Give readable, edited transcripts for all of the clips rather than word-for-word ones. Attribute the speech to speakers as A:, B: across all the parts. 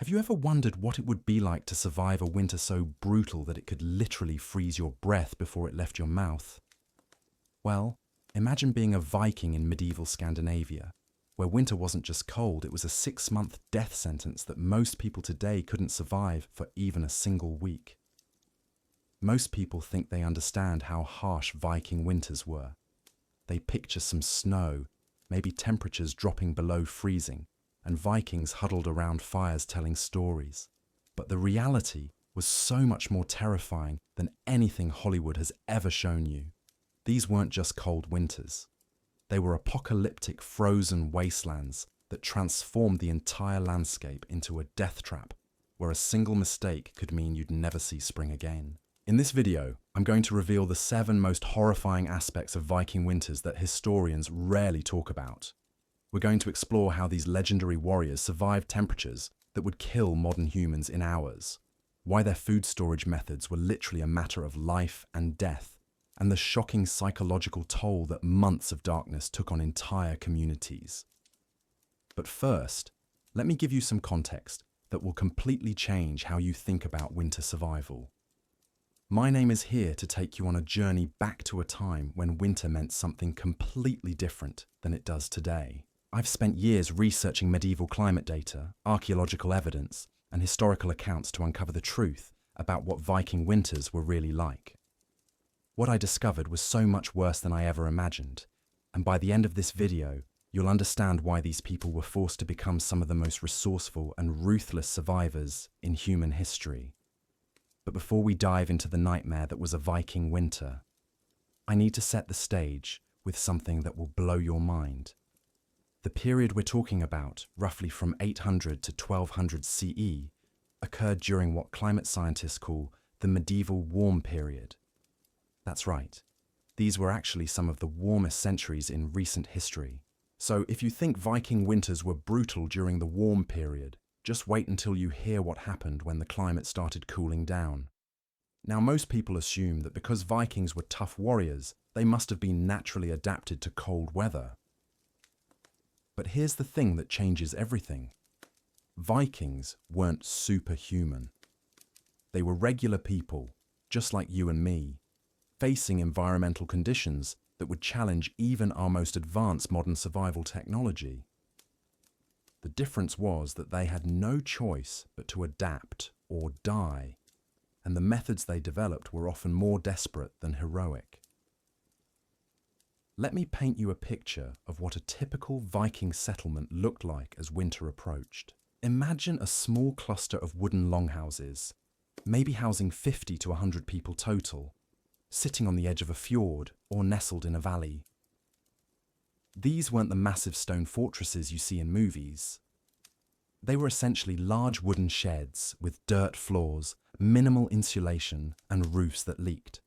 A: Have you ever wondered what it would be like to survive a winter so brutal that it could literally freeze your breath before it left your mouth? Well, imagine being a Viking in medieval Scandinavia, where winter wasn't just cold, it was a 6-month death sentence that most people today couldn't survive for even a single week. Most people think they understand how harsh Viking winters were. They picture some snow, maybe temperatures dropping below freezing, and Vikings huddled around fires telling stories. But the reality was so much more terrifying than anything Hollywood has ever shown you. These weren't just cold winters. They were apocalyptic frozen wastelands that transformed the entire landscape into a death trap, where a single mistake could mean you'd never see spring again. In this video, I'm going to reveal the 7 most horrifying aspects of Viking winters that historians rarely talk about. We're going to explore how these legendary warriors survived temperatures that would kill modern humans in hours, why their food storage methods were literally a matter of life and death, and the shocking psychological toll that months of darkness took on entire communities. But first, let me give you some context that will completely change how you think about winter survival. My name is here to take you on a journey back to a time when winter meant something completely different than it does today. I've spent years researching medieval climate data, archaeological evidence, and historical accounts to uncover the truth about what Viking winters were really like. What I discovered was so much worse than I ever imagined, and by the end of this video, you'll understand why these people were forced to become some of the most resourceful and ruthless survivors in human history. But before we dive into the nightmare that was a Viking winter, I need to set the stage with something that will blow your mind. The period we're talking about, roughly from 800 to 1200 CE, occurred during what climate scientists call the medieval warm period. That's right, these were actually some of the warmest centuries in recent history. So if you think Viking winters were brutal during the warm period, just wait until you hear what happened when the climate started cooling down. Now, most people assume that because Vikings were tough warriors, they must have been naturally adapted to cold weather. But here's the thing that changes everything. Vikings weren't superhuman. They were regular people, just like you and me, facing environmental conditions that would challenge even our most advanced modern survival technology. The difference was that they had no choice but to adapt or die, and the methods they developed were often more desperate than heroic. Let me paint you a picture of what a typical Viking settlement looked like as winter approached. Imagine a small cluster of wooden longhouses, maybe housing 50 to 100 people total, sitting on the edge of a fjord or nestled in a valley. These weren't the massive stone fortresses you see in movies. They were essentially large wooden sheds with dirt floors, minimal insulation, and roofs that leaked.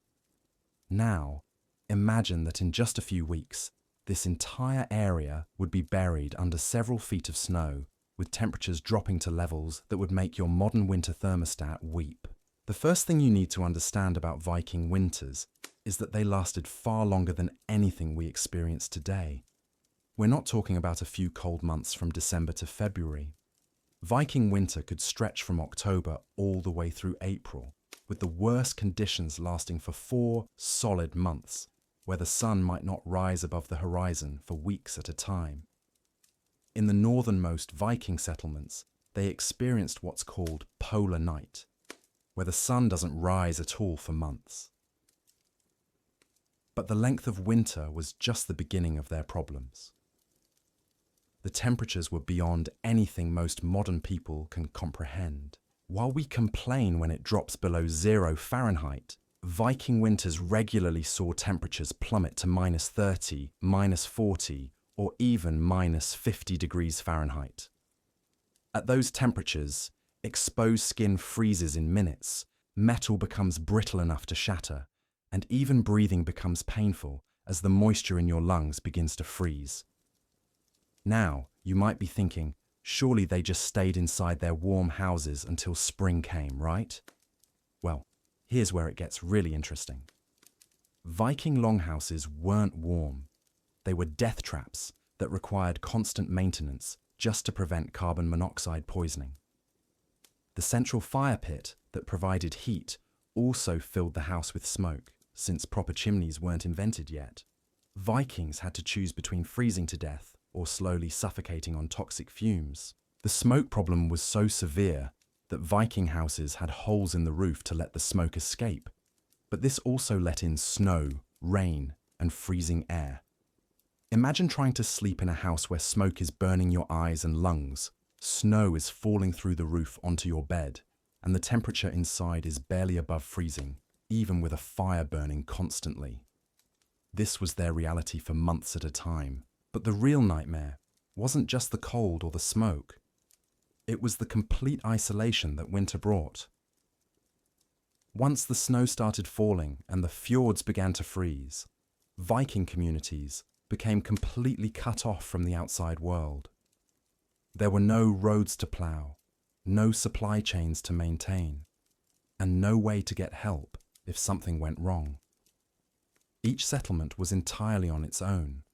A: Now, imagine that in just a few weeks, this entire area would be buried under several feet of snow, with temperatures dropping to levels that would make your modern winter thermostat weep. The first thing you need to understand about Viking winters is that they lasted far longer than anything we experience today. We're not talking about a few cold months from December to February. Viking winter could stretch from October all the way through April, with the worst conditions lasting for 4 solid months, where the sun might not rise above the horizon for weeks at a time. In the northernmost Viking settlements, they experienced what's called polar night, where the sun doesn't rise at all for months. But the length of winter was just the beginning of their problems. The temperatures were beyond anything most modern people can comprehend. While we complain when it drops below 0 Fahrenheit, Viking winters regularly saw temperatures plummet to -30, -40, or even -50 degrees Fahrenheit. At those temperatures, exposed skin freezes in minutes, metal becomes brittle enough to shatter, and even breathing becomes painful as the moisture in your lungs begins to freeze. Now, you might be thinking, surely they just stayed inside their warm houses until spring came, right? Well, here's where it gets really interesting. Viking longhouses weren't warm. They were death traps that required constant maintenance just to prevent carbon monoxide poisoning. The central fire pit that provided heat also filled the house with smoke, since proper chimneys weren't invented yet. Vikings had to choose between freezing to death or slowly suffocating on toxic fumes. The smoke problem was so severe that Viking houses had holes in the roof to let the smoke escape, but this also let in snow, rain, and freezing air. Imagine trying to sleep in a house where smoke is burning your eyes and lungs, snow is falling through the roof onto your bed, and the temperature inside is barely above freezing, even with a fire burning constantly. This was their reality for months at a time. But the real nightmare wasn't just the cold or the smoke. It was the complete isolation that winter brought. Once the snow started falling and the fjords began to freeze, Viking communities became completely cut off from the outside world. There were no roads to plough, no supply chains to maintain, and no way to get help if something went wrong. Each settlement was entirely on its own,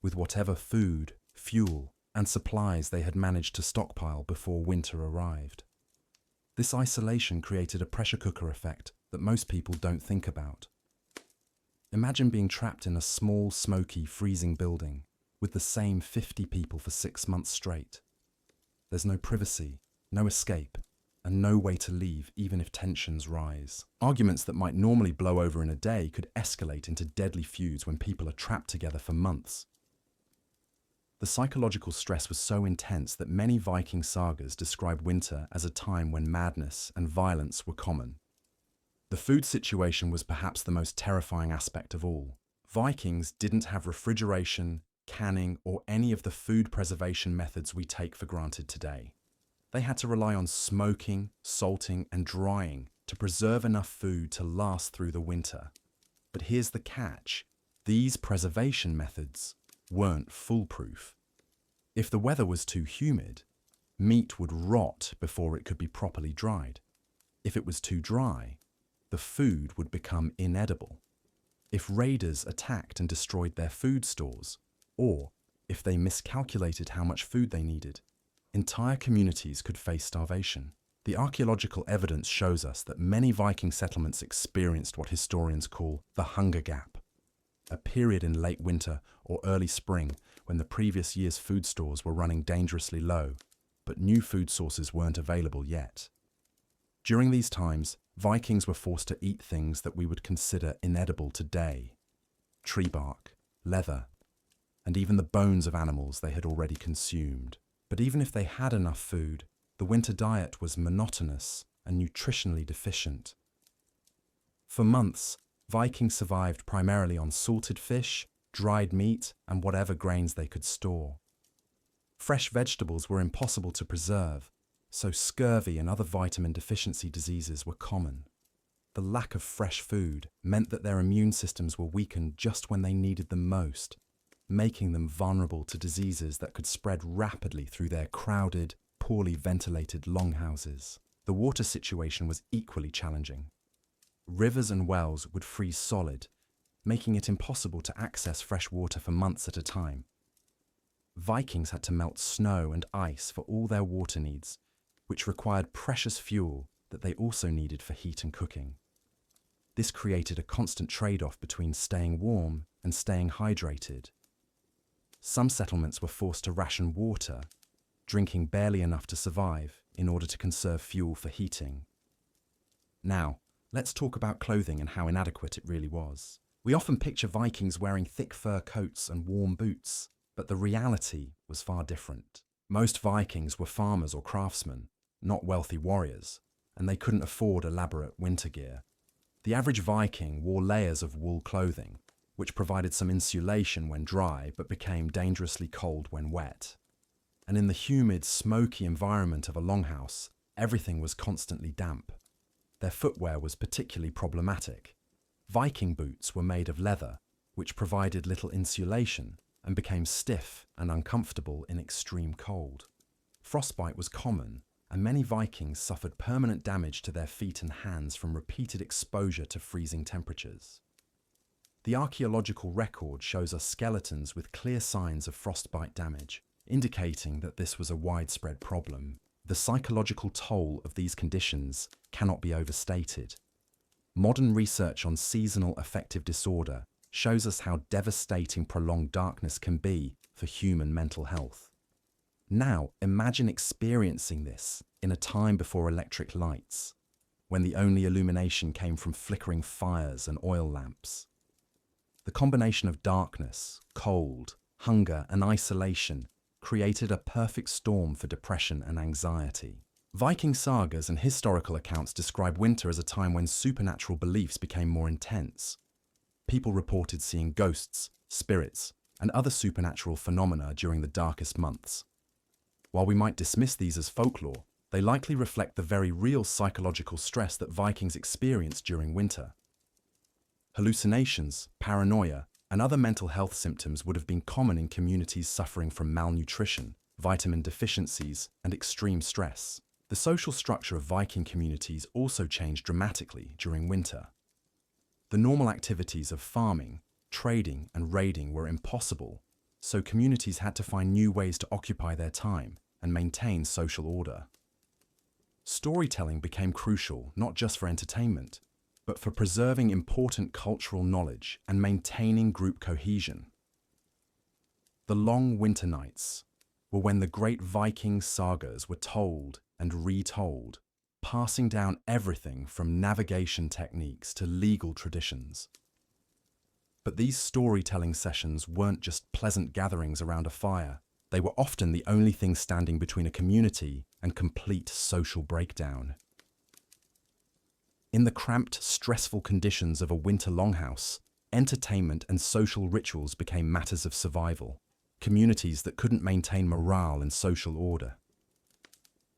A: with whatever food, fuel, and supplies they had managed to stockpile before winter arrived. This isolation created a pressure cooker effect that most people don't think about. Imagine being trapped in a small, smoky, freezing building with the same 50 people for 6 months straight. There's no privacy, no escape, and no way to leave even if tensions rise. Arguments that might normally blow over in a day could escalate into deadly feuds when people are trapped together for months. The psychological stress was so intense that many Viking sagas describe winter as a time when madness and violence were common. The food situation was perhaps the most terrifying aspect of all. Vikings didn't have refrigeration, canning, or any of the food preservation methods we take for granted today. They had to rely on smoking, salting, and drying to preserve enough food to last through the winter. But here's the catch: these preservation methods weren't foolproof. If the weather was too humid, meat would rot before it could be properly dried. If it was too dry, the food would become inedible. If raiders attacked and destroyed their food stores, or if they miscalculated how much food they needed, entire communities could face starvation. The archaeological evidence shows us that many Viking settlements experienced what historians call the hunger gap, a period in late winter or early spring when the previous year's food stores were running dangerously low, but new food sources weren't available yet. During these times, Vikings were forced to eat things that we would consider inedible today: tree bark, leather, and even the bones of animals they had already consumed. But even if they had enough food, the winter diet was monotonous and nutritionally deficient. For months, Vikings survived primarily on salted fish, dried meat, and whatever grains they could store. Fresh vegetables were impossible to preserve, so scurvy and other vitamin deficiency diseases were common. The lack of fresh food meant that their immune systems were weakened just when they needed them most, making them vulnerable to diseases that could spread rapidly through their crowded, poorly ventilated longhouses. The water situation was equally challenging. Rivers and wells would freeze solid, making it impossible to access fresh water for months at a time. Vikings had to melt snow and ice for all their water needs, which required precious fuel that they also needed for heat and cooking. This created a constant trade-off between staying warm and staying hydrated. Some settlements were forced to ration water, drinking barely enough to survive in order to conserve fuel for heating. Now, let's talk about clothing and how inadequate it really was. We often picture Vikings wearing thick fur coats and warm boots, but the reality was far different. Most Vikings were farmers or craftsmen, not wealthy warriors, and they couldn't afford elaborate winter gear. The average Viking wore layers of wool clothing, which provided some insulation when dry but became dangerously cold when wet. And in the humid, smoky environment of a longhouse, everything was constantly damp. Their footwear was particularly problematic. Viking boots were made of leather, which provided little insulation and became stiff and uncomfortable in extreme cold. Frostbite was common, and many Vikings suffered permanent damage to their feet and hands from repeated exposure to freezing temperatures. The archaeological record shows us skeletons with clear signs of frostbite damage, indicating that this was a widespread problem. The psychological toll of these conditions cannot be overstated. Modern research on seasonal affective disorder shows us how devastating prolonged darkness can be for human mental health. Now, imagine experiencing this in a time before electric lights, when the only illumination came from flickering fires and oil lamps. The combination of darkness, cold, hunger, and isolation created a perfect storm for depression and anxiety. Viking sagas and historical accounts describe winter as a time when supernatural beliefs became more intense. People reported seeing ghosts, spirits, and other supernatural phenomena during the darkest months. While we might dismiss these as folklore, they likely reflect the very real psychological stress that Vikings experienced during winter. Hallucinations, paranoia, and other mental health symptoms would have been common in communities suffering from malnutrition, vitamin deficiencies, and extreme stress. The social structure of Viking communities also changed dramatically during winter. The normal activities of farming, trading, and raiding were impossible, so communities had to find new ways to occupy their time and maintain social order. Storytelling became crucial not just for entertainment, but for preserving important cultural knowledge and maintaining group cohesion. The long winter nights were when the great Viking sagas were told and retold, passing down everything from navigation techniques to legal traditions. But these storytelling sessions weren't just pleasant gatherings around a fire. They were often the only thing standing between a community and complete social breakdown. In the cramped, stressful conditions of a winter longhouse, entertainment and social rituals became matters of survival, communities that couldn't maintain morale and social order.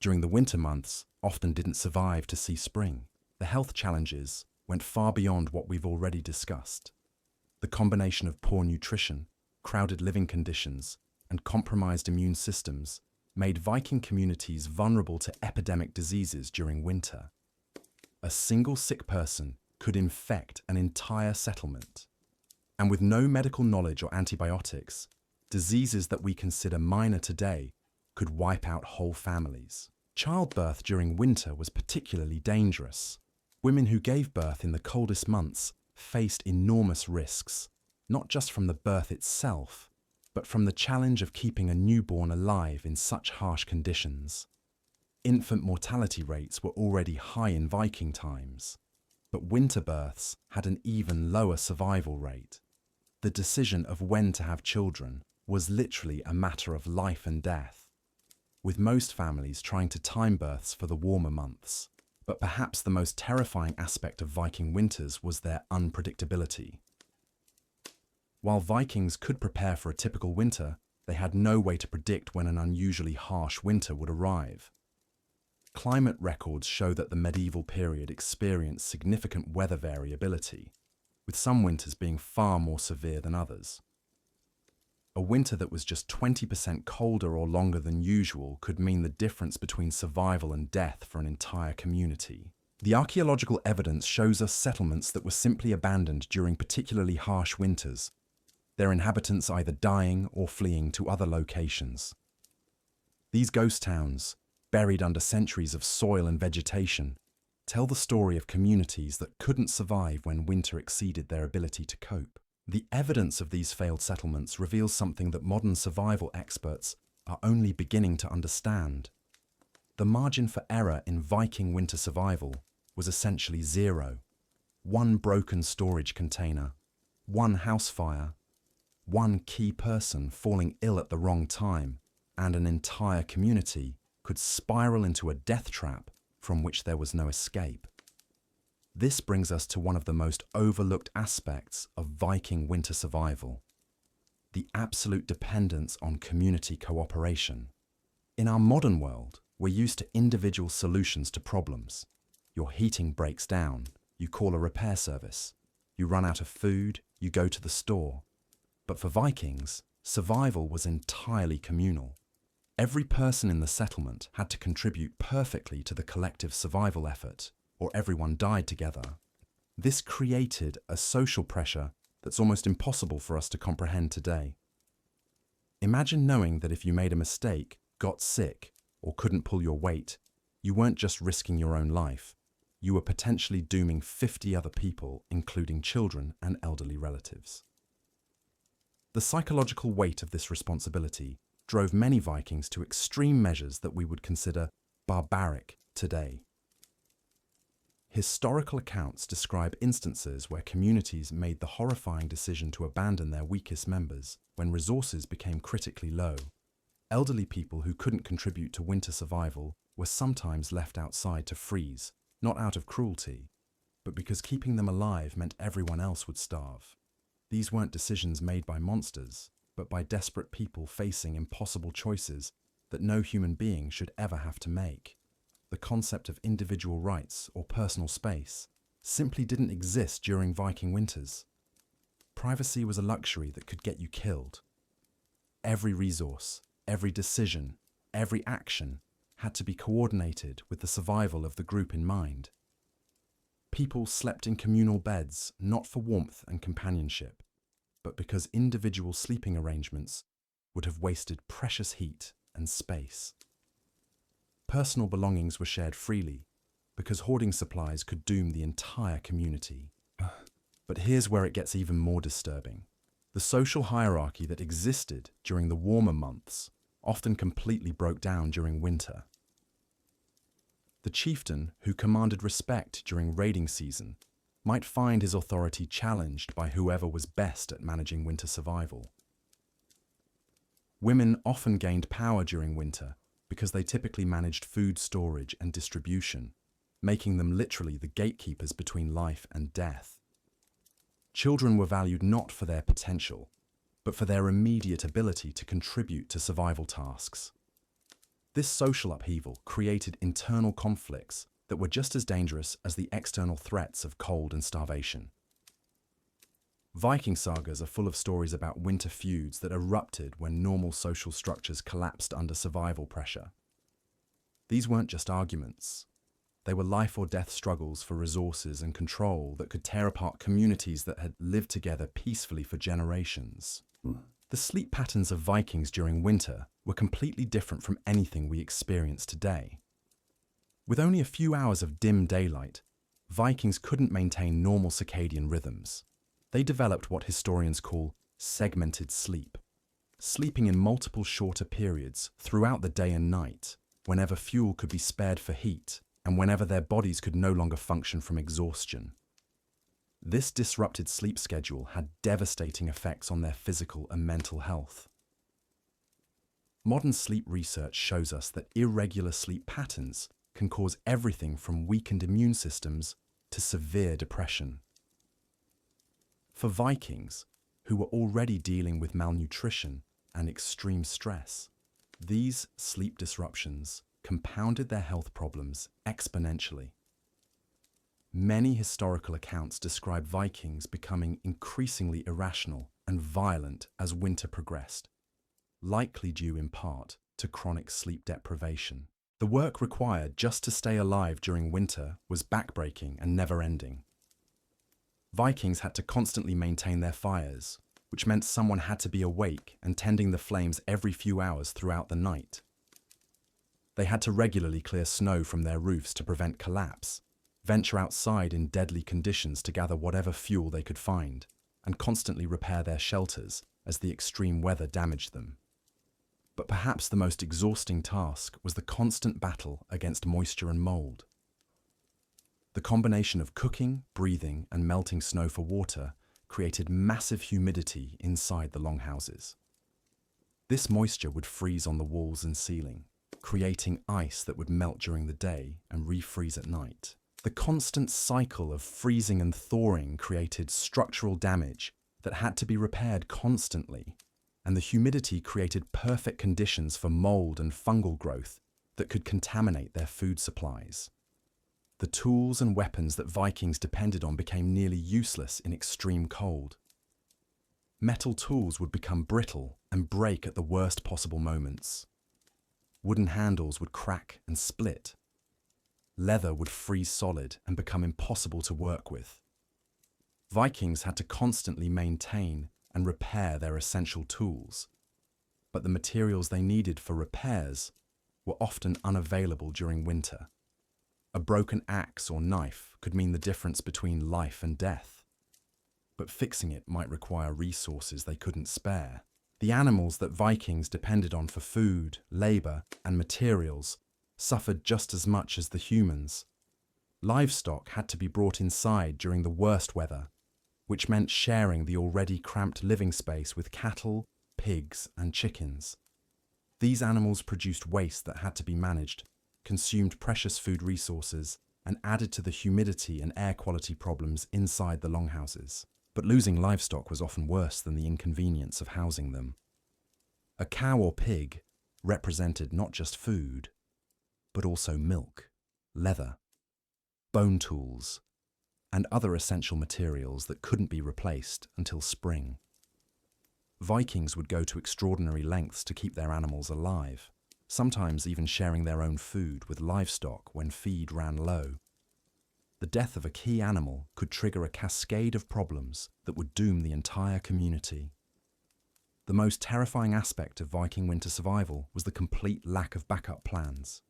A: During the winter months, often didn't survive to see spring. The health challenges went far beyond what we've already discussed. The combination of poor nutrition, crowded living conditions, and compromised immune systems made Viking communities vulnerable to epidemic diseases during winter. A single sick person could infect an entire settlement. And with no medical knowledge or antibiotics, diseases that we consider minor today could wipe out whole families. Childbirth during winter was particularly dangerous. Women who gave birth in the coldest months faced enormous risks, not just from the birth itself, but from the challenge of keeping a newborn alive in such harsh conditions. Infant mortality rates were already high in Viking times, but winter births had an even lower survival rate. The decision of when to have children was literally a matter of life and death, with most families trying to time births for the warmer months. But perhaps the most terrifying aspect of Viking winters was their unpredictability. While Vikings could prepare for a typical winter, they had no way to predict when an unusually harsh winter would arrive. Climate records show that the medieval period experienced significant weather variability, with some winters being far more severe than others. A winter that was just 20% colder or longer than usual could mean the difference between survival and death for an entire community. The archaeological evidence shows us settlements that were simply abandoned during particularly harsh winters, their inhabitants either dying or fleeing to other locations. These ghost towns, buried under centuries of soil and vegetation, tell the story of communities that couldn't survive when winter exceeded their ability to cope. The evidence of these failed settlements reveals something that modern survival experts are only beginning to understand. The margin for error in Viking winter survival was essentially zero. One broken storage container, one house fire, one key person falling ill at the wrong time, and an entire community could spiral into a death trap from which there was no escape. This brings us to one of the most overlooked aspects of Viking winter survival: the absolute dependence on community cooperation. In our modern world, we're used to individual solutions to problems. Your heating breaks down, you call a repair service. You run out of food, you go to the store. But for Vikings, survival was entirely communal. Every person in the settlement had to contribute perfectly to the collective survival effort, or everyone died together. This created a social pressure that's almost impossible for us to comprehend today. Imagine knowing that if you made a mistake, got sick, or couldn't pull your weight, you weren't just risking your own life, you were potentially dooming 50 other people, including children and elderly relatives. The psychological weight of this responsibility drove many Vikings to extreme measures that we would consider barbaric today. Historical accounts describe instances where communities made the horrifying decision to abandon their weakest members when resources became critically low. Elderly people who couldn't contribute to winter survival were sometimes left outside to freeze, not out of cruelty, but because keeping them alive meant everyone else would starve. These weren't decisions made by monsters, but by desperate people facing impossible choices that no human being should ever have to make. The concept of individual rights or personal space simply didn't exist during Viking winters. Privacy was a luxury that could get you killed. Every resource, every decision, every action had to be coordinated with the survival of the group in mind. People slept in communal beds not for warmth and companionship, but because individual sleeping arrangements would have wasted precious heat and space. Personal belongings were shared freely, because hoarding supplies could doom the entire community. But here's where it gets even more disturbing. The social hierarchy that existed during the warmer months often completely broke down during winter. The chieftain, who commanded respect during raiding season, might find his authority challenged by whoever was best at managing winter survival. Women often gained power during winter because they typically managed food storage and distribution, making them literally the gatekeepers between life and death. Children were valued not for their potential, but for their immediate ability to contribute to survival tasks. This social upheaval created internal conflicts that were just as dangerous as the external threats of cold and starvation. Viking sagas are full of stories about winter feuds that erupted when normal social structures collapsed under survival pressure. These weren't just arguments. They were life or death struggles for resources and control that could tear apart communities that had lived together peacefully for generations. The sleep patterns of Vikings during winter were completely different from anything we experience today. With only a few hours of dim daylight, Vikings couldn't maintain normal circadian rhythms. They developed what historians call segmented sleep, sleeping in multiple shorter periods throughout the day and night, whenever fuel could be spared for heat and whenever their bodies could no longer function from exhaustion. This disrupted sleep schedule had devastating effects on their physical and mental health. Modern sleep research shows us that irregular sleep patterns can cause everything from weakened immune systems to severe depression. For Vikings, who were already dealing with malnutrition and extreme stress, these sleep disruptions compounded their health problems exponentially. Many historical accounts describe Vikings becoming increasingly irrational and violent as winter progressed, likely due in part to chronic sleep deprivation. The work required just to stay alive during winter was backbreaking and never-ending. Vikings had to constantly maintain their fires, which meant someone had to be awake and tending the flames every few hours throughout the night. They had to regularly clear snow from their roofs to prevent collapse, venture outside in deadly conditions to gather whatever fuel they could find, and constantly repair their shelters as the extreme weather damaged them. But perhaps the most exhausting task was the constant battle against moisture and mold. The combination of cooking, breathing, and melting snow for water created massive humidity inside the longhouses. This moisture would freeze on the walls and ceiling, creating ice that would melt during the day and refreeze at night. The constant cycle of freezing and thawing created structural damage that had to be repaired constantly, and the humidity created perfect conditions for mold and fungal growth that could contaminate their food supplies. The tools and weapons that Vikings depended on became nearly useless in extreme cold. Metal tools would become brittle and break at the worst possible moments. Wooden handles would crack and split. Leather would freeze solid and become impossible to work with. Vikings had to constantly maintain and repair their essential tools, but the materials they needed for repairs were often unavailable during winter. A broken axe or knife could mean the difference between life and death. But fixing it might require resources they couldn't spare. The animals that Vikings depended on for food, labor, and materials suffered just as much as the humans. Livestock had to be brought inside during the worst weather, which meant sharing the already cramped living space with cattle, pigs, and chickens. These animals produced waste that had to be managed, consumed precious food resources, and added to the humidity and air quality problems inside the longhouses. But losing livestock was often worse than the inconvenience of housing them. A cow or pig represented not just food, but also milk, leather, bone tools, and other essential materials that couldn't be replaced until spring. Vikings would go to extraordinary lengths to keep their animals alive, sometimes even sharing their own food with livestock when feed ran low. The death of a key animal could trigger a cascade of problems that would doom the entire community. The most terrifying aspect of Viking winter survival was the complete lack of backup plans.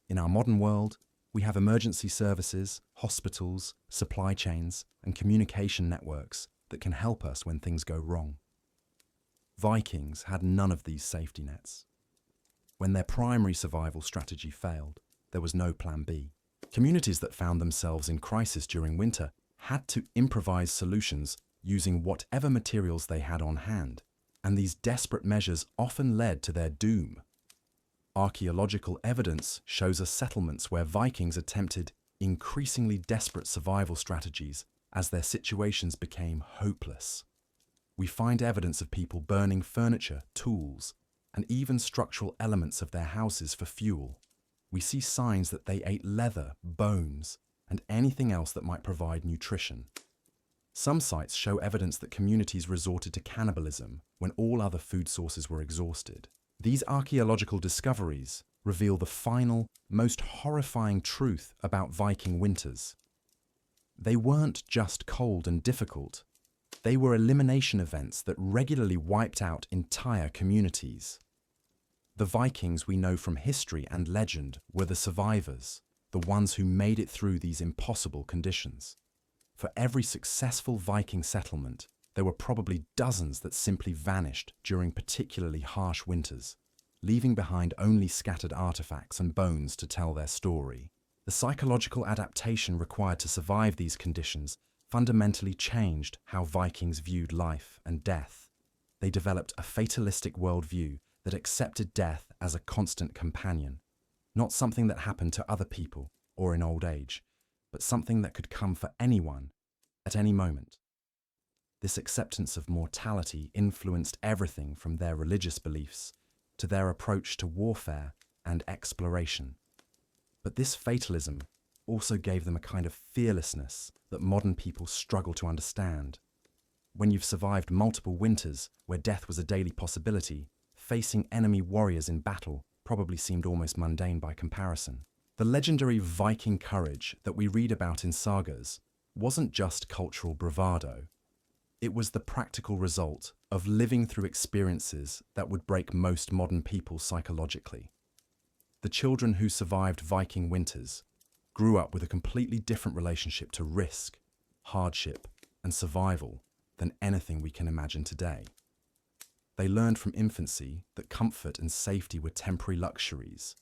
A: In our modern world, we have emergency services, hospitals, supply chains, and communication networks that can help us when things go wrong. Vikings had none of these safety nets. When their primary survival strategy failed, there was no plan B. Communities that found themselves in crisis during winter had to improvise solutions using whatever materials they had on hand, and these desperate measures often led to their doom. Archaeological evidence shows us settlements where Vikings attempted increasingly desperate survival strategies as their situations became hopeless. We find evidence of people burning furniture, tools, and even structural elements of their houses for fuel. We see signs that they ate leather, bones, and anything else that might provide nutrition. Some sites show evidence that communities resorted to cannibalism when all other food sources were exhausted. These archaeological discoveries reveal the final, most horrifying truth about Viking winters. They weren't just cold and difficult. They were elimination events that regularly wiped out entire communities. The Vikings we know from history and legend were the survivors, the ones who made it through these impossible conditions. For every successful Viking settlement, there were probably dozens that simply vanished during particularly harsh winters, leaving behind only scattered artifacts and bones to tell their story. The psychological adaptation required to survive these conditions fundamentally changed how Vikings viewed life and death. They developed a fatalistic worldview that accepted death as a constant companion, not something that happened to other people or in old age, but something that could come for anyone at any moment. This acceptance of mortality influenced everything from their religious beliefs to their approach to warfare and exploration. But this fatalism also gave them a kind of fearlessness that modern people struggle to understand. When you've survived multiple winters where death was a daily possibility, facing enemy warriors in battle probably seemed almost mundane by comparison. The legendary Viking courage that we read about in sagas wasn't just cultural bravado. It was the practical result of living through experiences that would break most modern people psychologically. The children who survived Viking winters grew up with a completely different relationship to risk, hardship, and survival than anything we can imagine today. They learned from infancy that comfort and safety were temporary luxuries,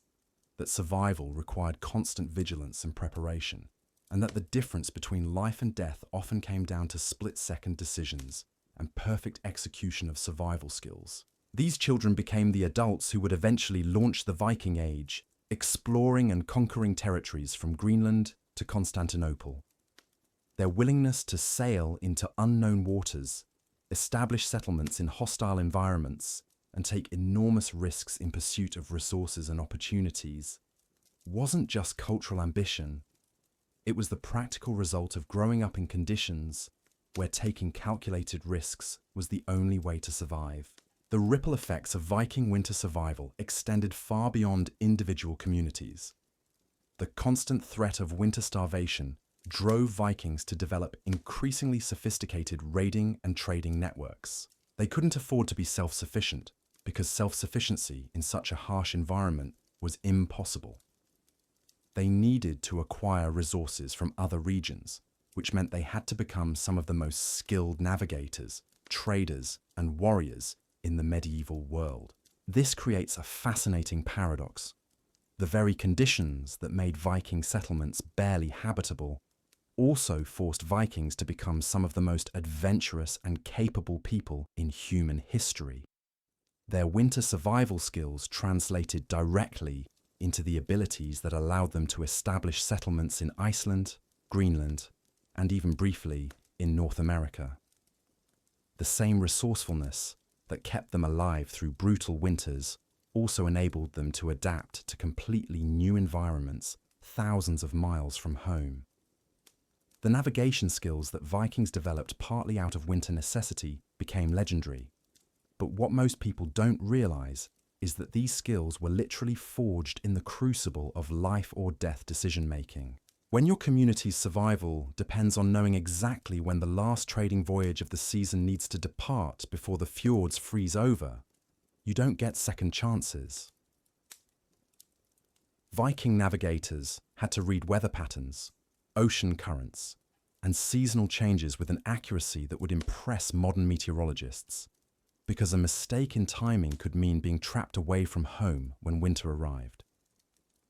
A: that survival required constant vigilance and preparation, and that the difference between life and death often came down to split-second decisions and perfect execution of survival skills. These children became the adults who would eventually launch the Viking Age, exploring and conquering territories from Greenland to Constantinople. Their willingness to sail into unknown waters, establish settlements in hostile environments, and take enormous risks in pursuit of resources and opportunities wasn't just cultural ambition. It was the practical result of growing up in conditions where taking calculated risks was the only way to survive. The ripple effects of Viking winter survival extended far beyond individual communities. The constant threat of winter starvation drove Vikings to develop increasingly sophisticated raiding and trading networks. They couldn't afford to be self-sufficient, because self-sufficiency in such a harsh environment was impossible. They needed to acquire resources from other regions, which meant they had to become some of the most skilled navigators, traders, and warriors in the medieval world. This creates a fascinating paradox. The very conditions that made Viking settlements barely habitable also forced Vikings to become some of the most adventurous and capable people in human history. Their winter survival skills translated directly into the abilities that allowed them to establish settlements in Iceland, Greenland, and even briefly in North America. The same resourcefulness that kept them alive through brutal winters also enabled them to adapt to completely new environments thousands of miles from home. The navigation skills that Vikings developed partly out of winter necessity became legendary. But what most people don't realize is that these skills were literally forged in the crucible of life or death decision-making. When your community's survival depends on knowing exactly when the last trading voyage of the season needs to depart before the fjords freeze over, you don't get second chances. Viking navigators had to read weather patterns, ocean currents, and seasonal changes with an accuracy that would impress modern meteorologists, because a mistake in timing could mean being trapped away from home when winter arrived.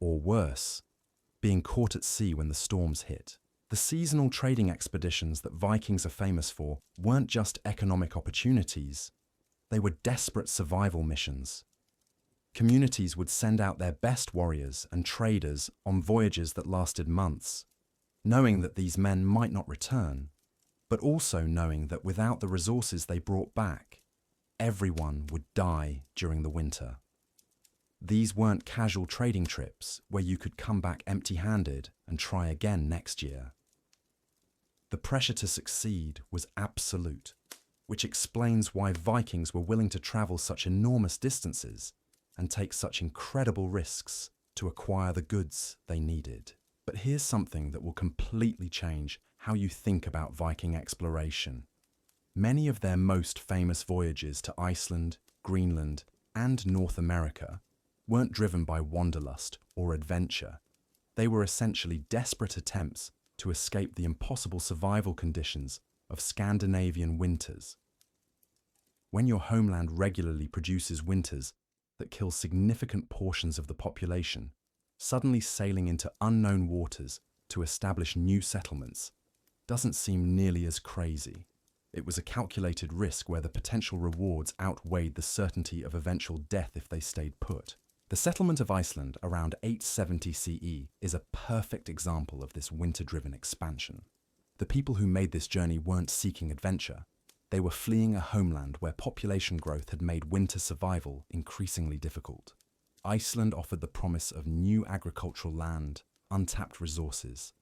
A: Or worse, being caught at sea when the storms hit. The seasonal trading expeditions that Vikings are famous for weren't just economic opportunities, they were desperate survival missions. Communities would send out their best warriors and traders on voyages that lasted months, knowing that these men might not return, but also knowing that without the resources they brought back, everyone would die during the winter. These weren't casual trading trips where you could come back empty-handed and try again next year. The pressure to succeed was absolute, which explains why Vikings were willing to travel such enormous distances and take such incredible risks to acquire the goods they needed. But here's something that will completely change how you think about Viking exploration. Many of their most famous voyages to Iceland, Greenland, and North America weren't driven by wanderlust or adventure. They were essentially desperate attempts to escape the impossible survival conditions of Scandinavian winters. When your homeland regularly produces winters that kill significant portions of the population, suddenly sailing into unknown waters to establish new settlements doesn't seem nearly as crazy. It was a calculated risk where the potential rewards outweighed the certainty of eventual death if they stayed put. The settlement of Iceland around 870 CE is a perfect example of this winter-driven expansion. The people who made this journey weren't seeking adventure. They were fleeing a homeland where population growth had made winter survival increasingly difficult. Iceland offered the promise of new agricultural land, untapped resources,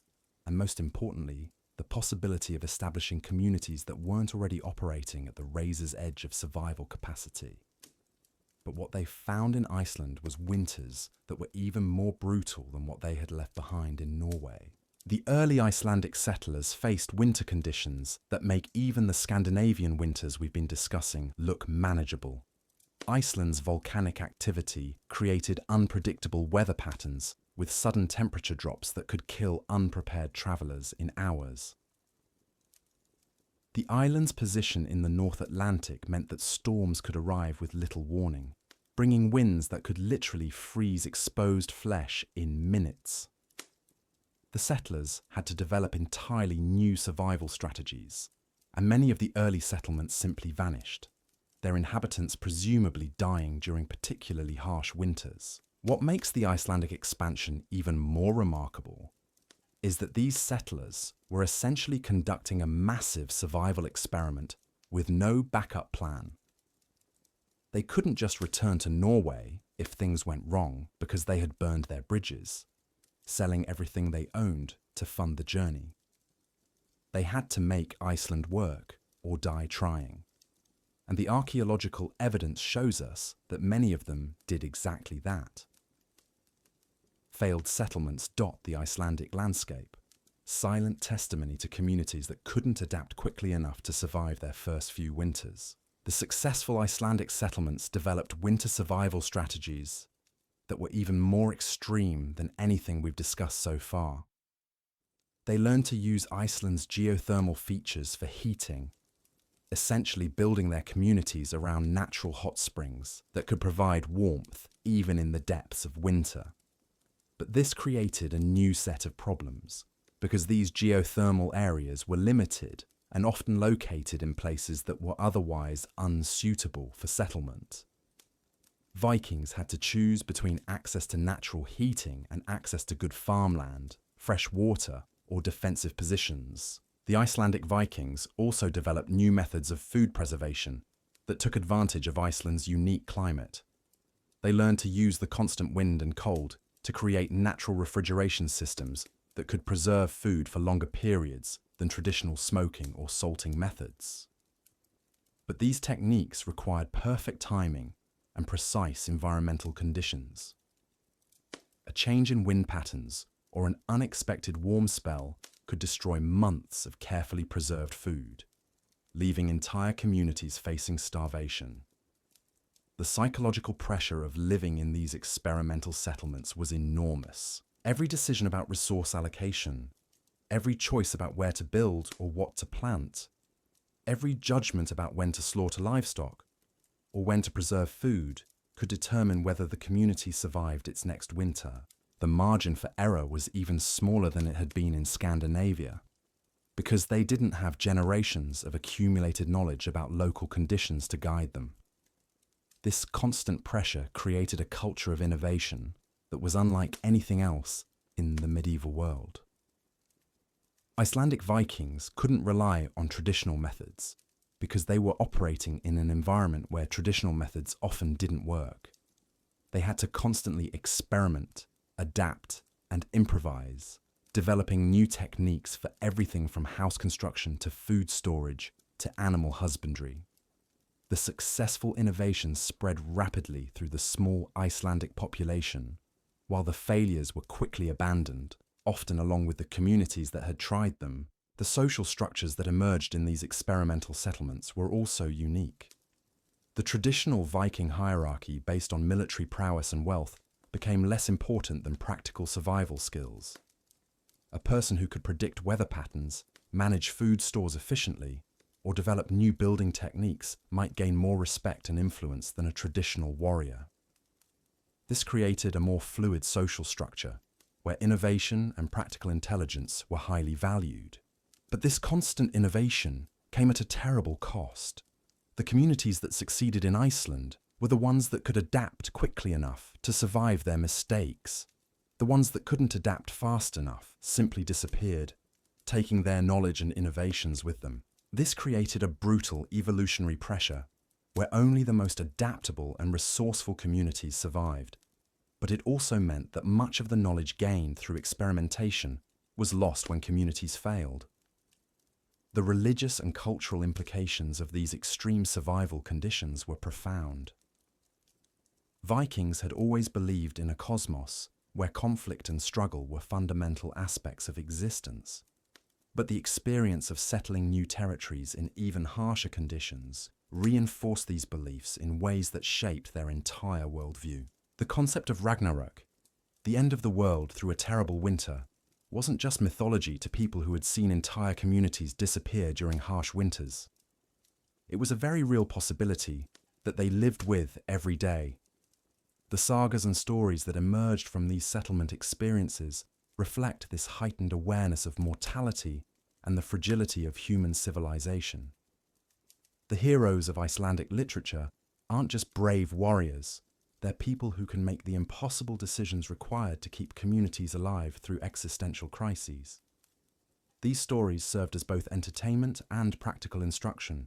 A: and most importantly, the possibility of establishing communities that weren't already operating at the razor's edge of survival capacity. But what they found in Iceland was winters that were even more brutal than what they had left behind in Norway. The early Icelandic settlers faced winter conditions that make even the Scandinavian winters we've been discussing look manageable. Iceland's volcanic activity created unpredictable weather patterns with sudden temperature drops that could kill unprepared travelers in hours. The island's position in the North Atlantic meant that storms could arrive with little warning, bringing winds that could literally freeze exposed flesh in minutes. The settlers had to develop entirely new survival strategies, and many of the early settlements simply vanished, their inhabitants presumably dying during particularly harsh winters. What makes the Icelandic expansion even more remarkable is that these settlers were essentially conducting a massive survival experiment with no backup plan. They couldn't just return to Norway if things went wrong because they had burned their bridges, selling everything they owned to fund the journey. They had to make Iceland work or die trying. And the archaeological evidence shows us that many of them did exactly that. Failed settlements dot the Icelandic landscape, silent testimony to communities that couldn't adapt quickly enough to survive their first few winters. The successful Icelandic settlements developed winter survival strategies that were even more extreme than anything we've discussed so far. They learned to use Iceland's geothermal features for heating, essentially building their communities around natural hot springs that could provide warmth even in the depths of winter. But this created a new set of problems, because these geothermal areas were limited and often located in places that were otherwise unsuitable for settlement. Vikings had to choose between access to natural heating and access to good farmland, fresh water, or defensive positions. The Icelandic Vikings also developed new methods of food preservation that took advantage of Iceland's unique climate. They learned to use the constant wind and cold to create natural refrigeration systems that could preserve food for longer periods than traditional smoking or salting methods. But these techniques required perfect timing and precise environmental conditions. A change in wind patterns or an unexpected warm spell could destroy months of carefully preserved food, leaving entire communities facing starvation. The psychological pressure of living in these experimental settlements was enormous. Every decision about resource allocation, every choice about where to build or what to plant, every judgment about when to slaughter livestock or when to preserve food could determine whether the community survived its next winter. The margin for error was even smaller than it had been in Scandinavia, because they didn't have generations of accumulated knowledge about local conditions to guide them. This constant pressure created a culture of innovation that was unlike anything else in the medieval world. Icelandic Vikings couldn't rely on traditional methods because they were operating in an environment where traditional methods often didn't work. They had to constantly experiment, adapt, and improvise, developing new techniques for everything from house construction to food storage to animal husbandry. The successful innovations spread rapidly through the small Icelandic population, while the failures were quickly abandoned, often along with the communities that had tried them. The social structures that emerged in these experimental settlements were also unique. The traditional Viking hierarchy based on military prowess and wealth became less important than practical survival skills. A person who could predict weather patterns, manage food stores efficiently, or develop new building techniques might gain more respect and influence than a traditional warrior. This created a more fluid social structure, where innovation and practical intelligence were highly valued. But this constant innovation came at a terrible cost. The communities that succeeded in Iceland were the ones that could adapt quickly enough to survive their mistakes. The ones that couldn't adapt fast enough simply disappeared, taking their knowledge and innovations with them. This created a brutal evolutionary pressure where only the most adaptable and resourceful communities survived. But it also meant that much of the knowledge gained through experimentation was lost when communities failed. The religious and cultural implications of these extreme survival conditions were profound. Vikings had always believed in a cosmos where conflict and struggle were fundamental aspects of existence. But the experience of settling new territories in even harsher conditions reinforced these beliefs in ways that shaped their entire worldview. The concept of Ragnarok, the end of the world through a terrible winter, wasn't just mythology to people who had seen entire communities disappear during harsh winters. It was a very real possibility that they lived with every day. The sagas and stories that emerged from these settlement experiences reflect this heightened awareness of mortality and the fragility of human civilization. The heroes of Icelandic literature aren't just brave warriors, they're people who can make the impossible decisions required to keep communities alive through existential crises. These stories served as both entertainment and practical instruction,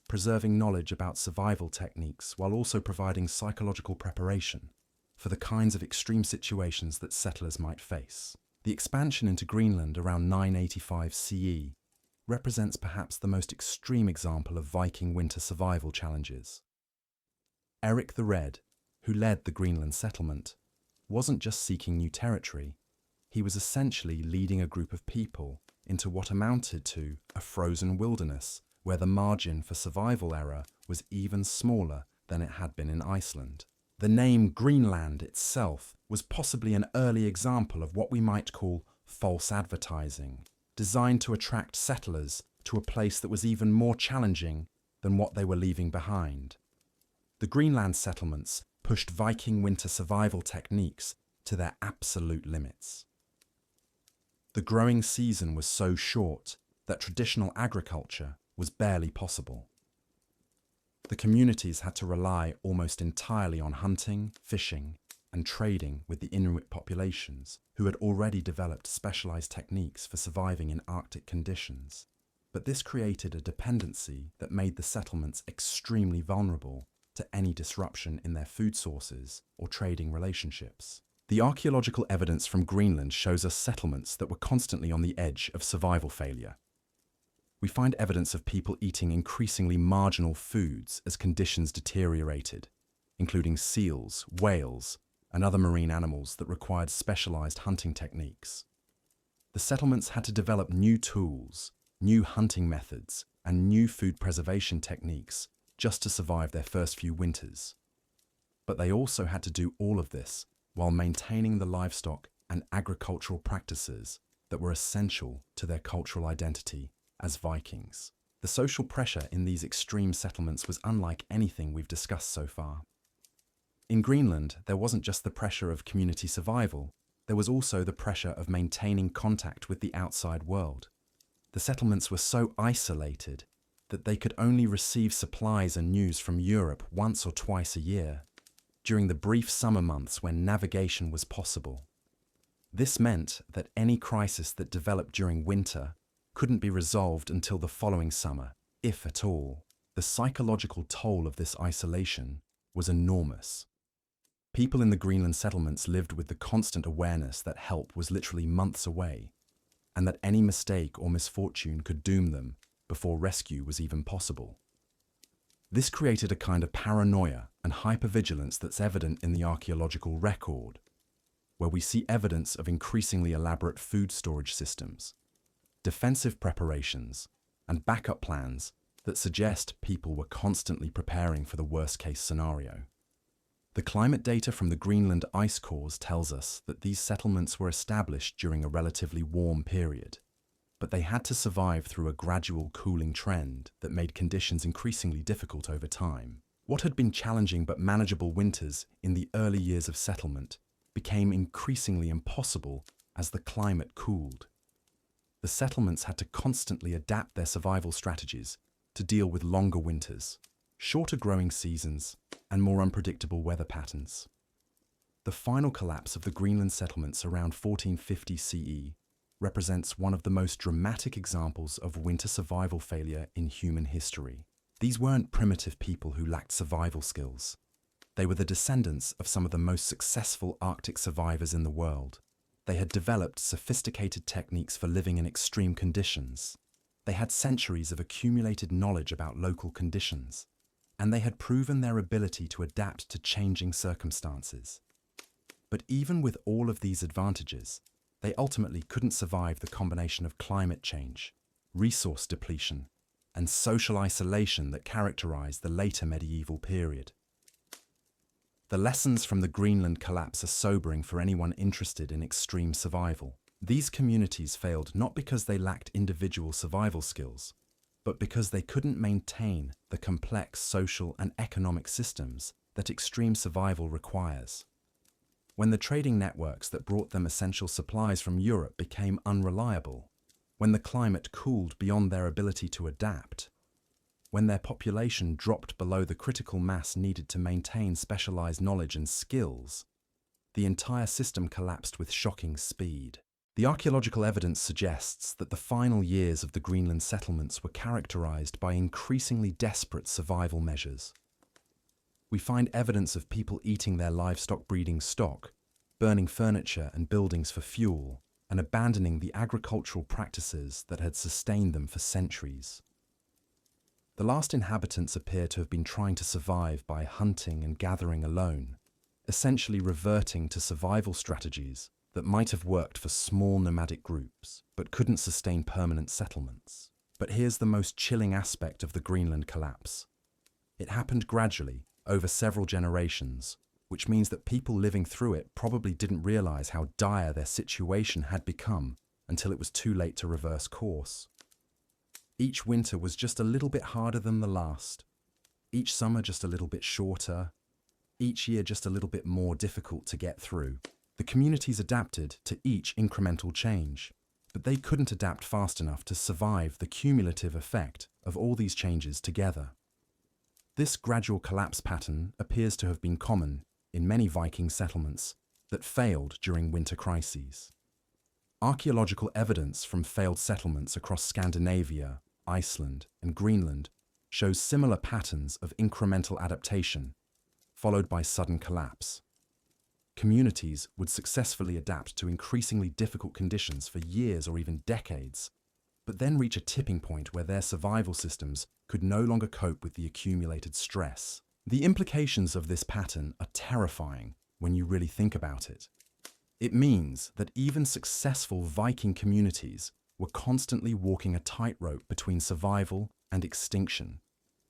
A: preserving knowledge about survival techniques while also providing psychological preparation for the kinds of extreme situations that settlers might face. The expansion into Greenland around 985 CE represents perhaps the most extreme example of Viking winter survival challenges. Eric the Red, who led the Greenland settlement, wasn't just seeking new territory, he was essentially leading a group of people into what amounted to a frozen wilderness where the margin for survival error was even smaller than it had been in Iceland. The name Greenland itself was possibly an early example of what we might call false advertising, designed to attract settlers to a place that was even more challenging than what they were leaving behind. The Greenland settlements pushed Viking winter survival techniques to their absolute limits. The growing season was so short that traditional agriculture was barely possible. The communities had to rely almost entirely on hunting, fishing, and trading with the Inuit populations, who had already developed specialized techniques for surviving in Arctic conditions. But this created a dependency that made the settlements extremely vulnerable to any disruption in their food sources or trading relationships. The archaeological evidence from Greenland shows us settlements that were constantly on the edge of survival failure. We find evidence of people eating increasingly marginal foods as conditions deteriorated, including seals, whales, and other marine animals that required specialized hunting techniques. The settlements had to develop new tools, new hunting methods, and new food preservation techniques just to survive their first few winters. But they also had to do all of this while maintaining the livestock and agricultural practices that were essential to their cultural identity as Vikings. The social pressure in these extreme settlements was unlike anything we've discussed so far. In Greenland, there wasn't just the pressure of community survival, there was also the pressure of maintaining contact with the outside world. The settlements were so isolated that they could only receive supplies and news from Europe once or twice a year, during the brief summer months when navigation was possible. This meant that any crisis that developed during winter couldn't be resolved until the following summer, if at all. The psychological toll of this isolation was enormous. People in the Greenland settlements lived with the constant awareness that help was literally months away, and that any mistake or misfortune could doom them before rescue was even possible. This created a kind of paranoia and hypervigilance that's evident in the archaeological record, where we see evidence of increasingly elaborate food storage systems, defensive preparations, and backup plans that suggest people were constantly preparing for the worst-case scenario. The climate data from the Greenland ice cores tells us that these settlements were established during a relatively warm period, but they had to survive through a gradual cooling trend that made conditions increasingly difficult over time. What had been challenging but manageable winters in the early years of settlement became increasingly impossible as the climate cooled. The settlements had to constantly adapt their survival strategies to deal with longer winters, shorter growing seasons, and more unpredictable weather patterns. The final collapse of the Greenland settlements around 1450 CE represents one of the most dramatic examples of winter survival failure in human history. These weren't primitive people who lacked survival skills. They were the descendants of some of the most successful Arctic survivors in the world. They had developed sophisticated techniques for living in extreme conditions. They had centuries of accumulated knowledge about local conditions, and they had proven their ability to adapt to changing circumstances. But even with all of these advantages, they ultimately couldn't survive the combination of climate change, resource depletion, and social isolation that characterized the later medieval period. The lessons from the Greenland collapse are sobering for anyone interested in extreme survival. These communities failed not because they lacked individual survival skills, but because they couldn't maintain the complex social and economic systems that extreme survival requires. When the trading networks that brought them essential supplies from Europe became unreliable, when the climate cooled beyond their ability to adapt, when their population dropped below the critical mass needed to maintain specialized knowledge and skills, the entire system collapsed with shocking speed. The archaeological evidence suggests that the final years of the Greenland settlements were characterized by increasingly desperate survival measures. We find evidence of people eating their livestock breeding stock, burning furniture and buildings for fuel, and abandoning the agricultural practices that had sustained them for centuries. The last inhabitants appear to have been trying to survive by hunting and gathering alone, essentially reverting to survival strategies that might have worked for small nomadic groups, but couldn't sustain permanent settlements. But here's the most chilling aspect of the Greenland collapse. It happened gradually, over several generations, which means that people living through it probably didn't realize how dire their situation had become until it was too late to reverse course. Each winter was just a little bit harder than the last, each summer just a little bit shorter, each year just a little bit more difficult to get through. The communities adapted to each incremental change, but they couldn't adapt fast enough to survive the cumulative effect of all these changes together. This gradual collapse pattern appears to have been common in many Viking settlements that failed during winter crises. Archaeological evidence from failed settlements across Scandinavia, Iceland, and Greenland shows similar patterns of incremental adaptation, followed by sudden collapse. Communities would successfully adapt to increasingly difficult conditions for years or even decades, but then reach a tipping point where their survival systems could no longer cope with the accumulated stress. The implications of this pattern are terrifying when you really think about it. It means that even successful Viking communities were constantly walking a tightrope between survival and extinction,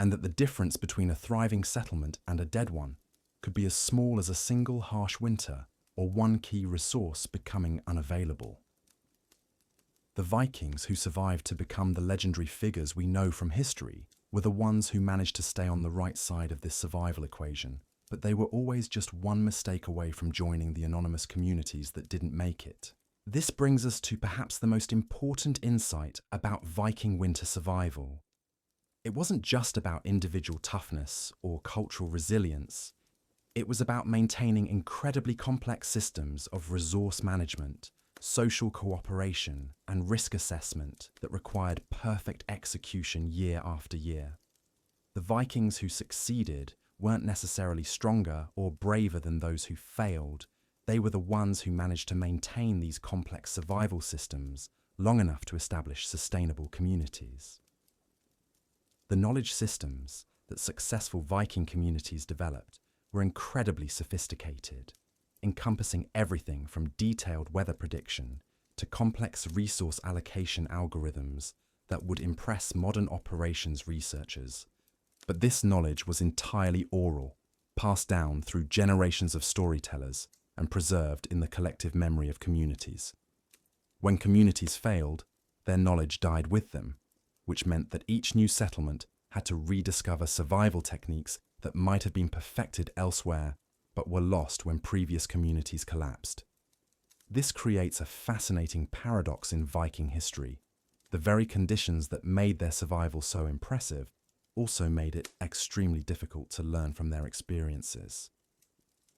A: and that the difference between a thriving settlement and a dead one could be as small as a single harsh winter or one key resource becoming unavailable. The Vikings who survived to become the legendary figures we know from history were the ones who managed to stay on the right side of this survival equation, but they were always just one mistake away from joining the anonymous communities that didn't make it. This brings us to perhaps the most important insight about Viking winter survival. It wasn't just about individual toughness or cultural resilience. It was about maintaining incredibly complex systems of resource management, social cooperation, and risk assessment that required perfect execution year after year. The Vikings who succeeded weren't necessarily stronger or braver than those who failed. They were the ones who managed to maintain these complex survival systems long enough to establish sustainable communities. The knowledge systems that successful Viking communities developed were incredibly sophisticated, encompassing everything from detailed weather prediction to complex resource allocation algorithms that would impress modern operations researchers. But this knowledge was entirely oral, passed down through generations of storytellers and preserved in the collective memory of communities. When communities failed, their knowledge died with them, which meant that each new settlement had to rediscover survival techniques that might have been perfected elsewhere but were lost when previous communities collapsed. This creates a fascinating paradox in Viking history. The very conditions that made their survival so impressive also made it extremely difficult to learn from their experiences.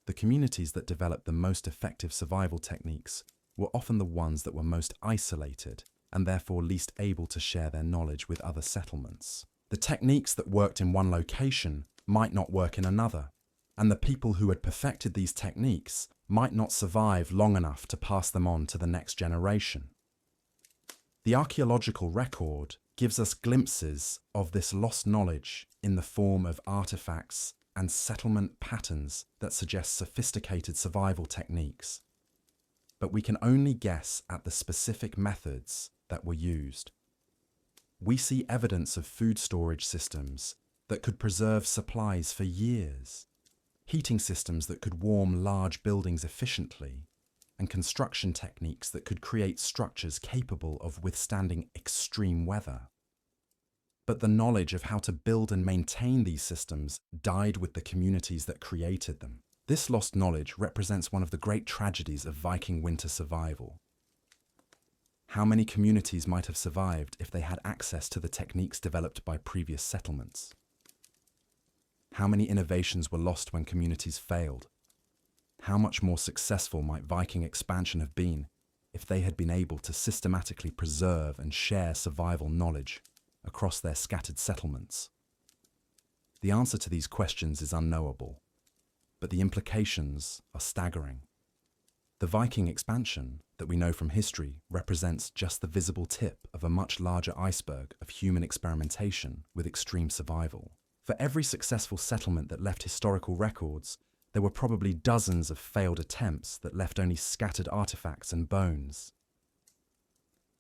A: The communities that developed the most effective survival techniques were often the ones that were most isolated and therefore least able to share their knowledge with other settlements. The techniques that worked in one location might not work in another, and the people who had perfected these techniques might not survive long enough to pass them on to the next generation. The archaeological record gives us glimpses of this lost knowledge in the form of artifacts and settlement patterns that suggest sophisticated survival techniques. But we can only guess at the specific methods that were used. We see evidence of food storage systems that could preserve supplies for years, heating systems that could warm large buildings efficiently, and construction techniques that could create structures capable of withstanding extreme weather. But the knowledge of how to build and maintain these systems died with the communities that created them. This lost knowledge represents one of the great tragedies of Viking winter survival. How many communities might have survived if they had access to the techniques developed by previous settlements? How many innovations were lost when communities failed? How much more successful might Viking expansion have been if they had been able to systematically preserve and share survival knowledge across their scattered settlements? The answer to these questions is unknowable, but the implications are staggering. The Viking expansion that we know from history represents just the visible tip of a much larger iceberg of human experimentation with extreme survival. For every successful settlement that left historical records, there were probably dozens of failed attempts that left only scattered artifacts and bones.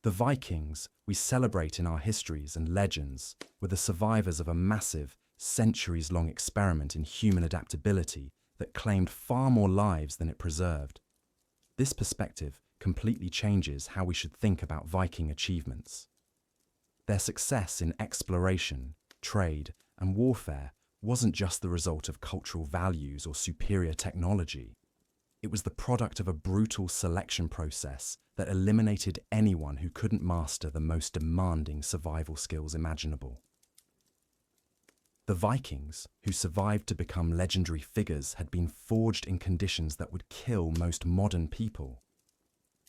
A: The Vikings, we celebrate in our histories and legends, were the survivors of a massive, centuries-long experiment in human adaptability that claimed far more lives than it preserved. This perspective completely changes how we should think about Viking achievements. Their success in exploration, trade, and warfare wasn't just the result of cultural values or superior technology. It was the product of a brutal selection process that eliminated anyone who couldn't master the most demanding survival skills imaginable. The Vikings, who survived to become legendary figures, had been forged in conditions that would kill most modern people,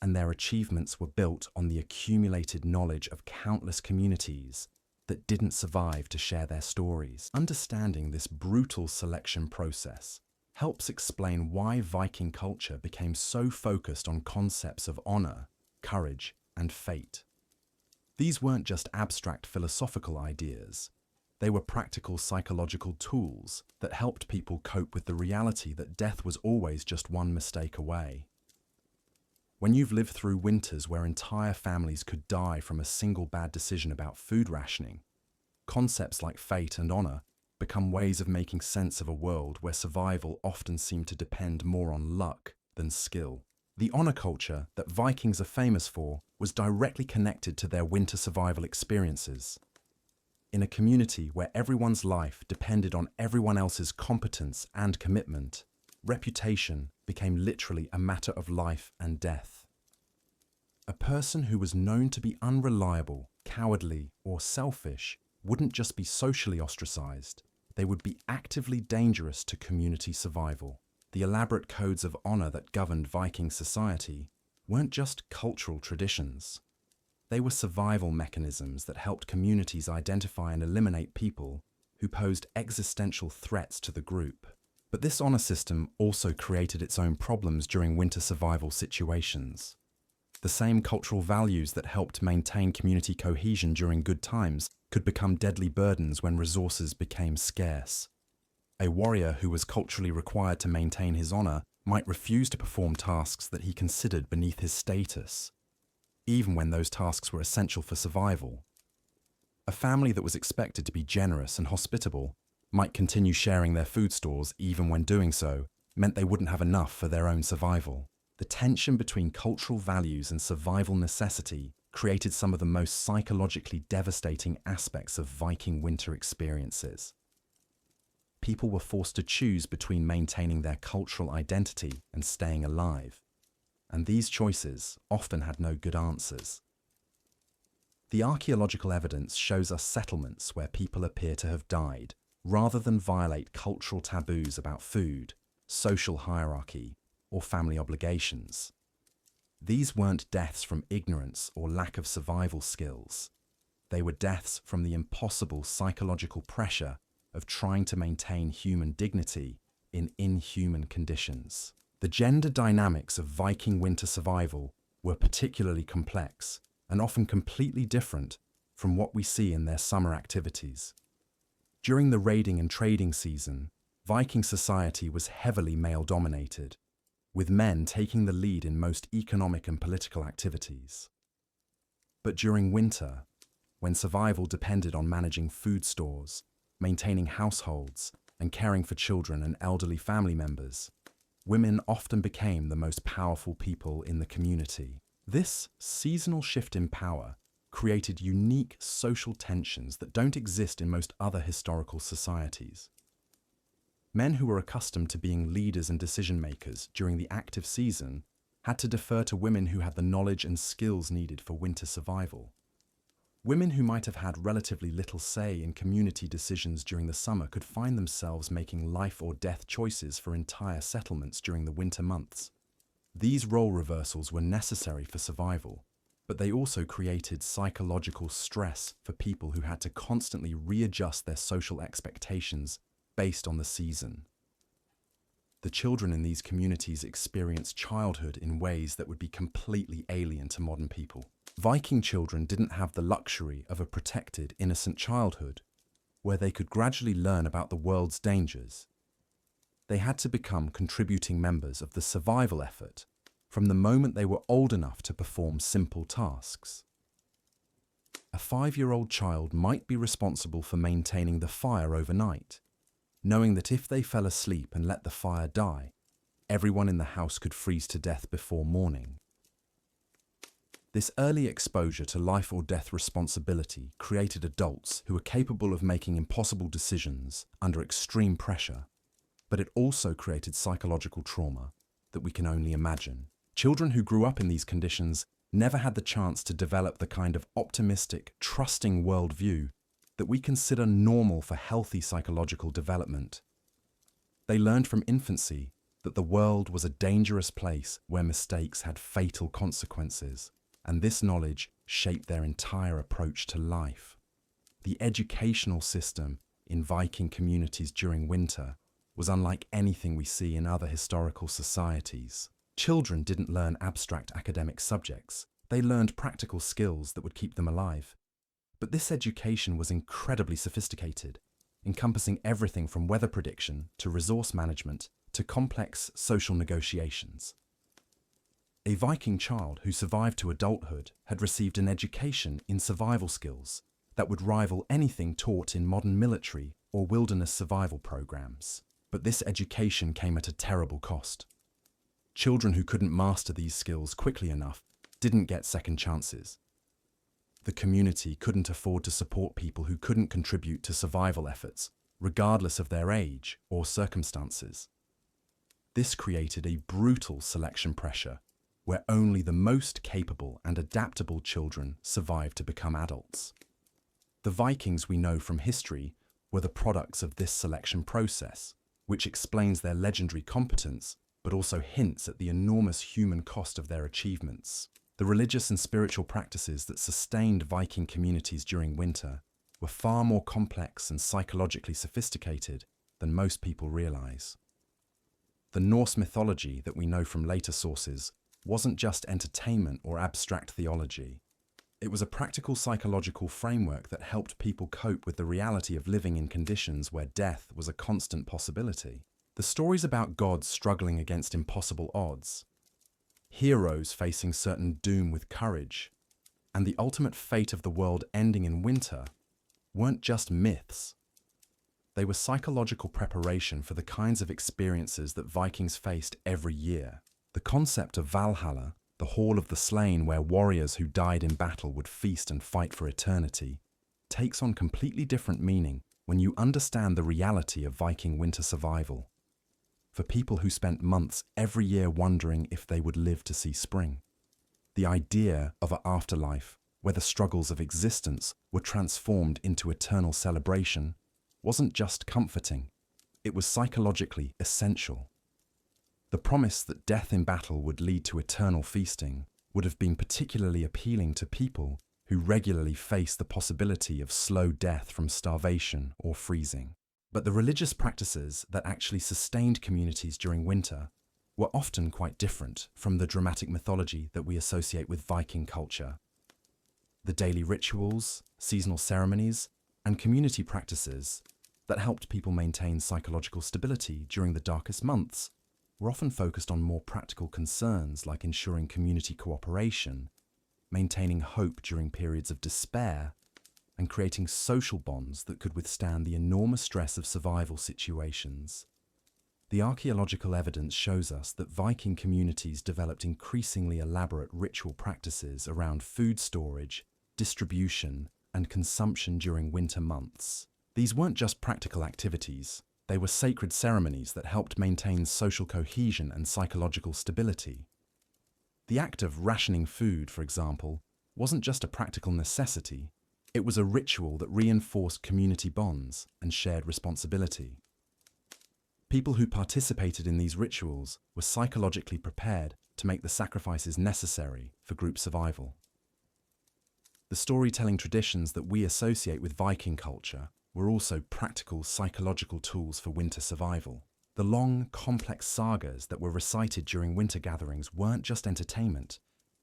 A: and their achievements were built on the accumulated knowledge of countless communities that didn't survive to share their stories. Understanding this brutal selection process helps explain why Viking culture became so focused on concepts of honor, courage, and fate. These weren't just abstract philosophical ideas. They were practical psychological tools that helped people cope with the reality that death was always just one mistake away. When you've lived through winters where entire families could die from a single bad decision about food rationing, concepts like fate and honor become ways of making sense of a world where survival often seemed to depend more on luck than skill. The honor culture that Vikings are famous for was directly connected to their winter survival experiences. In a community where everyone's life depended on everyone else's competence and commitment, reputation became literally a matter of life and death. A person who was known to be unreliable, cowardly, or selfish wouldn't just be socially ostracized, they would be actively dangerous to community survival. The elaborate codes of honor that governed Viking society weren't just cultural traditions. They were survival mechanisms that helped communities identify and eliminate people who posed existential threats to the group. But this honor system also created its own problems during winter survival situations. The same cultural values that helped maintain community cohesion during good times could become deadly burdens when resources became scarce. A warrior who was culturally required to maintain his honor might refuse to perform tasks that he considered beneath his status, even when those tasks were essential for survival. A family that was expected to be generous and hospitable might continue sharing their food stores even when doing so meant they wouldn't have enough for their own survival. The tension between cultural values and survival necessity created some of the most psychologically devastating aspects of Viking winter experiences. People were forced to choose between maintaining their cultural identity and staying alive, and these choices often had no good answers. The archaeological evidence shows us settlements where people appear to have died, rather than violate cultural taboos about food, social hierarchy, or family obligations. These weren't deaths from ignorance or lack of survival skills. They were deaths from the impossible psychological pressure of trying to maintain human dignity in inhuman conditions. The gender dynamics of Viking winter survival were particularly complex and often completely different from what we see in their summer activities. During the raiding and trading season, Viking society was heavily male-dominated, with men taking the lead in most economic and political activities. But during winter, when survival depended on managing food stores, maintaining households, and caring for children and elderly family members, women often became the most powerful people in the community. This seasonal shift in power created unique social tensions that don't exist in most other historical societies. Men who were accustomed to being leaders and decision-makers during the active season had to defer to women who had the knowledge and skills needed for winter survival. Women who might have had relatively little say in community decisions during the summer could find themselves making life or death choices for entire settlements during the winter months. These role reversals were necessary for survival, but they also created psychological stress for people who had to constantly readjust their social expectations based on the season. The children in these communities experienced childhood in ways that would be completely alien to modern people. Viking children didn't have the luxury of a protected, innocent childhood, where they could gradually learn about the world's dangers. They had to become contributing members of the survival effort from the moment they were old enough to perform simple tasks. A 5-year-old child might be responsible for maintaining the fire overnight, knowing that if they fell asleep and let the fire die, everyone in the house could freeze to death before morning. This early exposure to life or death responsibility created adults who were capable of making impossible decisions under extreme pressure, but it also created psychological trauma that we can only imagine. Children who grew up in these conditions never had the chance to develop the kind of optimistic, trusting worldview that we consider normal for healthy psychological development. They learned from infancy that the world was a dangerous place where mistakes had fatal consequences, and this knowledge shaped their entire approach to life. The educational system in Viking communities during winter was unlike anything we see in other historical societies. Children didn't learn abstract academic subjects. They learned practical skills that would keep them alive. But this education was incredibly sophisticated, encompassing everything from weather prediction to resource management to complex social negotiations. A Viking child who survived to adulthood had received an education in survival skills that would rival anything taught in modern military or wilderness survival programs. But this education came at a terrible cost. Children who couldn't master these skills quickly enough didn't get second chances. The community couldn't afford to support people who couldn't contribute to survival efforts, regardless of their age or circumstances. This created a brutal selection pressure where only the most capable and adaptable children survived to become adults. The Vikings we know from history were the products of this selection process, which explains their legendary competence, but also hints at the enormous human cost of their achievements. The religious and spiritual practices that sustained Viking communities during winter were far more complex and psychologically sophisticated than most people realize. The Norse mythology that we know from later sources wasn't just entertainment or abstract theology. It was a practical psychological framework that helped people cope with the reality of living in conditions where death was a constant possibility. The stories about gods struggling against impossible odds, heroes facing certain doom with courage, and the ultimate fate of the world ending in winter weren't just myths. They were psychological preparation for the kinds of experiences that Vikings faced every year. The concept of Valhalla, the Hall of the Slain where warriors who died in battle would feast and fight for eternity, takes on completely different meaning when you understand the reality of Viking winter survival. For people who spent months every year wondering if they would live to see spring, the idea of an afterlife where the struggles of existence were transformed into eternal celebration wasn't just comforting, it was psychologically essential. The promise that death in battle would lead to eternal feasting would have been particularly appealing to people who regularly face the possibility of slow death from starvation or freezing. But the religious practices that actually sustained communities during winter were often quite different from the dramatic mythology that we associate with Viking culture. The daily rituals, seasonal ceremonies, and community practices that helped people maintain psychological stability during the darkest months were often focused on more practical concerns like ensuring community cooperation, maintaining hope during periods of despair, and creating social bonds that could withstand the enormous stress of survival situations. The archaeological evidence shows us that Viking communities developed increasingly elaborate ritual practices around food storage, distribution, and consumption during winter months. These weren't just practical activities, they were sacred ceremonies that helped maintain social cohesion and psychological stability. The act of rationing food, for example, wasn't just a practical necessity, it was a ritual that reinforced community bonds and shared responsibility. People who participated in these rituals were psychologically prepared to make the sacrifices necessary for group survival. The storytelling traditions that we associate with Viking culture were also practical psychological tools for winter survival. The long, complex sagas that were recited during winter gatherings weren't just entertainment,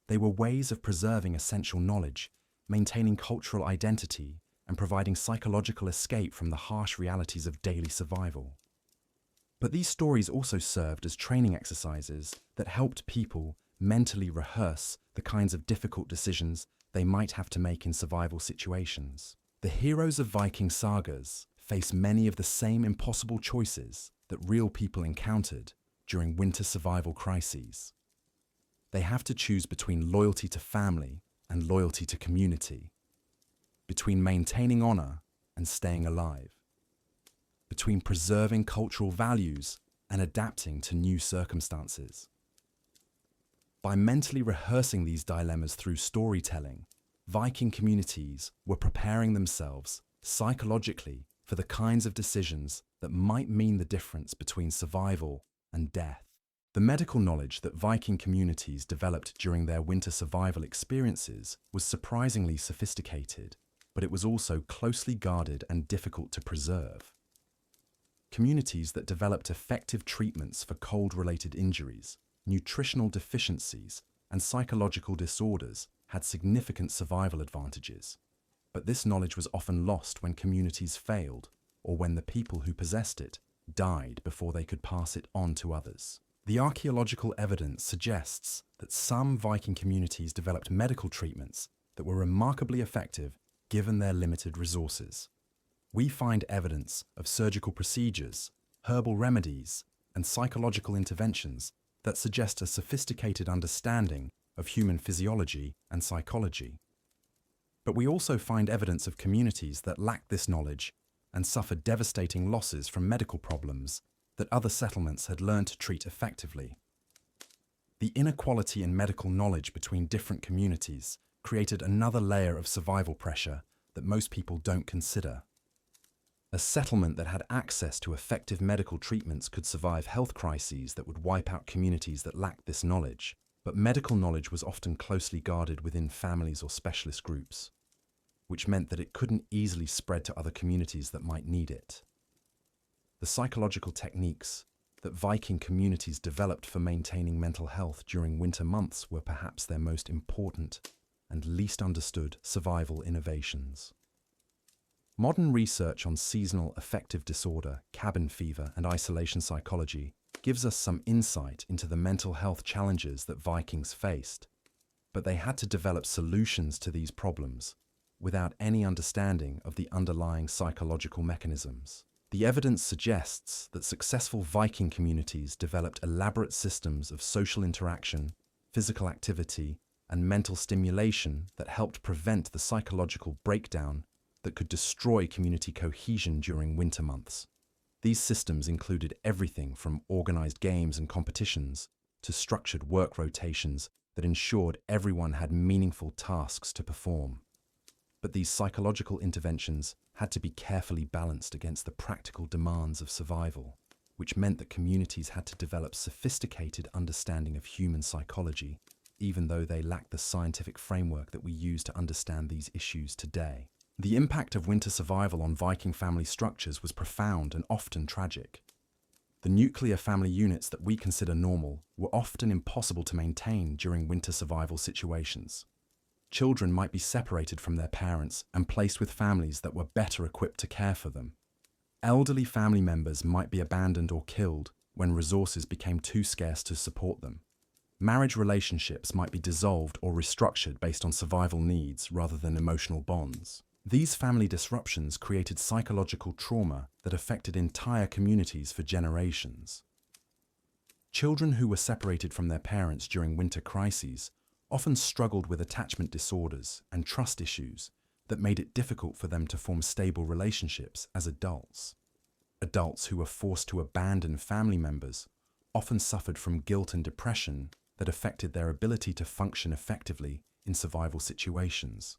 A: they were ways of preserving essential knowledge, maintaining cultural identity, and providing psychological escape from the harsh realities of daily survival. But these stories also served as training exercises that helped people mentally rehearse the kinds of difficult decisions they might have to make in survival situations. The heroes of Viking sagas face many of the same impossible choices that real people encountered during winter survival crises. They have to choose between loyalty to family and loyalty to community, between maintaining honor and staying alive, between preserving cultural values and adapting to new circumstances. By mentally rehearsing these dilemmas through storytelling, Viking communities were preparing themselves psychologically for the kinds of decisions that might mean the difference between survival and death. The medical knowledge that Viking communities developed during their winter survival experiences was surprisingly sophisticated, but it was also closely guarded and difficult to preserve. Communities that developed effective treatments for cold-related injuries, nutritional deficiencies, and psychological disorders had significant survival advantages. But this knowledge was often lost when communities failed, or when the people who possessed it died before they could pass it on to others. The archaeological evidence suggests that some Viking communities developed medical treatments that were remarkably effective given their limited resources. We find evidence of surgical procedures, herbal remedies, and psychological interventions that suggest a sophisticated understanding of human physiology and psychology. But we also find evidence of communities that lacked this knowledge and suffered devastating losses from medical problems that other settlements had learned to treat effectively. The inequality in medical knowledge between different communities created another layer of survival pressure that most people don't consider. A settlement that had access to effective medical treatments could survive health crises that would wipe out communities that lacked this knowledge, but medical knowledge was often closely guarded within families or specialist groups, which meant that it couldn't easily spread to other communities that might need it. The psychological techniques that Viking communities developed for maintaining mental health during winter months were perhaps their most important and least understood survival innovations. Modern research on seasonal affective disorder, cabin fever, and isolation psychology gives us some insight into the mental health challenges that Vikings faced, but they had to develop solutions to these problems without any understanding of the underlying psychological mechanisms. The evidence suggests that successful Viking communities developed elaborate systems of social interaction, physical activity, and mental stimulation that helped prevent the psychological breakdown that could destroy community cohesion during winter months. These systems included everything from organized games and competitions to structured work rotations that ensured everyone had meaningful tasks to perform. But these psychological interventions had to be carefully balanced against the practical demands of survival, which meant that communities had to develop sophisticated understanding of human psychology, even though they lacked the scientific framework that we use to understand these issues today. The impact of winter survival on Viking family structures was profound and often tragic. The nuclear family units that we consider normal were often impossible to maintain during winter survival situations. Children might be separated from their parents and placed with families that were better equipped to care for them. Elderly family members might be abandoned or killed when resources became too scarce to support them. Marriage relationships might be dissolved or restructured based on survival needs rather than emotional bonds. These family disruptions created psychological trauma that affected entire communities for generations. Children who were separated from their parents during winter crises often struggled with attachment disorders and trust issues that made it difficult for them to form stable relationships as adults. Adults who were forced to abandon family members often suffered from guilt and depression that affected their ability to function effectively in survival situations.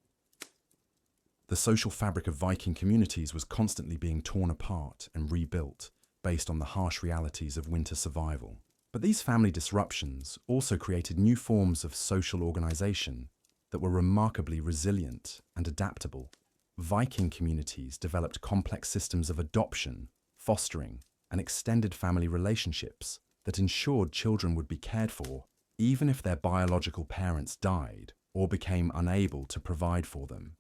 A: The social fabric of Viking communities was constantly being torn apart and rebuilt based on the harsh realities of winter survival. But these family disruptions also created new forms of social organization that were remarkably resilient and adaptable. Viking communities developed complex systems of adoption, fostering, and extended family relationships that ensured children would be cared for even if their biological parents died or became unable to provide for them.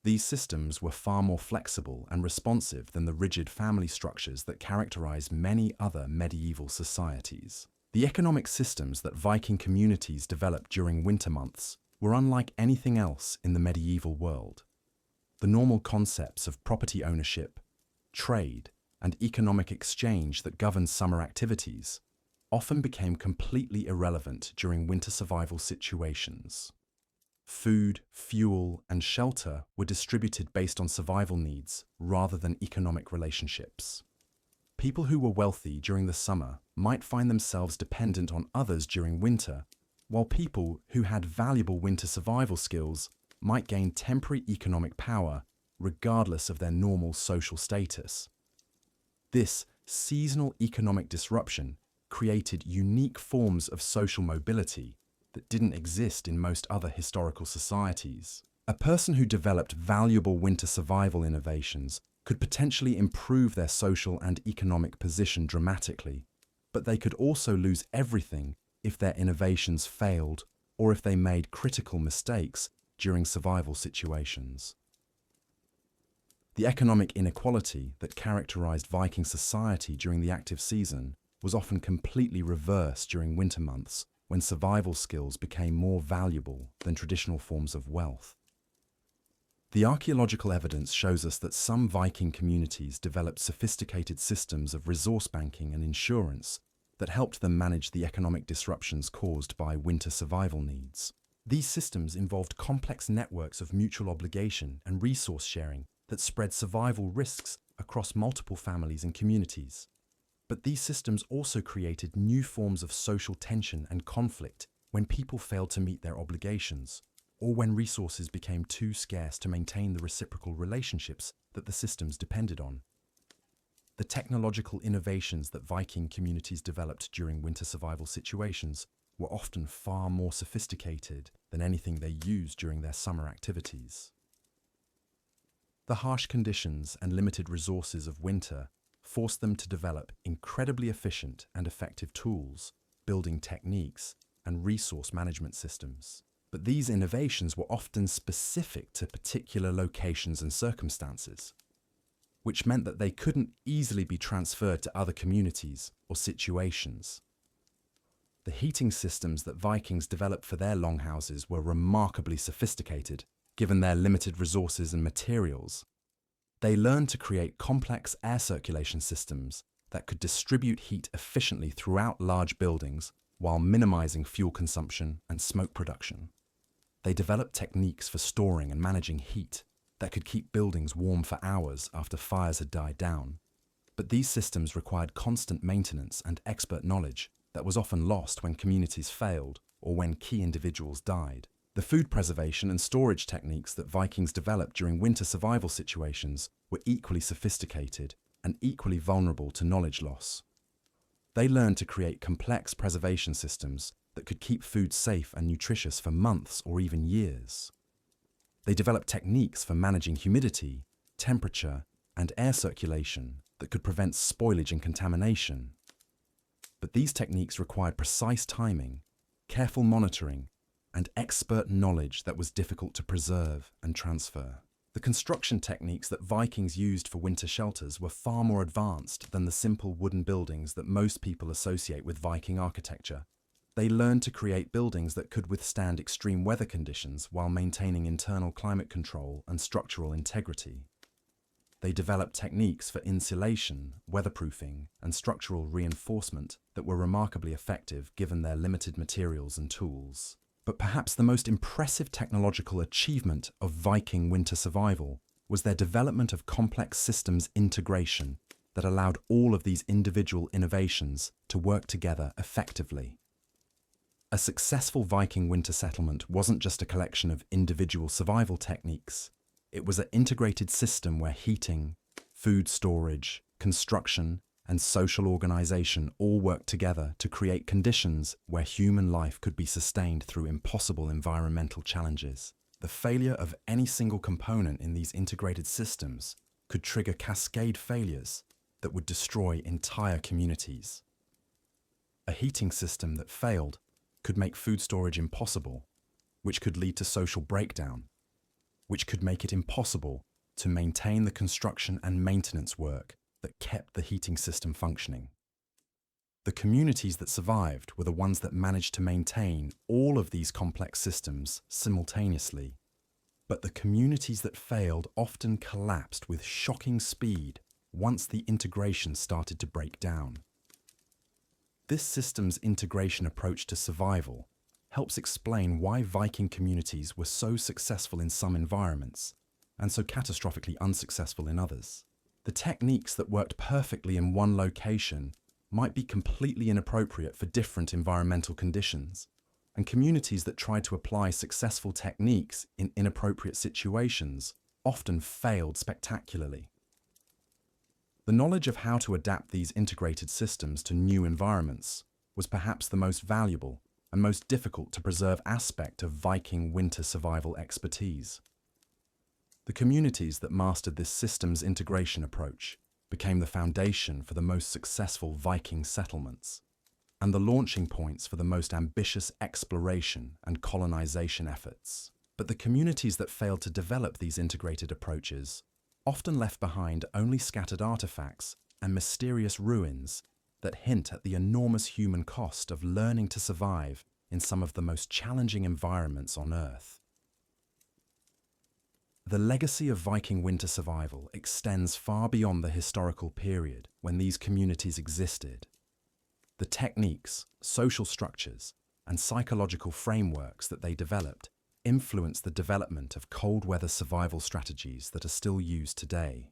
A: These systems were far more flexible and responsive than the rigid family structures that characterize many other medieval societies. The economic systems that Viking communities developed during winter months were unlike anything else in the medieval world. The normal concepts of property ownership, trade, and economic exchange that governed summer activities often became completely irrelevant during winter survival situations. Food, fuel, and shelter were distributed based on survival needs rather than economic relationships. People who were wealthy during the summer might find themselves dependent on others during winter, while people who had valuable winter survival skills might gain temporary economic power regardless of their normal social status. This seasonal economic disruption created unique forms of social mobility that didn't exist in most other historical societies. A person who developed valuable winter survival innovations could potentially improve their social and economic position dramatically, but they could also lose everything if their innovations failed or if they made critical mistakes during survival situations. The economic inequality that characterized Viking society during the active season was often completely reversed during winter months, when survival skills became more valuable than traditional forms of wealth. The archaeological evidence shows us that some Viking communities developed sophisticated systems of resource banking and insurance that helped them manage the economic disruptions caused by winter survival needs. These systems involved complex networks of mutual obligation and resource sharing that spread survival risks across multiple families and communities. But these systems also created new forms of social tension and conflict when people failed to meet their obligations, or when resources became too scarce to maintain the reciprocal relationships that the systems depended on. The technological innovations that Viking communities developed during winter survival situations were often far more sophisticated than anything they used during their summer activities. The harsh conditions and limited resources of winter forced them to develop incredibly efficient and effective tools, building techniques, and resource management systems. But these innovations were often specific to particular locations and circumstances, which meant that they couldn't easily be transferred to other communities or situations. The heating systems that Vikings developed for their longhouses were remarkably sophisticated, given their limited resources and materials. They learned to create complex air circulation systems that could distribute heat efficiently throughout large buildings while minimizing fuel consumption and smoke production. They developed techniques for storing and managing heat that could keep buildings warm for hours after fires had died down. But these systems required constant maintenance and expert knowledge that was often lost when communities failed or when key individuals died. The food preservation and storage techniques that Vikings developed during winter survival situations were equally sophisticated and equally vulnerable to knowledge loss. They learned to create complex preservation systems that could keep food safe and nutritious for months or even years. They developed techniques for managing humidity, temperature, and air circulation that could prevent spoilage and contamination. But these techniques required precise timing, careful monitoring, and expert knowledge that was difficult to preserve and transfer. The construction techniques that Vikings used for winter shelters were far more advanced than the simple wooden buildings that most people associate with Viking architecture. They learned to create buildings that could withstand extreme weather conditions while maintaining internal climate control and structural integrity. They developed techniques for insulation, weatherproofing, and structural reinforcement that were remarkably effective given their limited materials and tools. But perhaps the most impressive technological achievement of Viking winter survival was their development of complex systems integration that allowed all of these individual innovations to work together effectively. A successful Viking winter settlement wasn't just a collection of individual survival techniques. It was an integrated system where heating, food storage, construction, and social organization all worked together to create conditions where human life could be sustained through impossible environmental challenges. The failure of any single component in these integrated systems could trigger cascade failures that would destroy entire communities. A heating system that failed could make food storage impossible, which could lead to social breakdown, which could make it impossible to maintain the construction and maintenance work that kept the heating system functioning. The communities that survived were the ones that managed to maintain all of these complex systems simultaneously. But the communities that failed often collapsed with shocking speed once the integration started to break down. This systems integration approach to survival helps explain why Viking communities were so successful in some environments and so catastrophically unsuccessful in others. The techniques that worked perfectly in one location might be completely inappropriate for different environmental conditions, and communities that tried to apply successful techniques in inappropriate situations often failed spectacularly. The knowledge of how to adapt these integrated systems to new environments was perhaps the most valuable and most difficult to preserve aspect of Viking winter survival expertise. The communities that mastered this systems integration approach became the foundation for the most successful Viking settlements and the launching points for the most ambitious exploration and colonization efforts. But the communities that failed to develop these integrated approaches often left behind only scattered artifacts and mysterious ruins that hint at the enormous human cost of learning to survive in some of the most challenging environments on Earth. The legacy of Viking winter survival extends far beyond the historical period when these communities existed. The techniques, social structures, and psychological frameworks that they developed influenced the development of cold weather survival strategies that are still used today.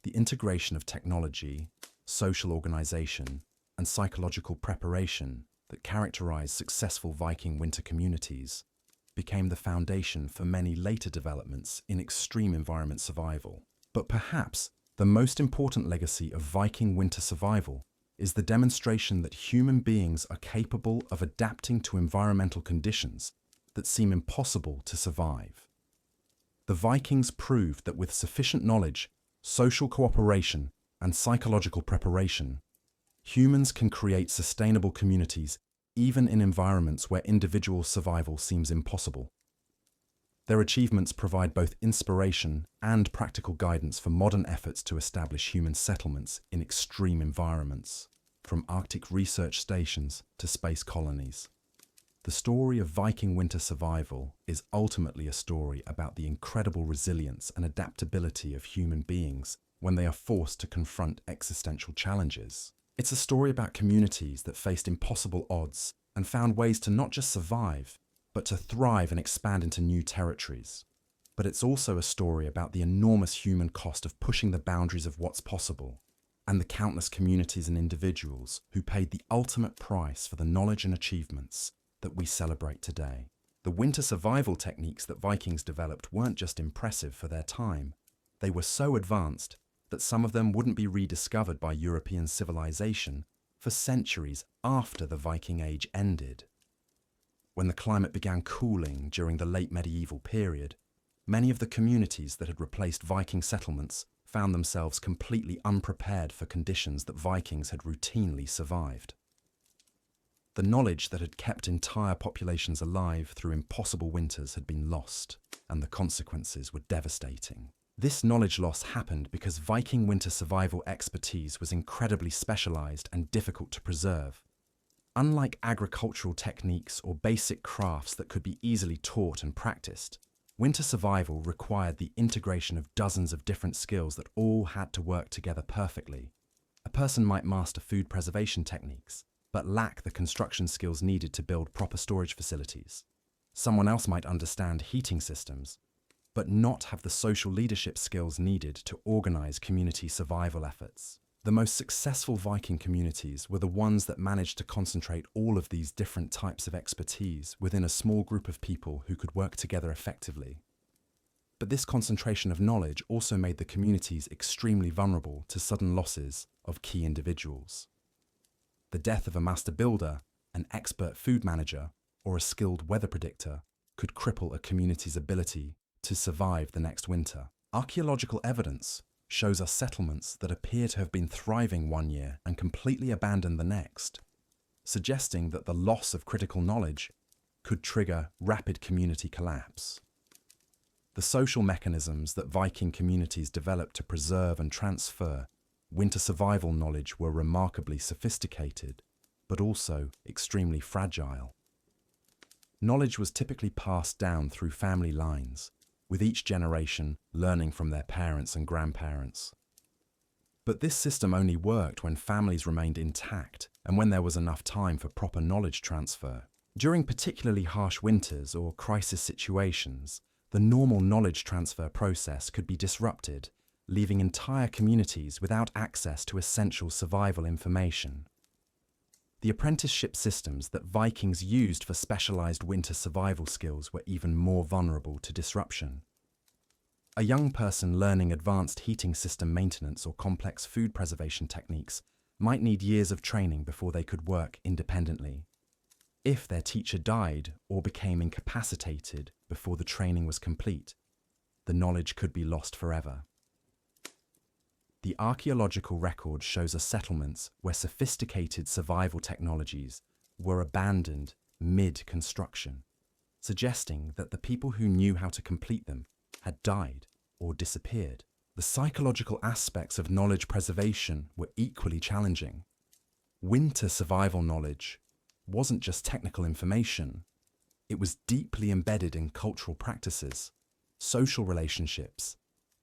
A: The integration of technology, social organization, and psychological preparation that characterized successful Viking winter communities became the foundation for many later developments in extreme environment survival. But perhaps the most important legacy of Viking winter survival is the demonstration that human beings are capable of adapting to environmental conditions that seem impossible to survive. The Vikings proved that with sufficient knowledge, social cooperation, and psychological preparation, humans can create sustainable communities even in environments where individual survival seems impossible. Their achievements provide both inspiration and practical guidance for modern efforts to establish human settlements in extreme environments, from Arctic research stations to space colonies. The story of Viking winter survival is ultimately a story about the incredible resilience and adaptability of human beings when they are forced to confront existential challenges. It's a story about communities that faced impossible odds and found ways to not just survive, but to thrive and expand into new territories. But it's also a story about the enormous human cost of pushing the boundaries of what's possible, and the countless communities and individuals who paid the ultimate price for the knowledge and achievements that we celebrate today. The winter survival techniques that Vikings developed weren't just impressive for their time. They were so advanced that some of them wouldn't be rediscovered by European civilization for centuries after the Viking Age ended. When the climate began cooling during the late medieval period, many of the communities that had replaced Viking settlements found themselves completely unprepared for conditions that Vikings had routinely survived. The knowledge that had kept entire populations alive through impossible winters had been lost, and the consequences were devastating. This knowledge loss happened because Viking winter survival expertise was incredibly specialized and difficult to preserve. Unlike agricultural techniques or basic crafts that could be easily taught and practiced, winter survival required the integration of dozens of different skills that all had to work together perfectly. A person might master food preservation techniques, but lack the construction skills needed to build proper storage facilities. Someone else might understand heating systems, but not have the social leadership skills needed to organize community survival efforts. The most successful Viking communities were the ones that managed to concentrate all of these different types of expertise within a small group of people who could work together effectively. But this concentration of knowledge also made the communities extremely vulnerable to sudden losses of key individuals. The death of a master builder, an expert food manager, or a skilled weather predictor could cripple a community's ability to survive the next winter. Archaeological evidence shows us settlements that appear to have been thriving one year and completely abandoned the next, suggesting that the loss of critical knowledge could trigger rapid community collapse. The social mechanisms that Viking communities developed to preserve and transfer winter survival knowledge were remarkably sophisticated, but also extremely fragile. Knowledge was typically passed down through family lines, with each generation learning from their parents and grandparents. But this system only worked when families remained intact and when there was enough time for proper knowledge transfer. During particularly harsh winters or crisis situations, the normal knowledge transfer process could be disrupted, leaving entire communities without access to essential survival information. The apprenticeship systems that Vikings used for specialized winter survival skills were even more vulnerable to disruption. A young person learning advanced heating system maintenance or complex food preservation techniques might need years of training before they could work independently. If their teacher died or became incapacitated before the training was complete, the knowledge could be lost forever. The archaeological record shows us settlements where sophisticated survival technologies were abandoned mid-construction, suggesting that the people who knew how to complete them had died or disappeared. The psychological aspects of knowledge preservation were equally challenging. Winter survival knowledge wasn't just technical information, it was deeply embedded in cultural practices, social relationships,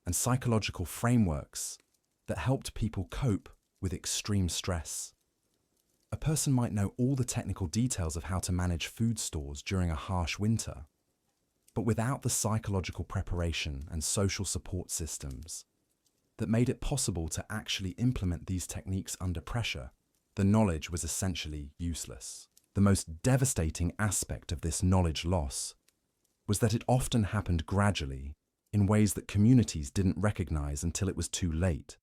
A: and psychological frameworks that helped people cope with extreme stress. A person might know all the technical details of how to manage food stores during a harsh winter, but without the psychological preparation and social support systems that made it possible to actually implement these techniques under pressure, the knowledge was essentially useless. The most devastating aspect of this knowledge loss was that it often happened gradually in ways that communities didn't recognize until it was too late.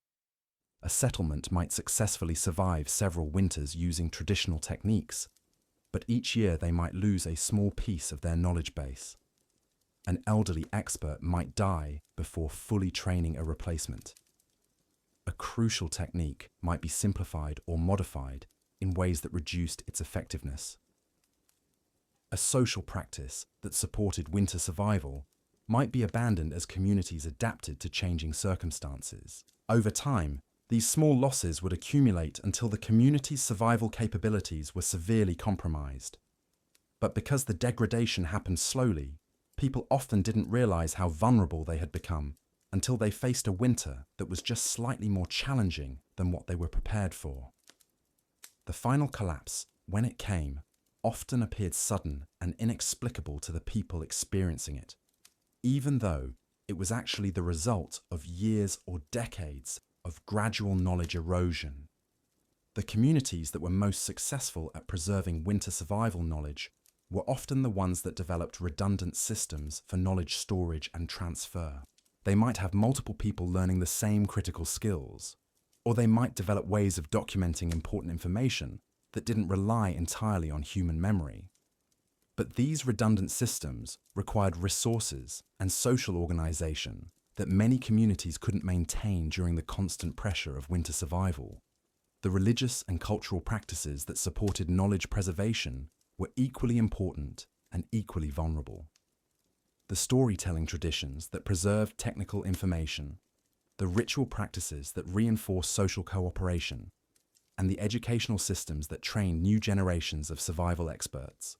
A: A settlement might successfully survive several winters using traditional techniques, but each year they might lose a small piece of their knowledge base. An elderly expert might die before fully training a replacement. A crucial technique might be simplified or modified in ways that reduced its effectiveness. A social practice that supported winter survival might be abandoned as communities adapted to changing circumstances. Over time, these small losses would accumulate until the community's survival capabilities were severely compromised. But because the degradation happened slowly, people often didn't realize how vulnerable they had become until they faced a winter that was just slightly more challenging than what they were prepared for. The final collapse, when it came, often appeared sudden and inexplicable to the people experiencing it, even though it was actually the result of years or decades of gradual knowledge erosion. The communities that were most successful at preserving winter survival knowledge were often the ones that developed redundant systems for knowledge storage and transfer. They might have multiple people learning the same critical skills, or they might develop ways of documenting important information that didn't rely entirely on human memory. But these redundant systems required resources and social organization that many communities couldn't maintain during the constant pressure of winter survival. The religious and cultural practices that supported knowledge preservation were equally important and equally vulnerable. The storytelling traditions that preserved technical information, the ritual practices that reinforced social cooperation, and the educational systems that trained new generations of survival experts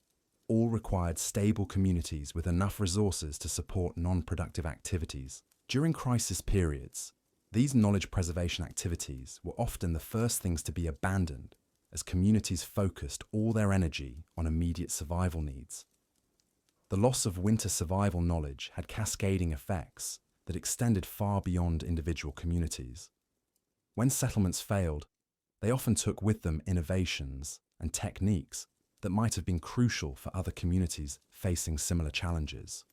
A: all required stable communities with enough resources to support non-productive activities. During crisis periods, these knowledge preservation activities were often the first things to be abandoned as communities focused all their energy on immediate survival needs. The loss of winter survival knowledge had cascading effects that extended far beyond individual communities. When settlements failed, they often took with them innovations and techniques that might have been crucial for other communities facing similar challenges.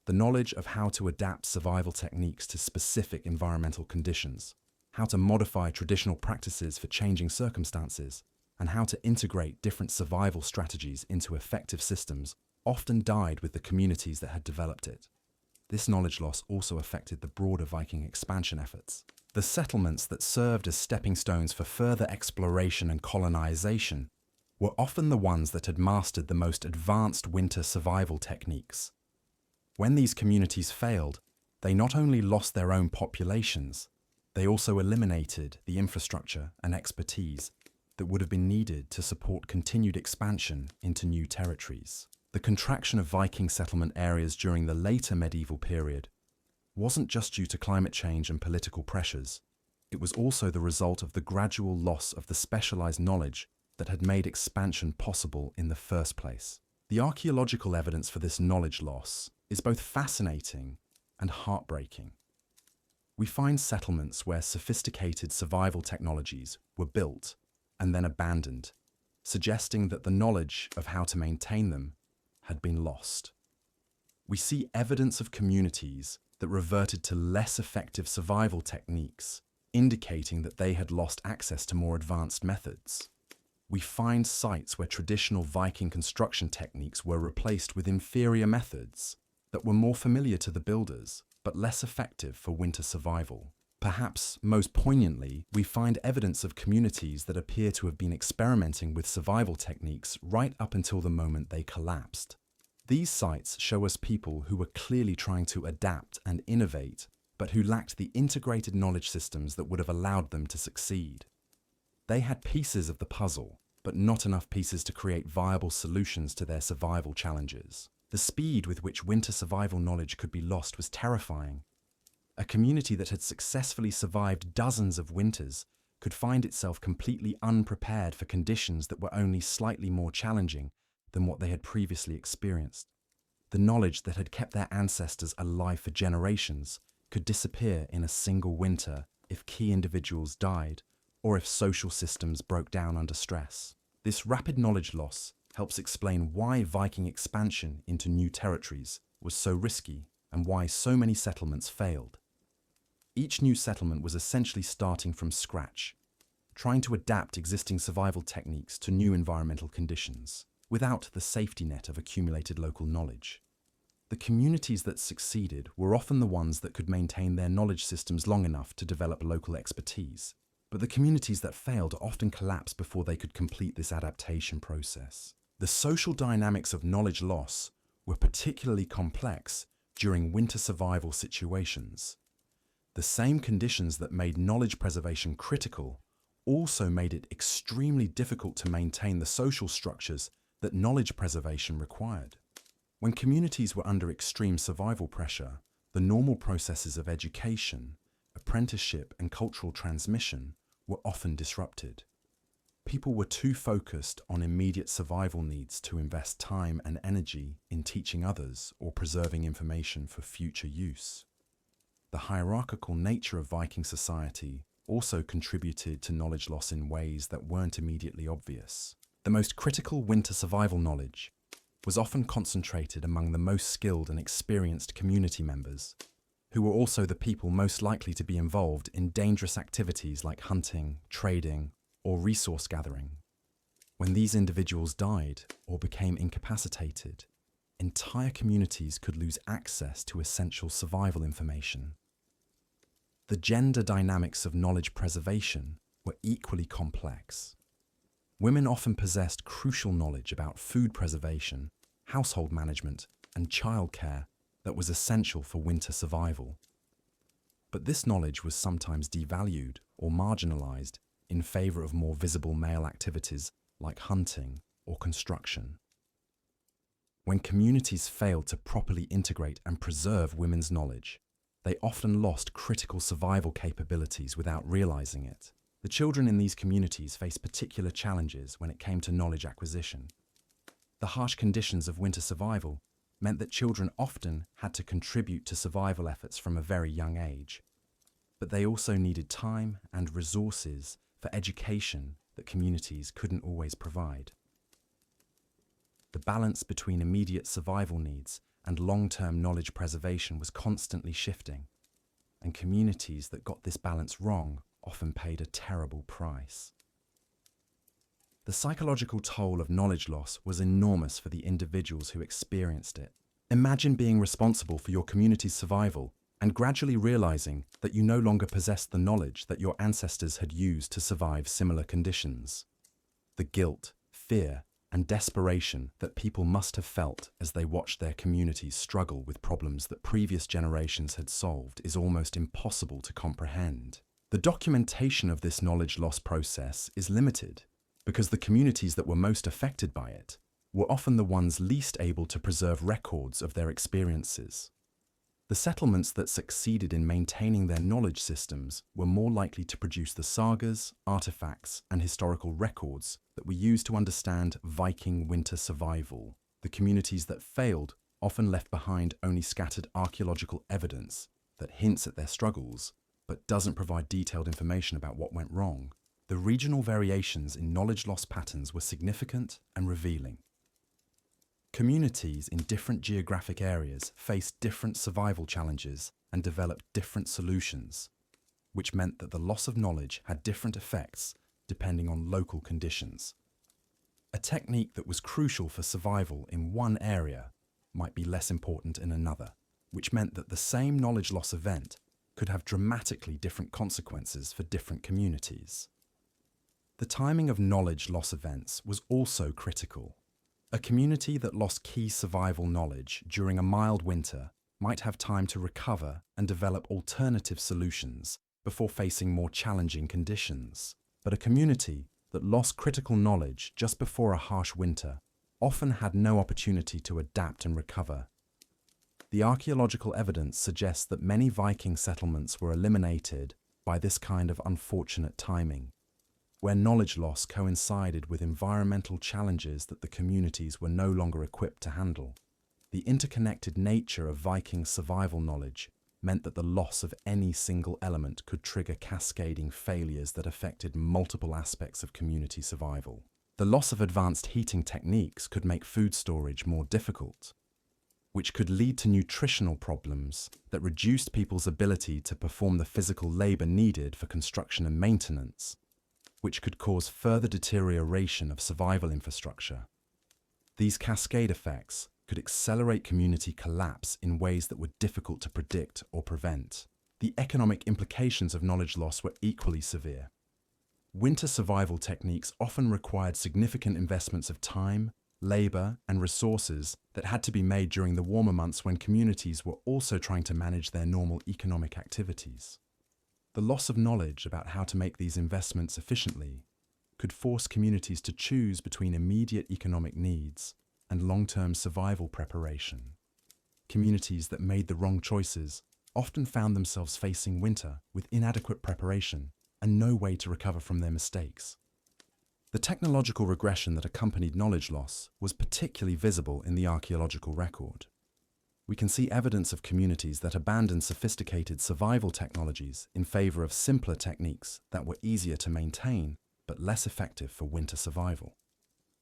A: The knowledge of how to adapt survival techniques to specific environmental conditions, how to modify traditional practices for changing circumstances, and how to integrate different survival strategies into effective systems often died with the communities that had developed it. This knowledge loss also affected the broader Viking expansion efforts. The settlements that served as stepping stones for further exploration and colonization were often the ones that had mastered the most advanced winter survival techniques. When these communities failed, they not only lost their own populations, They also eliminated the infrastructure and expertise that would have been needed to support continued expansion into new territories. The contraction of Viking settlement areas during the later medieval period wasn't just due to climate change and political pressures. It was also the result of the gradual loss of the specialized knowledge that had made expansion possible in the first place. The archaeological evidence for this knowledge loss is both fascinating and heartbreaking. We find settlements where sophisticated survival technologies were built and then abandoned, suggesting that the knowledge of how to maintain them had been lost. We see evidence of communities that reverted to less effective survival techniques, indicating that they had lost access to more advanced methods. We find sites where traditional Viking construction techniques were replaced with inferior methods that were more familiar to the builders, but less effective for winter survival. Perhaps most poignantly, we find evidence of communities that appear to have been experimenting with survival techniques right up until the moment they collapsed. These sites show us people who were clearly trying to adapt and innovate, but who lacked the integrated knowledge systems that would have allowed them to succeed. They had pieces of the puzzle, but not enough pieces to create viable solutions to their survival challenges. The speed with which winter survival knowledge could be lost was terrifying. A community that had successfully survived dozens of winters could find itself completely unprepared for conditions that were only slightly more challenging than what they had previously experienced. The knowledge that had kept their ancestors alive for generations could disappear in a single winter if key individuals died or if social systems broke down under stress. This rapid knowledge loss helps explain why Viking expansion into new territories was so risky and why so many settlements failed. Each new settlement was essentially starting from scratch, trying to adapt existing survival techniques to new environmental conditions, without the safety net of accumulated local knowledge. The communities that succeeded were often the ones that could maintain their knowledge systems long enough to develop local expertise. But the communities that failed often collapsed before they could complete this adaptation process. The social dynamics of knowledge loss were particularly complex during winter survival situations. The same conditions that made knowledge preservation critical also made it extremely difficult to maintain the social structures that knowledge preservation required. When communities were under extreme survival pressure, the normal processes of education, apprenticeship, and cultural transmission were often disrupted. People were too focused on immediate survival needs to invest time and energy in teaching others or preserving information for future use. The hierarchical nature of Viking society also contributed to knowledge loss in ways that weren't immediately obvious. The most critical winter survival knowledge was often concentrated among the most skilled and experienced community members, who were also the people most likely to be involved in dangerous activities like hunting, trading, or resource gathering. When these individuals died or became incapacitated, entire communities could lose access to essential survival information. The gender dynamics of knowledge preservation were equally complex. Women often possessed crucial knowledge about food preservation, household management, and childcare that was essential for winter survival. But this knowledge was sometimes devalued or marginalized in favor of more visible male activities like hunting or construction. When communities failed to properly integrate and preserve women's knowledge, they often lost critical survival capabilities without realizing it. The children in these communities faced particular challenges when it came to knowledge acquisition. The harsh conditions of winter survival meant that children often had to contribute to survival efforts from a very young age, but they also needed time and resources for education that communities couldn't always provide. The balance between immediate survival needs and long-term knowledge preservation was constantly shifting, and communities that got this balance wrong often paid a terrible price. The psychological toll of knowledge loss was enormous for the individuals who experienced it. Imagine being responsible for your community's survival and gradually realizing that you no longer possessed the knowledge that your ancestors had used to survive similar conditions. The guilt, fear, and desperation that people must have felt as they watched their communities struggle with problems that previous generations had solved is almost impossible to comprehend. The documentation of this knowledge loss process is limited because the communities that were most affected by it were often the ones least able to preserve records of their experiences. The settlements that succeeded in maintaining their knowledge systems were more likely to produce the sagas, artifacts, and historical records that we use to understand Viking winter survival. The communities that failed often left behind only scattered archaeological evidence that hints at their struggles, but doesn't provide detailed information about what went wrong. The regional variations in knowledge loss patterns were significant and revealing. Communities in different geographic areas faced different survival challenges and developed different solutions, which meant that the loss of knowledge had different effects depending on local conditions. A technique that was crucial for survival in one area might be less important in another, which meant that the same knowledge loss event could have dramatically different consequences for different communities. The timing of knowledge loss events was also critical. A community that lost key survival knowledge during a mild winter might have time to recover and develop alternative solutions before facing more challenging conditions. But a community that lost critical knowledge just before a harsh winter often had no opportunity to adapt and recover. The archaeological evidence suggests that many Viking settlements were eliminated by this kind of unfortunate timing, where knowledge loss coincided with environmental challenges that the communities were no longer equipped to handle. The interconnected nature of Viking survival knowledge meant that the loss of any single element could trigger cascading failures that affected multiple aspects of community survival. The loss of advanced heating techniques could make food storage more difficult, which could lead to nutritional problems that reduced people's ability to perform the physical labor needed for construction and maintenance, which could cause further deterioration of survival infrastructure. These cascade effects could accelerate community collapse in ways that were difficult to predict or prevent. The economic implications of knowledge loss were equally severe. Winter survival techniques often required significant investments of time, labor, and resources that had to be made during the warmer months when communities were also trying to manage their normal economic activities. The loss of knowledge about how to make these investments efficiently could force communities to choose between immediate economic needs and long-term survival preparation. Communities that made the wrong choices often found themselves facing winter with inadequate preparation and no way to recover from their mistakes. The technological regression that accompanied knowledge loss was particularly visible in the archaeological record. We can see evidence of communities that abandoned sophisticated survival technologies in favor of simpler techniques that were easier to maintain but less effective for winter survival.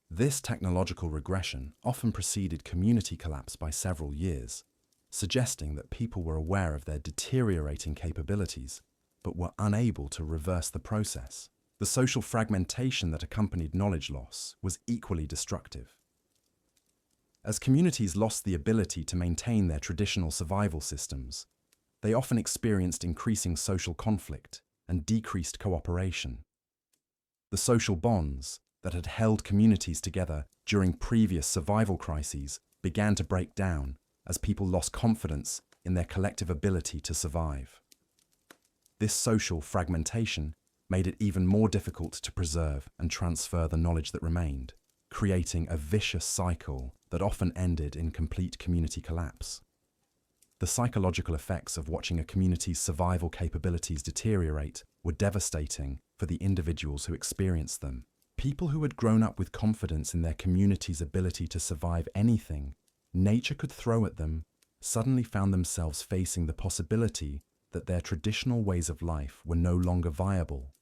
A: This technological regression often preceded community collapse by several years, suggesting that people were aware of their deteriorating capabilities but were unable to reverse the process. The social fragmentation that accompanied knowledge loss was equally destructive. As communities lost the ability to maintain their traditional survival systems, they often experienced increasing social conflict and decreased cooperation. The social bonds that had held communities together during previous survival crises began to break down as people lost confidence in their collective ability to survive. This social fragmentation made it even more difficult to preserve and transfer the knowledge that remained, creating a vicious cycle that often ended in complete community collapse. The psychological effects of watching a community's survival capabilities deteriorate were devastating for the individuals who experienced them. People who had grown up with confidence in their community's ability to survive anything nature could throw at them suddenly found themselves facing the possibility that their traditional ways of life were no longer viable.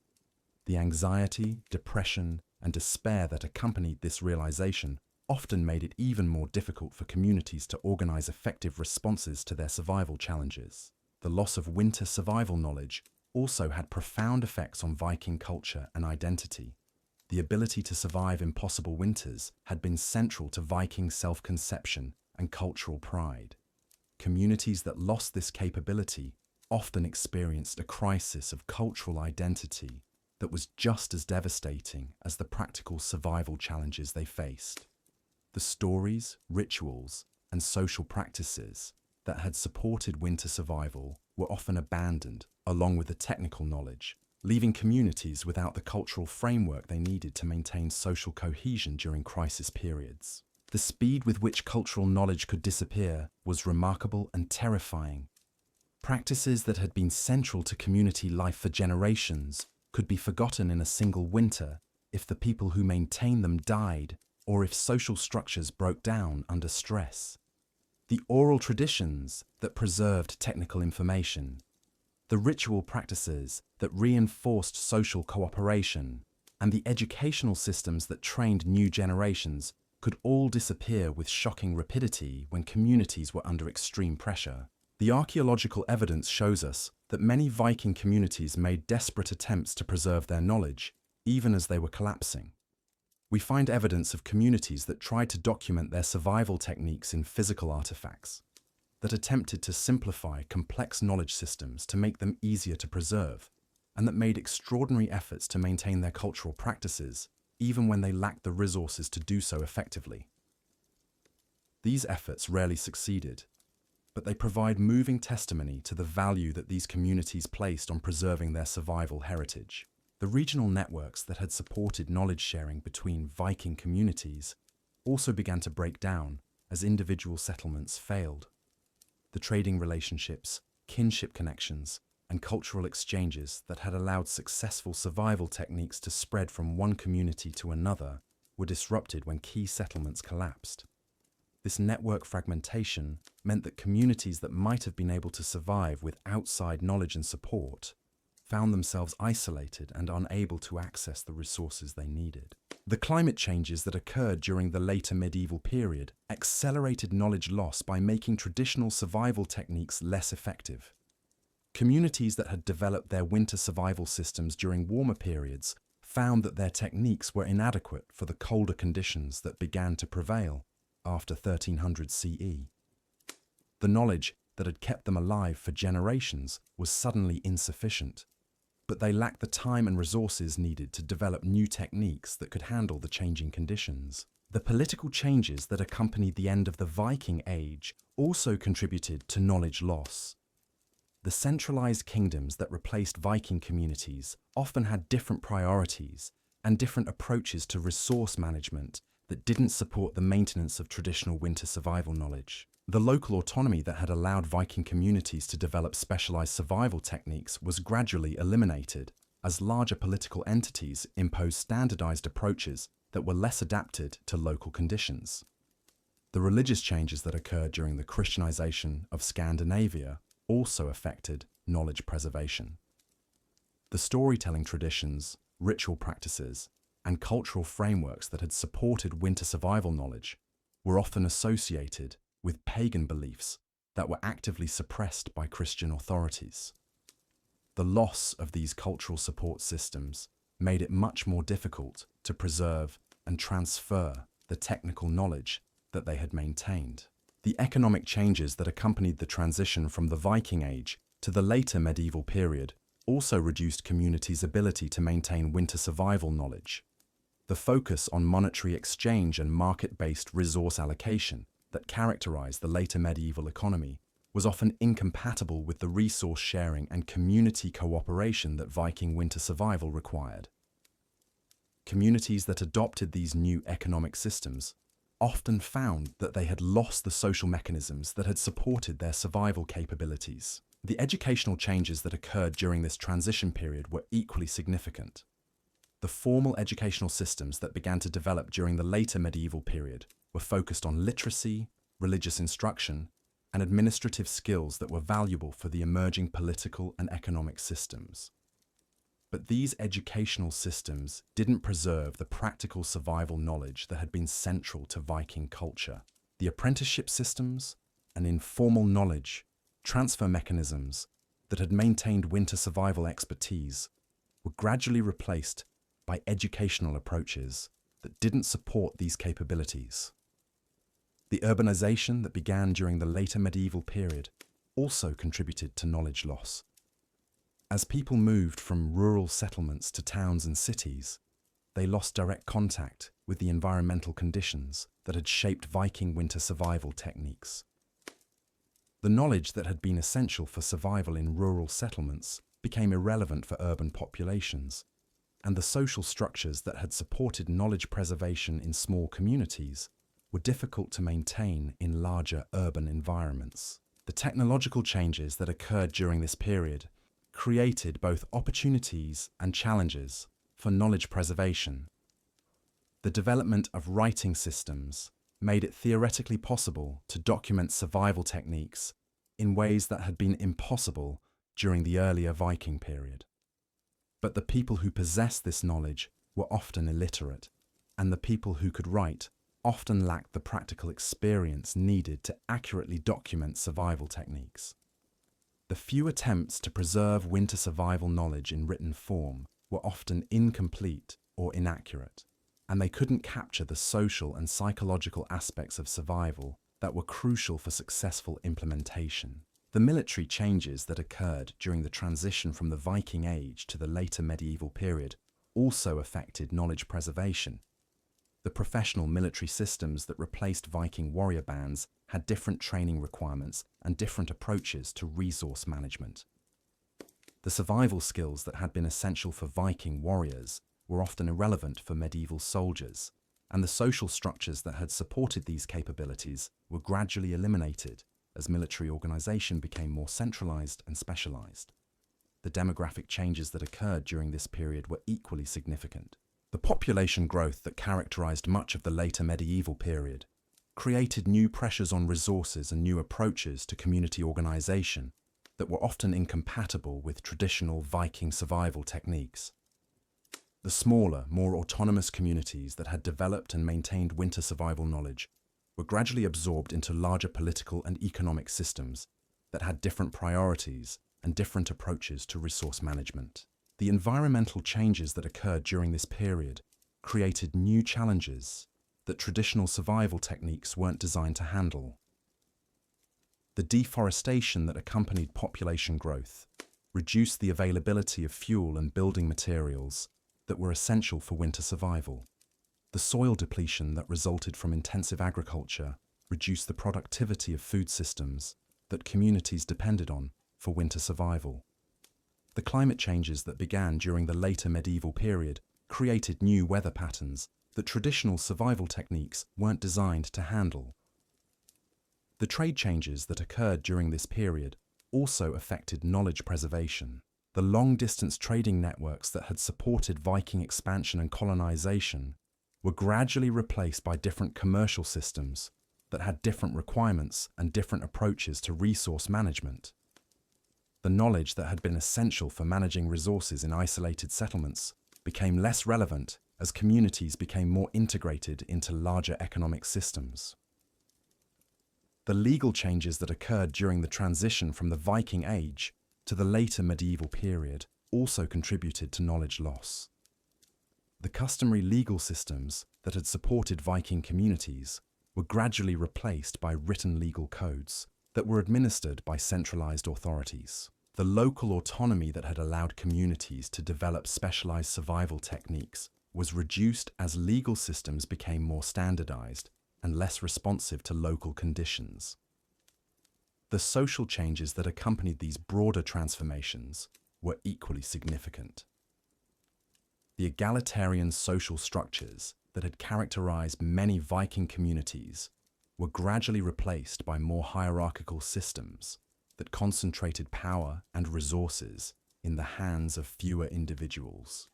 A: The anxiety, depression, and despair that accompanied this realization often made it even more difficult for communities to organize effective responses to their survival challenges. The loss of winter survival knowledge also had profound effects on Viking culture and identity. The ability to survive impossible winters had been central to Viking self-conception and cultural pride. Communities that lost this capability often experienced a crisis of cultural identity that was just as devastating as the practical survival challenges they faced. The stories, rituals, and social practices that had supported winter survival were often abandoned along with the technical knowledge, leaving communities without the cultural framework they needed to maintain social cohesion during crisis periods. The speed with which cultural knowledge could disappear was remarkable and terrifying. Practices that had been central to community life for generations could be forgotten in a single winter if the people who maintained them died or if social structures broke down under stress. The oral traditions that preserved technical information, the ritual practices that reinforced social cooperation, and the educational systems that trained new generations could all disappear with shocking rapidity when communities were under extreme pressure. The archaeological evidence shows us that many Viking communities made desperate attempts to preserve their knowledge, even as they were collapsing. We find evidence of communities that tried to document their survival techniques in physical artifacts, that attempted to simplify complex knowledge systems to make them easier to preserve, and that made extraordinary efforts to maintain their cultural practices, even when they lacked the resources to do so effectively. These efforts rarely succeeded, but they provide moving testimony to the value that these communities placed on preserving their survival heritage. The regional networks that had supported knowledge sharing between Viking communities also began to break down as individual settlements failed. The trading relationships, kinship connections, and cultural exchanges that had allowed successful survival techniques to spread from one community to another were disrupted when key settlements collapsed. This network fragmentation meant that communities that might have been able to survive with outside knowledge and support found themselves isolated and unable to access the resources they needed. The climate changes that occurred during the later medieval period accelerated knowledge loss by making traditional survival techniques less effective. Communities that had developed their winter survival systems during warmer periods found that their techniques were inadequate for the colder conditions that began to prevail after 1300 CE. The knowledge that had kept them alive for generations was suddenly insufficient, but they lacked the time and resources needed to develop new techniques that could handle the changing conditions. The political changes that accompanied the end of the Viking Age also contributed to knowledge loss. The centralized kingdoms that replaced Viking communities often had different priorities and different approaches to resource management that didn't support the maintenance of traditional winter survival knowledge. The local autonomy that had allowed Viking communities to develop specialized survival techniques was gradually eliminated as larger political entities imposed standardized approaches that were less adapted to local conditions. The religious changes that occurred during the Christianization of Scandinavia also affected knowledge preservation. The storytelling traditions, ritual practices, and cultural frameworks that had supported winter survival knowledge were often associated with pagan beliefs that were actively suppressed by Christian authorities. The loss of these cultural support systems made it much more difficult to preserve and transfer the technical knowledge that they had maintained. The economic changes that accompanied the transition from the Viking Age to the later medieval period also reduced communities' ability to maintain winter survival knowledge. The focus on monetary exchange and market-based resource allocation that characterized the later medieval economy was often incompatible with the resource sharing and community cooperation that Viking winter survival required. Communities that adopted these new economic systems often found that they had lost the social mechanisms that had supported their survival capabilities. The educational changes that occurred during this transition period were equally significant. The formal educational systems that began to develop during the later medieval period were focused on literacy, religious instruction, and administrative skills that were valuable for the emerging political and economic systems. But these educational systems didn't preserve the practical survival knowledge that had been central to Viking culture. The apprenticeship systems and informal knowledge transfer mechanisms that had maintained winter survival expertise were gradually replaced by educational approaches that didn't support these capabilities. The urbanization that began during the later medieval period also contributed to knowledge loss. As people moved from rural settlements to towns and cities, they lost direct contact with the environmental conditions that had shaped Viking winter survival techniques. The knowledge that had been essential for survival in rural settlements became irrelevant for urban populations, and the social structures that had supported knowledge preservation in small communities were difficult to maintain in larger urban environments. The technological changes that occurred during this period created both opportunities and challenges for knowledge preservation. The development of writing systems made it theoretically possible to document survival techniques in ways that had been impossible during the earlier Viking period. But the people who possessed this knowledge were often illiterate, and the people who could write often lacked the practical experience needed to accurately document survival techniques. The few attempts to preserve winter survival knowledge in written form were often incomplete or inaccurate, and they couldn't capture the social and psychological aspects of survival that were crucial for successful implementation. The military changes that occurred during the transition from the Viking Age to the later medieval period also affected knowledge preservation. The professional military systems that replaced Viking warrior bands had different training requirements and different approaches to resource management. The survival skills that had been essential for Viking warriors were often irrelevant for medieval soldiers, and the social structures that had supported these capabilities were gradually eliminated as military organization became more centralized and specialized. The demographic changes that occurred during this period were equally significant. The population growth that characterized much of the later medieval period created new pressures on resources and new approaches to community organization that were often incompatible with traditional Viking survival techniques. The smaller, more autonomous communities that had developed and maintained winter survival knowledge were gradually absorbed into larger political and economic systems that had different priorities and different approaches to resource management. The environmental changes that occurred during this period created new challenges that traditional survival techniques weren't designed to handle. The deforestation that accompanied population growth reduced the availability of fuel and building materials that were essential for winter survival. The soil depletion that resulted from intensive agriculture reduced the productivity of food systems that communities depended on for winter survival. The climate changes that began during the later medieval period created new weather patterns that traditional survival techniques weren't designed to handle. The trade changes that occurred during this period also affected knowledge preservation. The long-distance trading networks that had supported Viking expansion and colonization were gradually replaced by different commercial systems that had different requirements and different approaches to resource management. The knowledge that had been essential for managing resources in isolated settlements became less relevant as communities became more integrated into larger economic systems. The legal changes that occurred during the transition from the Viking Age to the later medieval period also contributed to knowledge loss. The customary legal systems that had supported Viking communities were gradually replaced by written legal codes that were administered by centralized authorities. The local autonomy that had allowed communities to develop specialized survival techniques was reduced as legal systems became more standardized and less responsive to local conditions. The social changes that accompanied these broader transformations were equally significant. The egalitarian social structures that had characterized many Viking communities were gradually replaced by more hierarchical systems that concentrated power and resources in the hands of fewer individuals.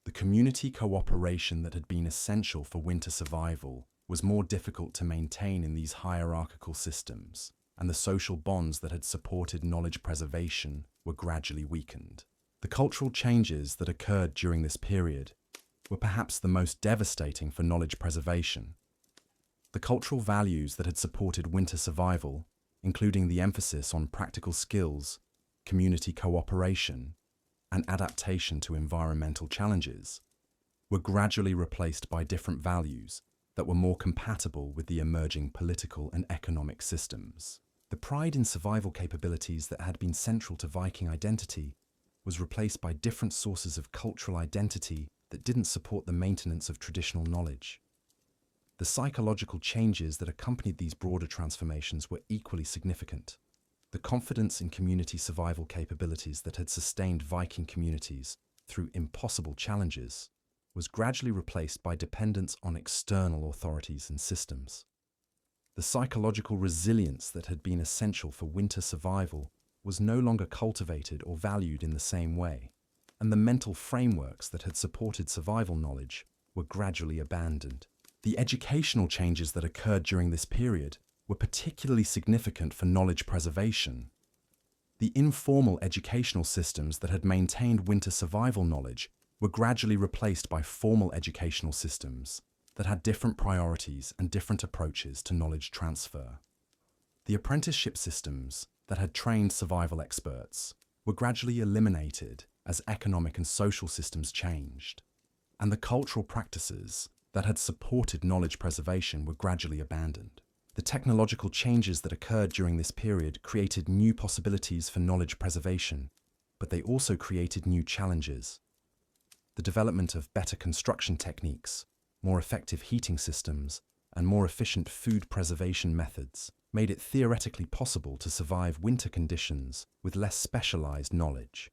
A: The community cooperation that had been essential for winter survival was more difficult to maintain in these hierarchical systems, and the social bonds that had supported knowledge preservation were gradually weakened. The cultural changes that occurred during this period were perhaps the most devastating for knowledge preservation. The cultural values that had supported winter survival, including the emphasis on practical skills, community cooperation, and adaptation to environmental challenges, were gradually replaced by different values that were more compatible with the emerging political and economic systems. The pride in survival capabilities that had been central to Viking identity was replaced by different sources of cultural identity that didn't support the maintenance of traditional knowledge. The psychological changes that accompanied these broader transformations were equally significant. The confidence in community survival capabilities that had sustained Viking communities through impossible challenges was gradually replaced by dependence on external authorities and systems. The psychological resilience that had been essential for winter survival was no longer cultivated or valued in the same way, and the mental frameworks that had supported survival knowledge were gradually abandoned. The educational changes that occurred during this period were particularly significant for knowledge preservation. The informal educational systems that had maintained winter survival knowledge were gradually replaced by formal educational systems that had different priorities and different approaches to knowledge transfer. The apprenticeship systems that had trained survival experts were gradually eliminated as economic and social systems changed, and the cultural practices that had supported knowledge preservation were gradually abandoned. The technological changes that occurred during this period created new possibilities for knowledge preservation, but they also created new challenges. The development of better construction techniques, more effective heating systems, and more efficient food preservation methods made it theoretically possible to survive winter conditions with less specialized knowledge.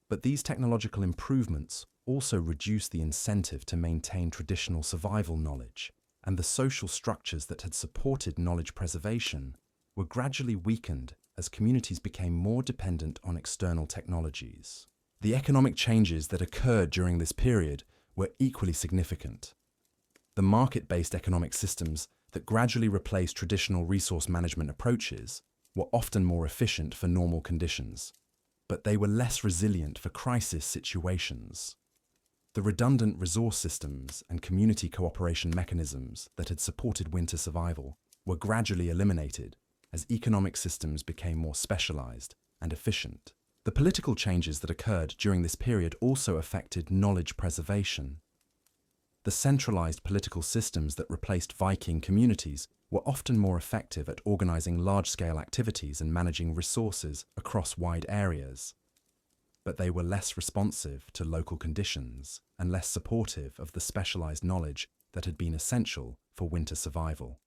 A: But these technological improvements also reduced the incentive to maintain traditional survival knowledge, and the social structures that had supported knowledge preservation were gradually weakened as communities became more dependent on external technologies. The economic changes that occurred during this period were equally significant. The market-based economic systems that gradually replaced traditional resource management approaches were often more efficient for normal conditions, but they were less resilient for crisis situations. The redundant resource systems and community cooperation mechanisms that had supported winter survival were gradually eliminated as economic systems became more specialized and efficient. The political changes that occurred during this period also affected knowledge preservation. The centralized political systems that replaced Viking communities were often more effective at organizing large-scale activities and managing resources across wide areas, but they were less responsive to local conditions and less supportive of the specialized knowledge that had been essential for winter survival.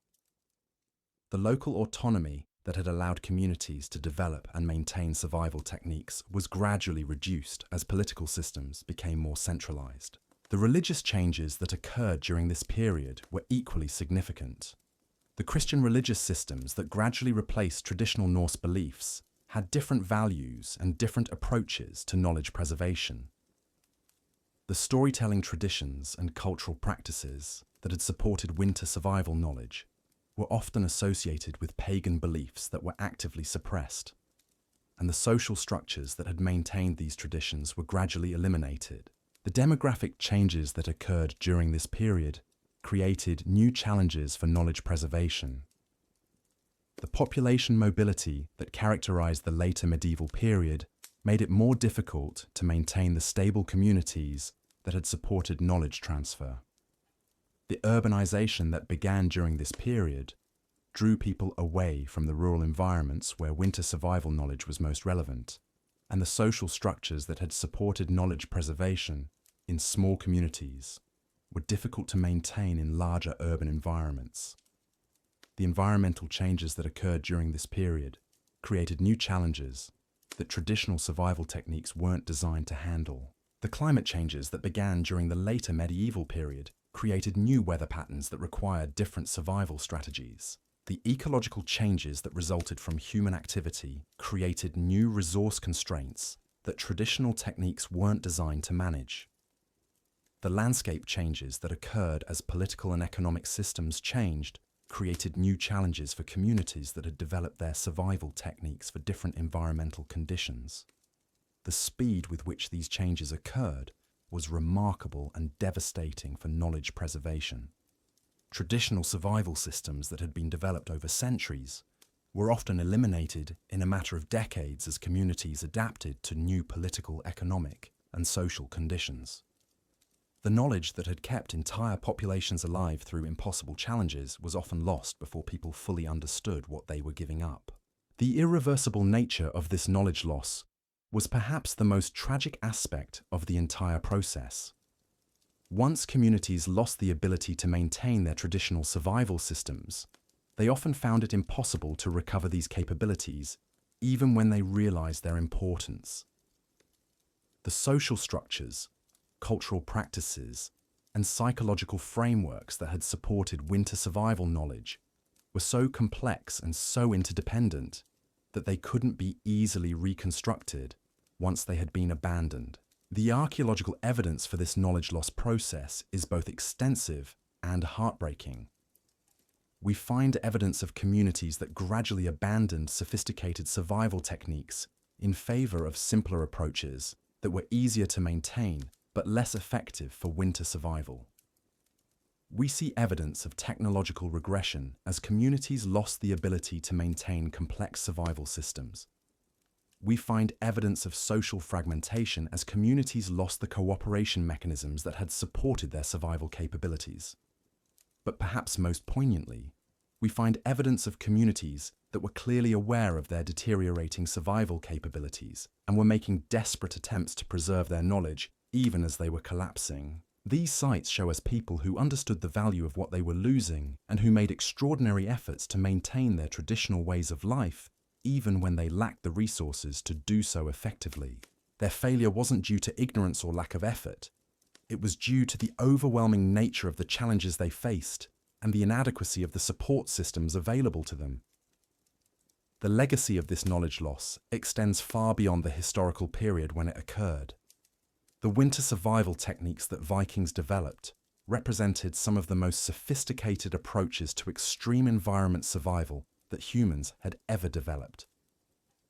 A: The local autonomy that had allowed communities to develop and maintain survival techniques was gradually reduced as political systems became more centralized. The religious changes that occurred during this period were equally significant. The Christian religious systems that gradually replaced traditional Norse beliefs had different values and different approaches to knowledge preservation. The storytelling traditions and cultural practices that had supported winter survival knowledge were often associated with pagan beliefs that were actively suppressed, and the social structures that had maintained these traditions were gradually eliminated. The demographic changes that occurred during this period created new challenges for knowledge preservation. The population mobility that characterized the later medieval period made it more difficult to maintain the stable communities that had supported knowledge transfer. The urbanization that began during this period drew people away from the rural environments where winter survival knowledge was most relevant, and the social structures that had supported knowledge preservation in small communities were difficult to maintain in larger urban environments. The environmental changes that occurred during this period created new challenges that traditional survival techniques weren't designed to handle. The climate changes that began during the later medieval period created new weather patterns that required different survival strategies. The ecological changes that resulted from human activity created new resource constraints that traditional techniques weren't designed to manage. The landscape changes that occurred as political and economic systems changed created new challenges for communities that had developed their survival techniques for different environmental conditions. The speed with which these changes occurred was remarkable and devastating for knowledge preservation. Traditional survival systems that had been developed over centuries were often eliminated in a matter of decades as communities adapted to new political, economic, and social conditions. The knowledge that had kept entire populations alive through impossible challenges was often lost before people fully understood what they were giving up. The irreversible nature of this knowledge loss was perhaps the most tragic aspect of the entire process. Once communities lost the ability to maintain their traditional survival systems, they often found it impossible to recover these capabilities even when they realized their importance. The social structures, cultural practices, and psychological frameworks that had supported winter survival knowledge were so complex and so interdependent that they couldn't be easily reconstructed once they had been abandoned. The archaeological evidence for this knowledge loss process is both extensive and heartbreaking. We find evidence of communities that gradually abandoned sophisticated survival techniques in favor of simpler approaches that were easier to maintain but less effective for winter survival. We see evidence of technological regression as communities lost the ability to maintain complex survival systems. We find evidence of social fragmentation as communities lost the cooperation mechanisms that had supported their survival capabilities. But perhaps most poignantly, we find evidence of communities that were clearly aware of their deteriorating survival capabilities and were making desperate attempts to preserve their knowledge even as they were collapsing. These sites show us people who understood the value of what they were losing and who made extraordinary efforts to maintain their traditional ways of life even when they lacked the resources to do so effectively. Their failure wasn't due to ignorance or lack of effort. It was due to the overwhelming nature of the challenges they faced and the inadequacy of the support systems available to them. The legacy of this knowledge loss extends far beyond the historical period when it occurred. The winter survival techniques that Vikings developed represented some of the most sophisticated approaches to extreme environment survival that humans had ever developed.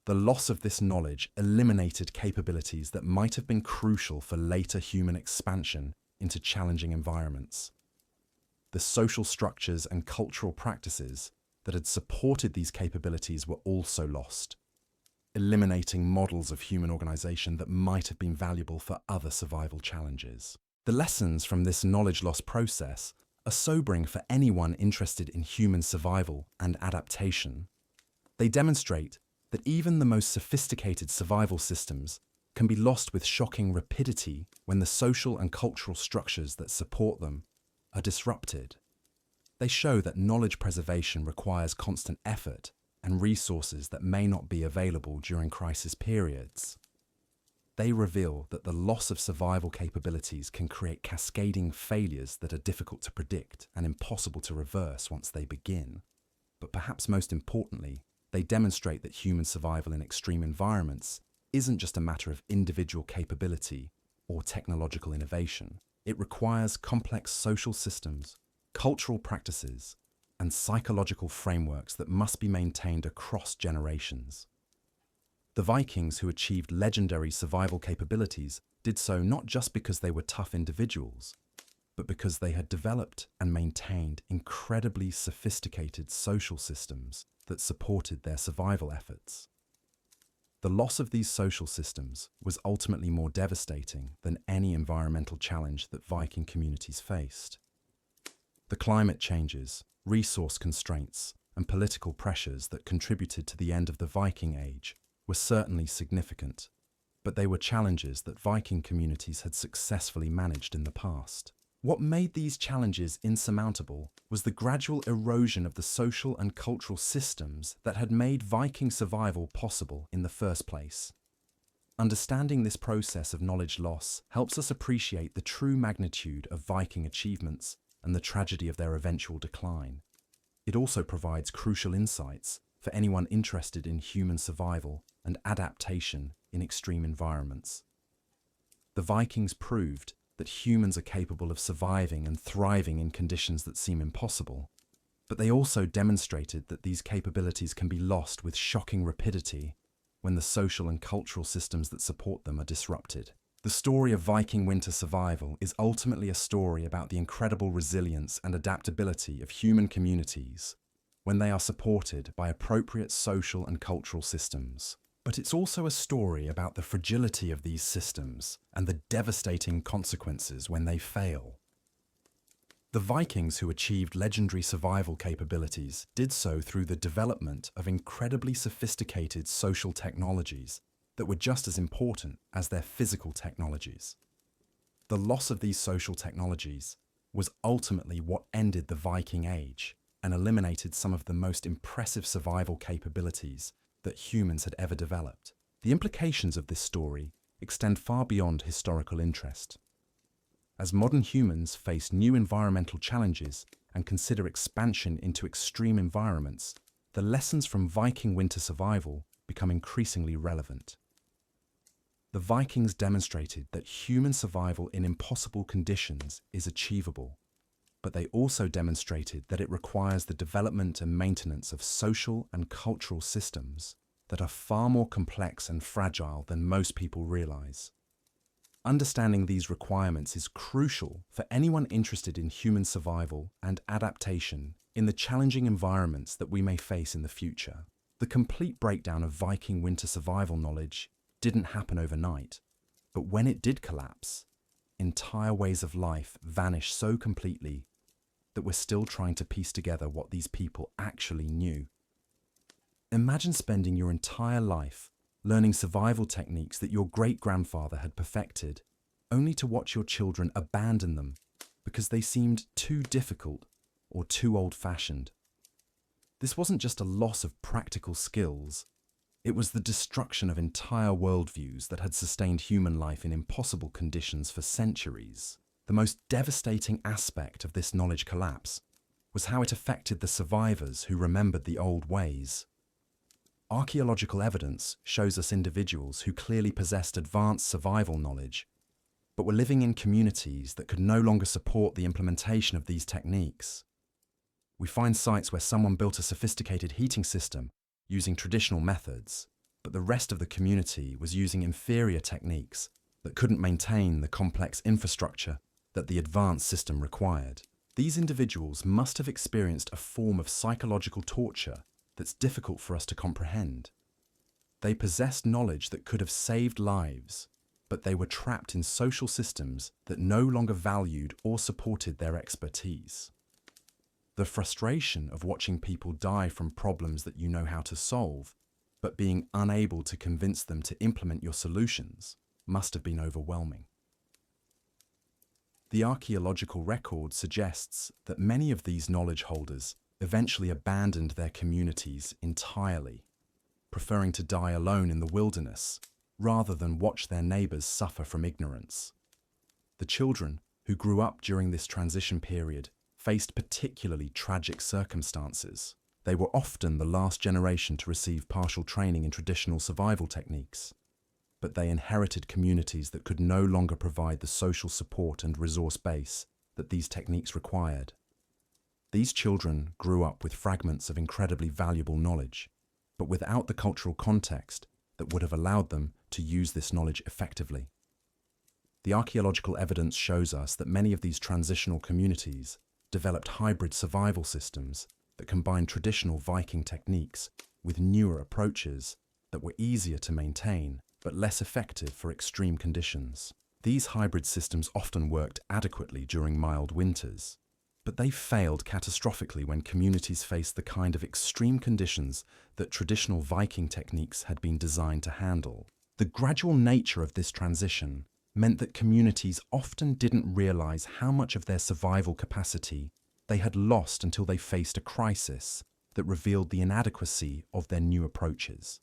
A: The loss of this knowledge eliminated capabilities that might have been crucial for later human expansion into challenging environments. The social structures and cultural practices that had supported these capabilities were also lost, eliminating models of human organization that might have been valuable for other survival challenges. The lessons from this knowledge loss process are sobering for anyone interested in human survival and adaptation. They demonstrate that even the most sophisticated survival systems can be lost with shocking rapidity when the social and cultural structures that support them are disrupted. They show that knowledge preservation requires constant effort and resources that may not be available during crisis periods. They reveal that the loss of survival capabilities can create cascading failures that are difficult to predict and impossible to reverse once they begin. But perhaps most importantly, they demonstrate that human survival in extreme environments isn't just a matter of individual capability or technological innovation. It requires complex social systems, cultural practices, and psychological frameworks that must be maintained across generations. The Vikings, who achieved legendary survival capabilities, did so not just because they were tough individuals, but because they had developed and maintained incredibly sophisticated social systems that supported their survival efforts. The loss of these social systems was ultimately more devastating than any environmental challenge that Viking communities faced. The climate changes, resource constraints, and political pressures that contributed to the end of the Viking Age were certainly significant, but they were challenges that Viking communities had successfully managed in the past. What made these challenges insurmountable was the gradual erosion of the social and cultural systems that had made Viking survival possible in the first place. Understanding this process of knowledge loss helps us appreciate the true magnitude of Viking achievements and the tragedy of their eventual decline. It also provides crucial insights for anyone interested in human survival and adaptation in extreme environments. The Vikings proved that humans are capable of surviving and thriving in conditions that seem impossible, but they also demonstrated that these capabilities can be lost with shocking rapidity when the social and cultural systems that support them are disrupted. The story of Viking winter survival is ultimately a story about the incredible resilience and adaptability of human communities when they are supported by appropriate social and cultural systems. But it's also a story about the fragility of these systems and the devastating consequences when they fail. The Vikings, who achieved legendary survival capabilities, did so through the development of incredibly sophisticated social technologies that were just as important as their physical technologies. The loss of these social technologies was ultimately what ended the Viking Age and eliminated some of the most impressive survival capabilities that humans had ever developed. The implications of this story extend far beyond historical interest. As modern humans face new environmental challenges and consider expansion into extreme environments, the lessons from Viking winter survival become increasingly relevant. The Vikings demonstrated that human survival in impossible conditions is achievable, but they also demonstrated that it requires the development and maintenance of social and cultural systems that are far more complex and fragile than most people realize. Understanding these requirements is crucial for anyone interested in human survival and adaptation in the challenging environments that we may face in the future. The complete breakdown of Viking winter survival knowledge didn't happen overnight, but when it did collapse, entire ways of life vanished so completely that we're still trying to piece together what these people actually knew. Imagine spending your entire life learning survival techniques that your great-grandfather had perfected, only to watch your children abandon them because they seemed too difficult or too old-fashioned. This wasn't just a loss of practical skills, it was the destruction of entire worldviews that had sustained human life in impossible conditions for centuries. The most devastating aspect of this knowledge collapse was how it affected the survivors who remembered the old ways. Archaeological evidence shows us individuals who clearly possessed advanced survival knowledge, but were living in communities that could no longer support the implementation of these techniques. We find sites where someone built a sophisticated heating system using traditional methods, but the rest of the community was using inferior techniques that couldn't maintain the complex infrastructure that the advanced system required. These individuals must have experienced a form of psychological torture that's difficult for us to comprehend. They possessed knowledge that could have saved lives, but they were trapped in social systems that no longer valued or supported their expertise. The frustration of watching people die from problems that you know how to solve, but being unable to convince them to implement your solutions, must have been overwhelming. The archaeological record suggests that many of these knowledge holders eventually abandoned their communities entirely, preferring to die alone in the wilderness rather than watch their neighbors suffer from ignorance. The children who grew up during this transition period faced particularly tragic circumstances. They were often the last generation to receive partial training in traditional survival techniques, but they inherited communities that could no longer provide the social support and resource base that these techniques required. These children grew up with fragments of incredibly valuable knowledge, but without the cultural context that would have allowed them to use this knowledge effectively. The archaeological evidence shows us that many of these transitional communities developed hybrid survival systems that combined traditional Viking techniques with newer approaches that were easier to maintain but less effective for extreme conditions. These hybrid systems often worked adequately during mild winters, but they failed catastrophically when communities faced the kind of extreme conditions that traditional Viking techniques had been designed to handle. The gradual nature of this transition meant that communities often didn't realize how much of their survival capacity they had lost until they faced a crisis that revealed the inadequacy of their new approaches.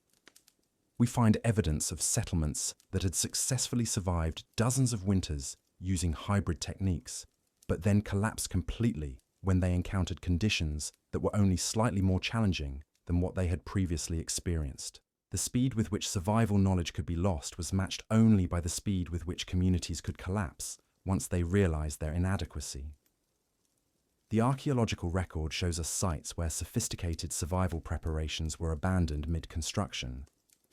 A: We find evidence of settlements that had successfully survived dozens of winters using hybrid techniques, but then collapsed completely when they encountered conditions that were only slightly more challenging than what they had previously experienced. The speed with which survival knowledge could be lost was matched only by the speed with which communities could collapse once they realized their inadequacy. The archaeological record shows us sites where sophisticated survival preparations were abandoned mid-construction,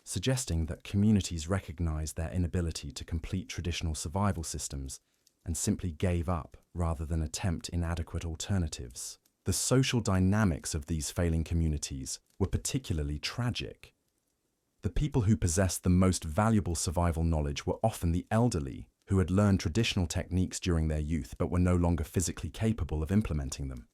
A: suggesting that communities recognized their inability to complete traditional survival systems and simply gave up rather than attempt inadequate alternatives. The social dynamics of these failing communities were particularly tragic. The people who possessed the most valuable survival knowledge were often the elderly, who had learned traditional techniques during their youth but were no longer physically capable of implementing them.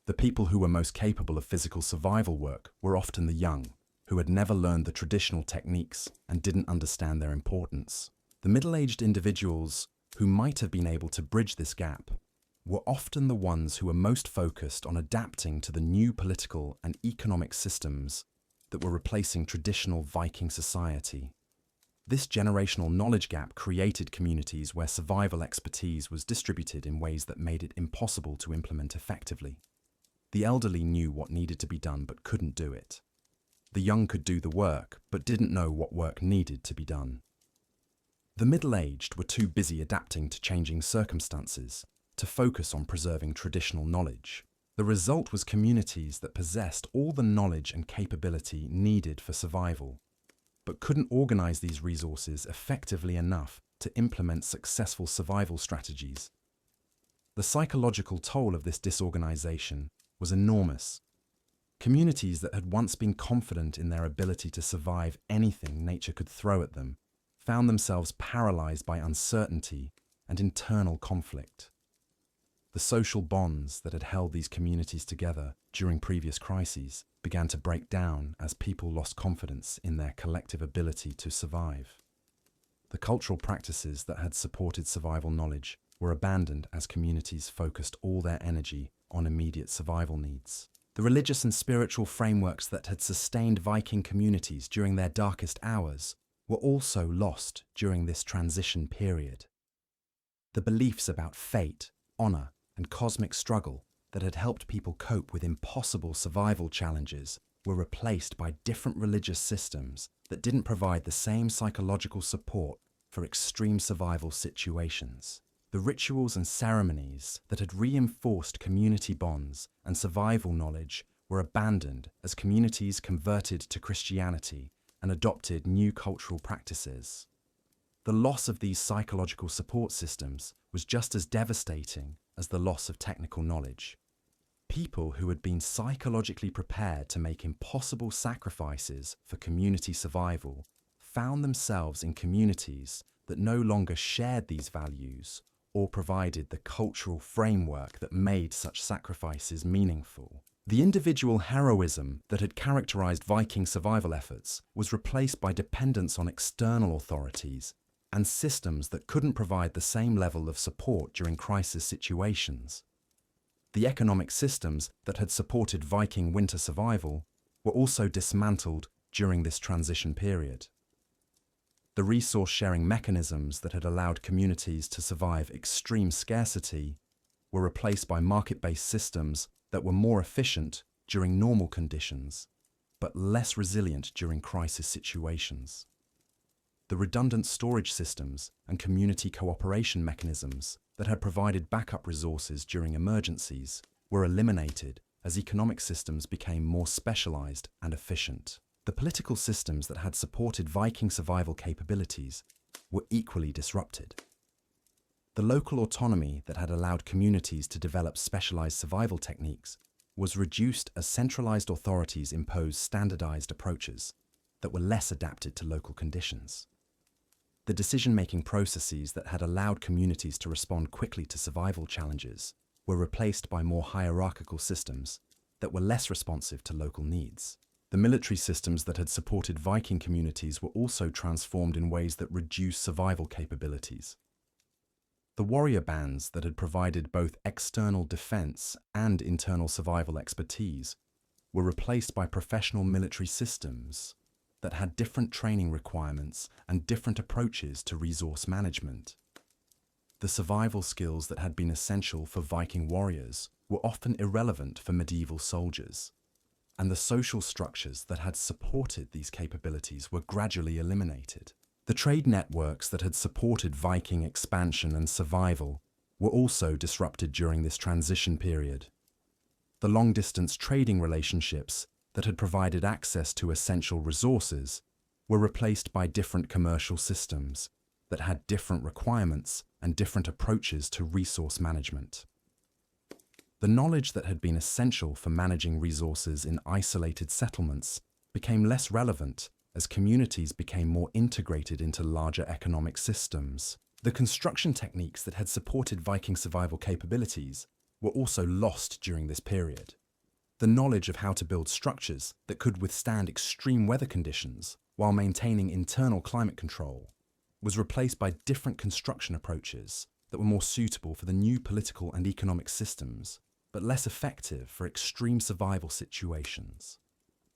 A: The people who were most capable of physical survival work were often the young, who had never learned the traditional techniques and didn't understand their importance. The middle-aged individuals who might have been able to bridge this gap were often the ones who were most focused on adapting to the new political and economic systems that were replacing traditional Viking society. This generational knowledge gap created communities where survival expertise was distributed in ways that made it impossible to implement effectively. The elderly knew what needed to be done but couldn't do it. The young could do the work but didn't know what work needed to be done. The middle-aged were too busy adapting to changing circumstances to focus on preserving traditional knowledge. The result was communities that possessed all the knowledge and capability needed for survival, but couldn't organize these resources effectively enough to implement successful survival strategies. The psychological toll of this disorganization was enormous. Communities that had once been confident in their ability to survive anything nature could throw at them found themselves paralyzed by uncertainty and internal conflict. The social bonds that had held these communities together during previous crises began to break down as people lost confidence in their collective ability to survive. The cultural practices that had supported survival knowledge were abandoned as communities focused all their energy on immediate survival needs. The religious and spiritual frameworks that had sustained Viking communities during their darkest hours were also lost during this transition period. The beliefs about fate, honor, and cosmic struggle that had helped people cope with impossible survival challenges were replaced by different religious systems that didn't provide the same psychological support for extreme survival situations. The rituals and ceremonies that had reinforced community bonds and survival knowledge were abandoned as communities converted to Christianity and adopted new cultural practices. The loss of these psychological support systems was just as devastating as the loss of technical knowledge. People who had been psychologically prepared to make impossible sacrifices for community survival found themselves in communities that no longer shared these values or provided the cultural framework that made such sacrifices meaningful. The individual heroism that had characterized Viking survival efforts was replaced by dependence on external authorities and systems that couldn't provide the same level of support during crisis situations. The economic systems that had supported Viking winter survival were also dismantled during this transition period. The resource-sharing mechanisms that had allowed communities to survive extreme scarcity were replaced by market-based systems that were more efficient during normal conditions, but less resilient during crisis situations. The redundant storage systems and community cooperation mechanisms that had provided backup resources during emergencies were eliminated as economic systems became more specialized and efficient. The political systems that had supported Viking survival capabilities were equally disrupted. The local autonomy that had allowed communities to develop specialized survival techniques was reduced as centralized authorities imposed standardized approaches that were less adapted to local conditions. The decision-making processes that had allowed communities to respond quickly to survival challenges were replaced by more hierarchical systems that were less responsive to local needs. The military systems that had supported Viking communities were also transformed in ways that reduced survival capabilities. The warrior bands that had provided both external defense and internal survival expertise were replaced by professional military systems that had different training requirements and different approaches to resource management. The survival skills that had been essential for Viking warriors were often irrelevant for medieval soldiers, and the social structures that had supported these capabilities were gradually eliminated. The trade networks that had supported Viking expansion and survival were also disrupted during this transition period. The long-distance trading relationships that had provided access to essential resources were replaced by different commercial systems that had different requirements and different approaches to resource management. The knowledge that had been essential for managing resources in isolated settlements became less relevant as communities became more integrated into larger economic systems. The construction techniques that had supported Viking survival capabilities were also lost during this period. The knowledge of how to build structures that could withstand extreme weather conditions while maintaining internal climate control was replaced by different construction approaches that were more suitable for the new political and economic systems, but less effective for extreme survival situations.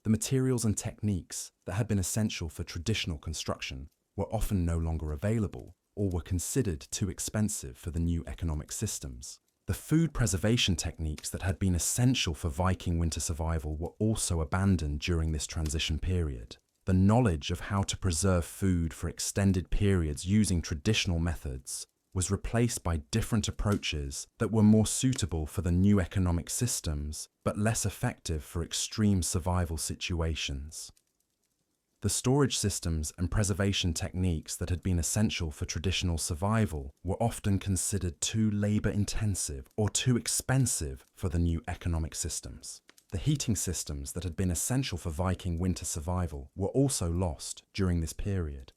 A: The materials and techniques that had been essential for traditional construction were often no longer available or were considered too expensive for the new economic systems. The food preservation techniques that had been essential for Viking winter survival were also abandoned during this transition period. The knowledge of how to preserve food for extended periods using traditional methods was replaced by different approaches that were more suitable for the new economic systems, but less effective for extreme survival situations. The storage systems and preservation techniques that had been essential for traditional survival were often considered too labor-intensive or too expensive for the new economic systems. The heating systems that had been essential for Viking winter survival were also lost during this period.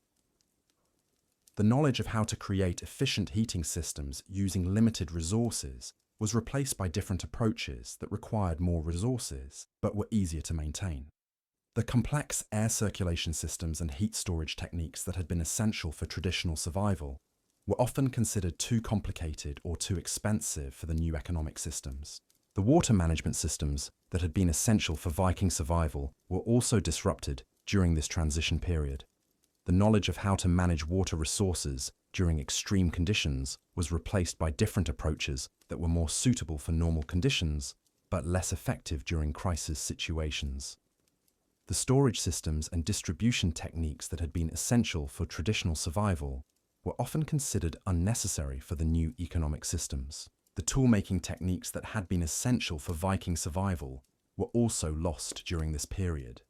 A: The knowledge of how to create efficient heating systems using limited resources was replaced by different approaches that required more resources but were easier to maintain. The complex air circulation systems and heat storage techniques that had been essential for traditional survival were often considered too complicated or too expensive for the new economic systems. The water management systems that had been essential for Viking survival were also disrupted during this transition period. The knowledge of how to manage water resources during extreme conditions was replaced by different approaches that were more suitable for normal conditions, but less effective during crisis situations. The storage systems and distribution techniques that had been essential for traditional survival were often considered unnecessary for the new economic systems. The tool-making techniques that had been essential for Viking survival were also lost during this period.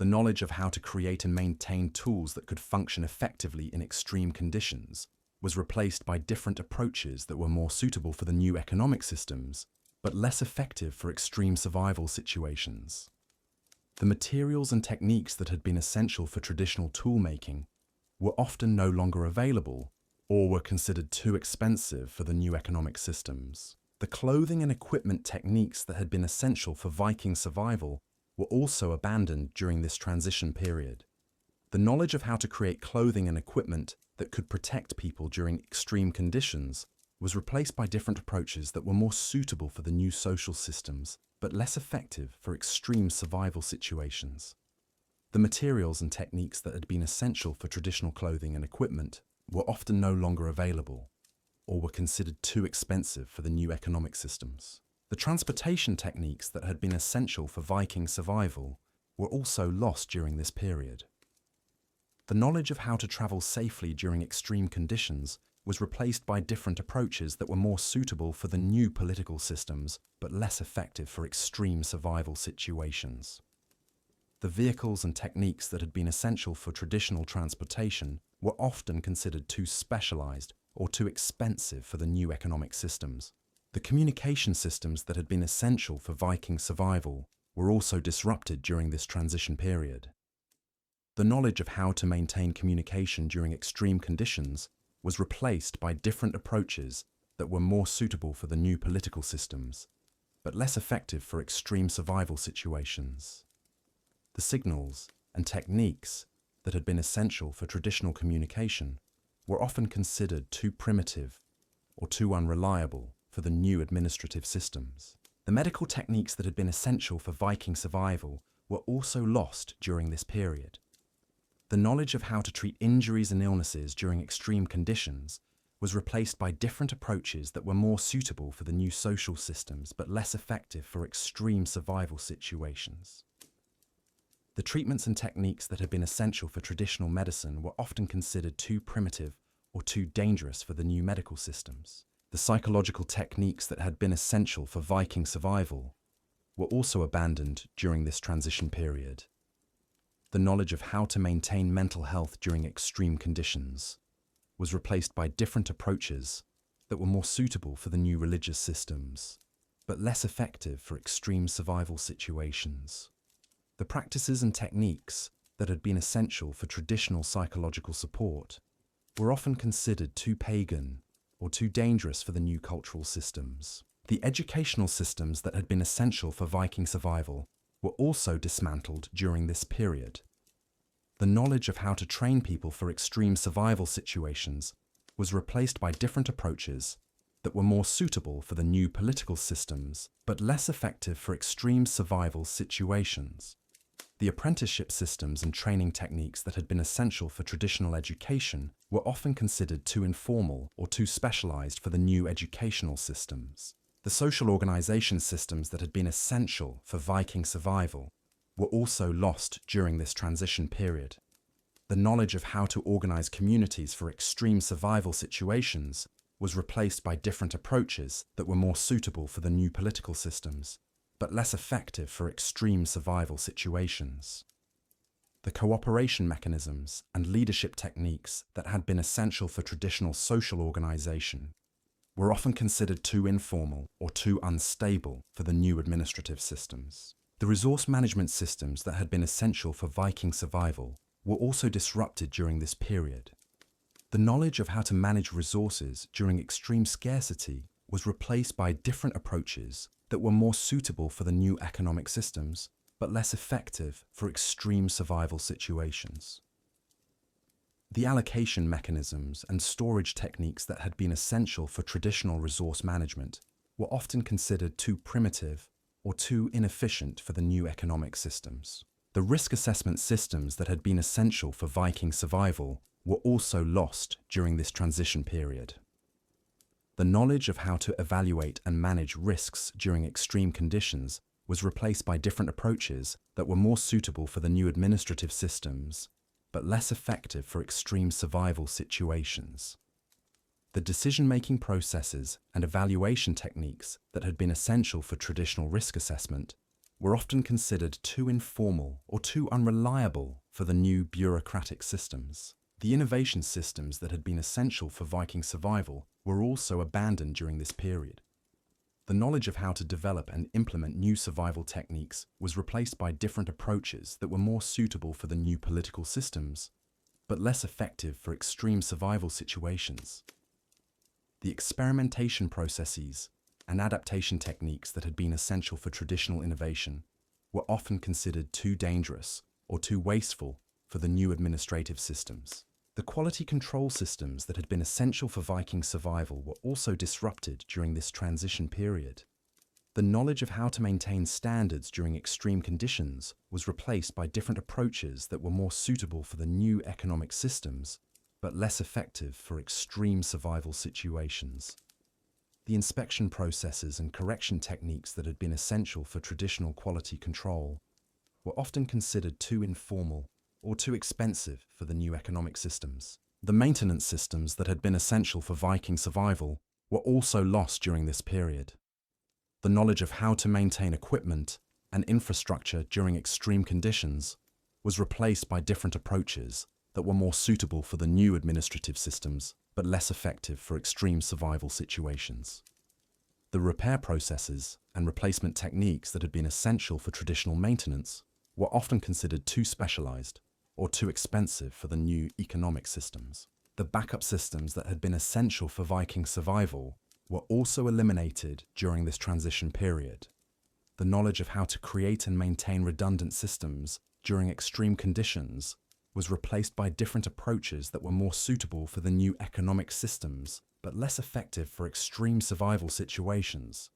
A: The knowledge of how to create and maintain tools that could function effectively in extreme conditions was replaced by different approaches that were more suitable for the new economic systems, but less effective for extreme survival situations. The materials and techniques that had been essential for traditional tool-making were often no longer available or were considered too expensive for the new economic systems. The clothing and equipment techniques that had been essential for Viking survival were also abandoned during this transition period. The knowledge of how to create clothing and equipment that could protect people during extreme conditions was replaced by different approaches that were more suitable for the new social systems, but less effective for extreme survival situations. The materials and techniques that had been essential for traditional clothing and equipment were often no longer available, or were considered too expensive for the new economic systems. The transportation techniques that had been essential for Viking survival were also lost during this period. The knowledge of how to travel safely during extreme conditions was replaced by different approaches that were more suitable for the new political systems, but less effective for extreme survival situations. The vehicles and techniques that had been essential for traditional transportation were often considered too specialized or too expensive for the new economic systems. The communication systems that had been essential for Viking survival were also disrupted during this transition period. The knowledge of how to maintain communication during extreme conditions was replaced by different approaches that were more suitable for the new political systems, but less effective for extreme survival situations. The signals and techniques that had been essential for traditional communication were often considered too primitive or too unreliable for the new administrative systems. The medical techniques that had been essential for Viking survival were also lost during this period. The knowledge of how to treat injuries and illnesses during extreme conditions was replaced by different approaches that were more suitable for the new social systems but less effective for extreme survival situations. The treatments and techniques that had been essential for traditional medicine were often considered too primitive or too dangerous for the new medical systems. The psychological techniques that had been essential for Viking survival were also abandoned during this transition period. The knowledge of how to maintain mental health during extreme conditions was replaced by different approaches that were more suitable for the new religious systems, but less effective for extreme survival situations. The practices and techniques that had been essential for traditional psychological support were often considered too pagan or too dangerous for the new cultural systems. The educational systems that had been essential for Viking survival were also dismantled during this period. The knowledge of how to train people for extreme survival situations was replaced by different approaches that were more suitable for the new political systems, but less effective for extreme survival situations. The apprenticeship systems and training techniques that had been essential for traditional education were often considered too informal or too specialized for the new educational systems. The social organization systems that had been essential for Viking survival were also lost during this transition period. The knowledge of how to organize communities for extreme survival situations was replaced by different approaches that were more suitable for the new political systems, but less effective for extreme survival situations. The cooperation mechanisms and leadership techniques that had been essential for traditional social organization were often considered too informal or too unstable for the new administrative systems. The resource management systems that had been essential for Viking survival were also disrupted during this period. The knowledge of how to manage resources during extreme scarcity was replaced by different approaches that were more suitable for the new economic systems, but less effective for extreme survival situations. The allocation mechanisms and storage techniques that had been essential for traditional resource management were often considered too primitive or too inefficient for the new economic systems. The risk assessment systems that had been essential for Viking survival were also lost during this transition period. The knowledge of how to evaluate and manage risks during extreme conditions was replaced by different approaches that were more suitable for the new administrative systems, but less effective for extreme survival situations. The decision-making processes and evaluation techniques that had been essential for traditional risk assessment were often considered too informal or too unreliable for the new bureaucratic systems. The innovation systems that had been essential for Viking survival were also abandoned during this period. The knowledge of how to develop and implement new survival techniques was replaced by different approaches that were more suitable for the new political systems, but less effective for extreme survival situations. The experimentation processes and adaptation techniques that had been essential for traditional innovation were often considered too dangerous or too wasteful for the new administrative systems. The quality control systems that had been essential for Viking survival were also disrupted during this transition period. The knowledge of how to maintain standards during extreme conditions was replaced by different approaches that were more suitable for the new economic systems, but less effective for extreme survival situations. The inspection processes and correction techniques that had been essential for traditional quality control were often considered too informal or too expensive for the new economic systems. The maintenance systems that had been essential for Viking survival were also lost during this period. The knowledge of how to maintain equipment and infrastructure during extreme conditions was replaced by different approaches that were more suitable for the new administrative systems, but less effective for extreme survival situations. The repair processes and replacement techniques that had been essential for traditional maintenance were often considered too specialized or too expensive for the new economic systems. The backup systems that had been essential for Viking survival were also eliminated during this transition period. The knowledge of how to create and maintain redundant systems during extreme conditions was replaced by different approaches that were more suitable for the new economic systems, but less effective for extreme survival situations.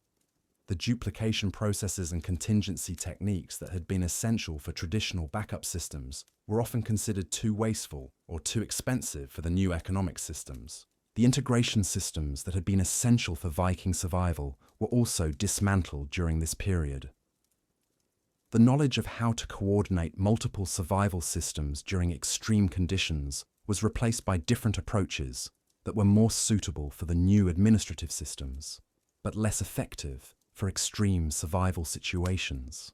A: The duplication processes and contingency techniques that had been essential for traditional backup systems were often considered too wasteful or too expensive for the new economic systems. The integration systems that had been essential for Viking survival were also dismantled during this period. The knowledge of how to coordinate multiple survival systems during extreme conditions was replaced by different approaches that were more suitable for the new administrative systems, but less effective for extreme survival situations.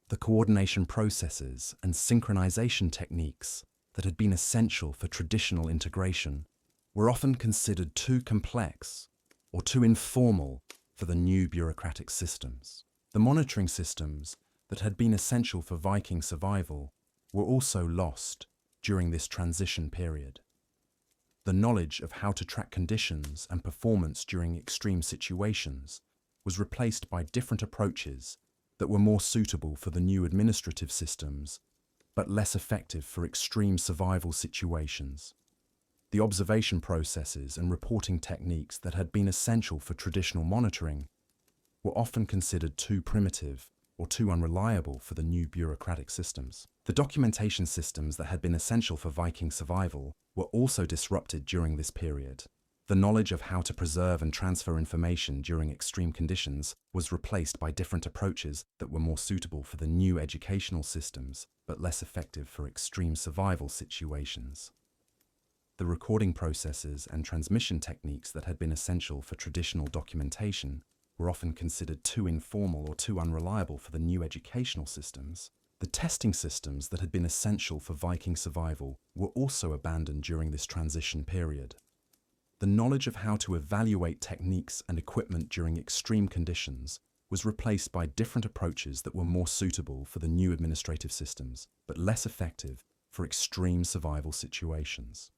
A: The coordination processes and synchronization techniques that had been essential for traditional integration were often considered too complex or too informal for the new bureaucratic systems. The monitoring systems that had been essential for Viking survival were also lost during this transition period. The knowledge of how to track conditions and performance during extreme situations was replaced by different approaches that were more suitable for the new administrative systems, but less effective for extreme survival situations. The observation processes and reporting techniques that had been essential for traditional monitoring were often considered too primitive or too unreliable for the new bureaucratic systems. The documentation systems that had been essential for Viking survival were also disrupted during this period. The knowledge of how to preserve and transfer information during extreme conditions was replaced by different approaches that were more suitable for the new educational systems, but less effective for extreme survival situations. The recording processes and transmission techniques that had been essential for traditional documentation were often considered too informal or too unreliable for the new educational systems. The testing systems that had been essential for Viking survival were also abandoned during this transition period. The knowledge of how to evaluate techniques and equipment during extreme conditions was replaced by different approaches that were more suitable for the new administrative systems, but less effective for extreme survival situations.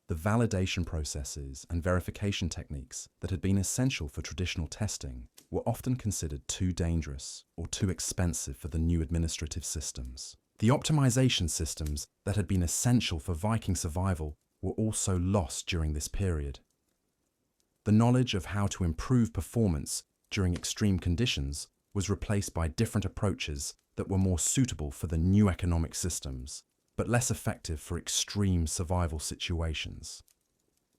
A: The validation processes and verification techniques that had been essential for traditional testing were often considered too dangerous or too expensive for the new administrative systems. The optimization systems that had been essential for Viking survival were also lost during this period. The knowledge of how to improve performance during extreme conditions was replaced by different approaches that were more suitable for the new economic systems, but less effective for extreme survival situations.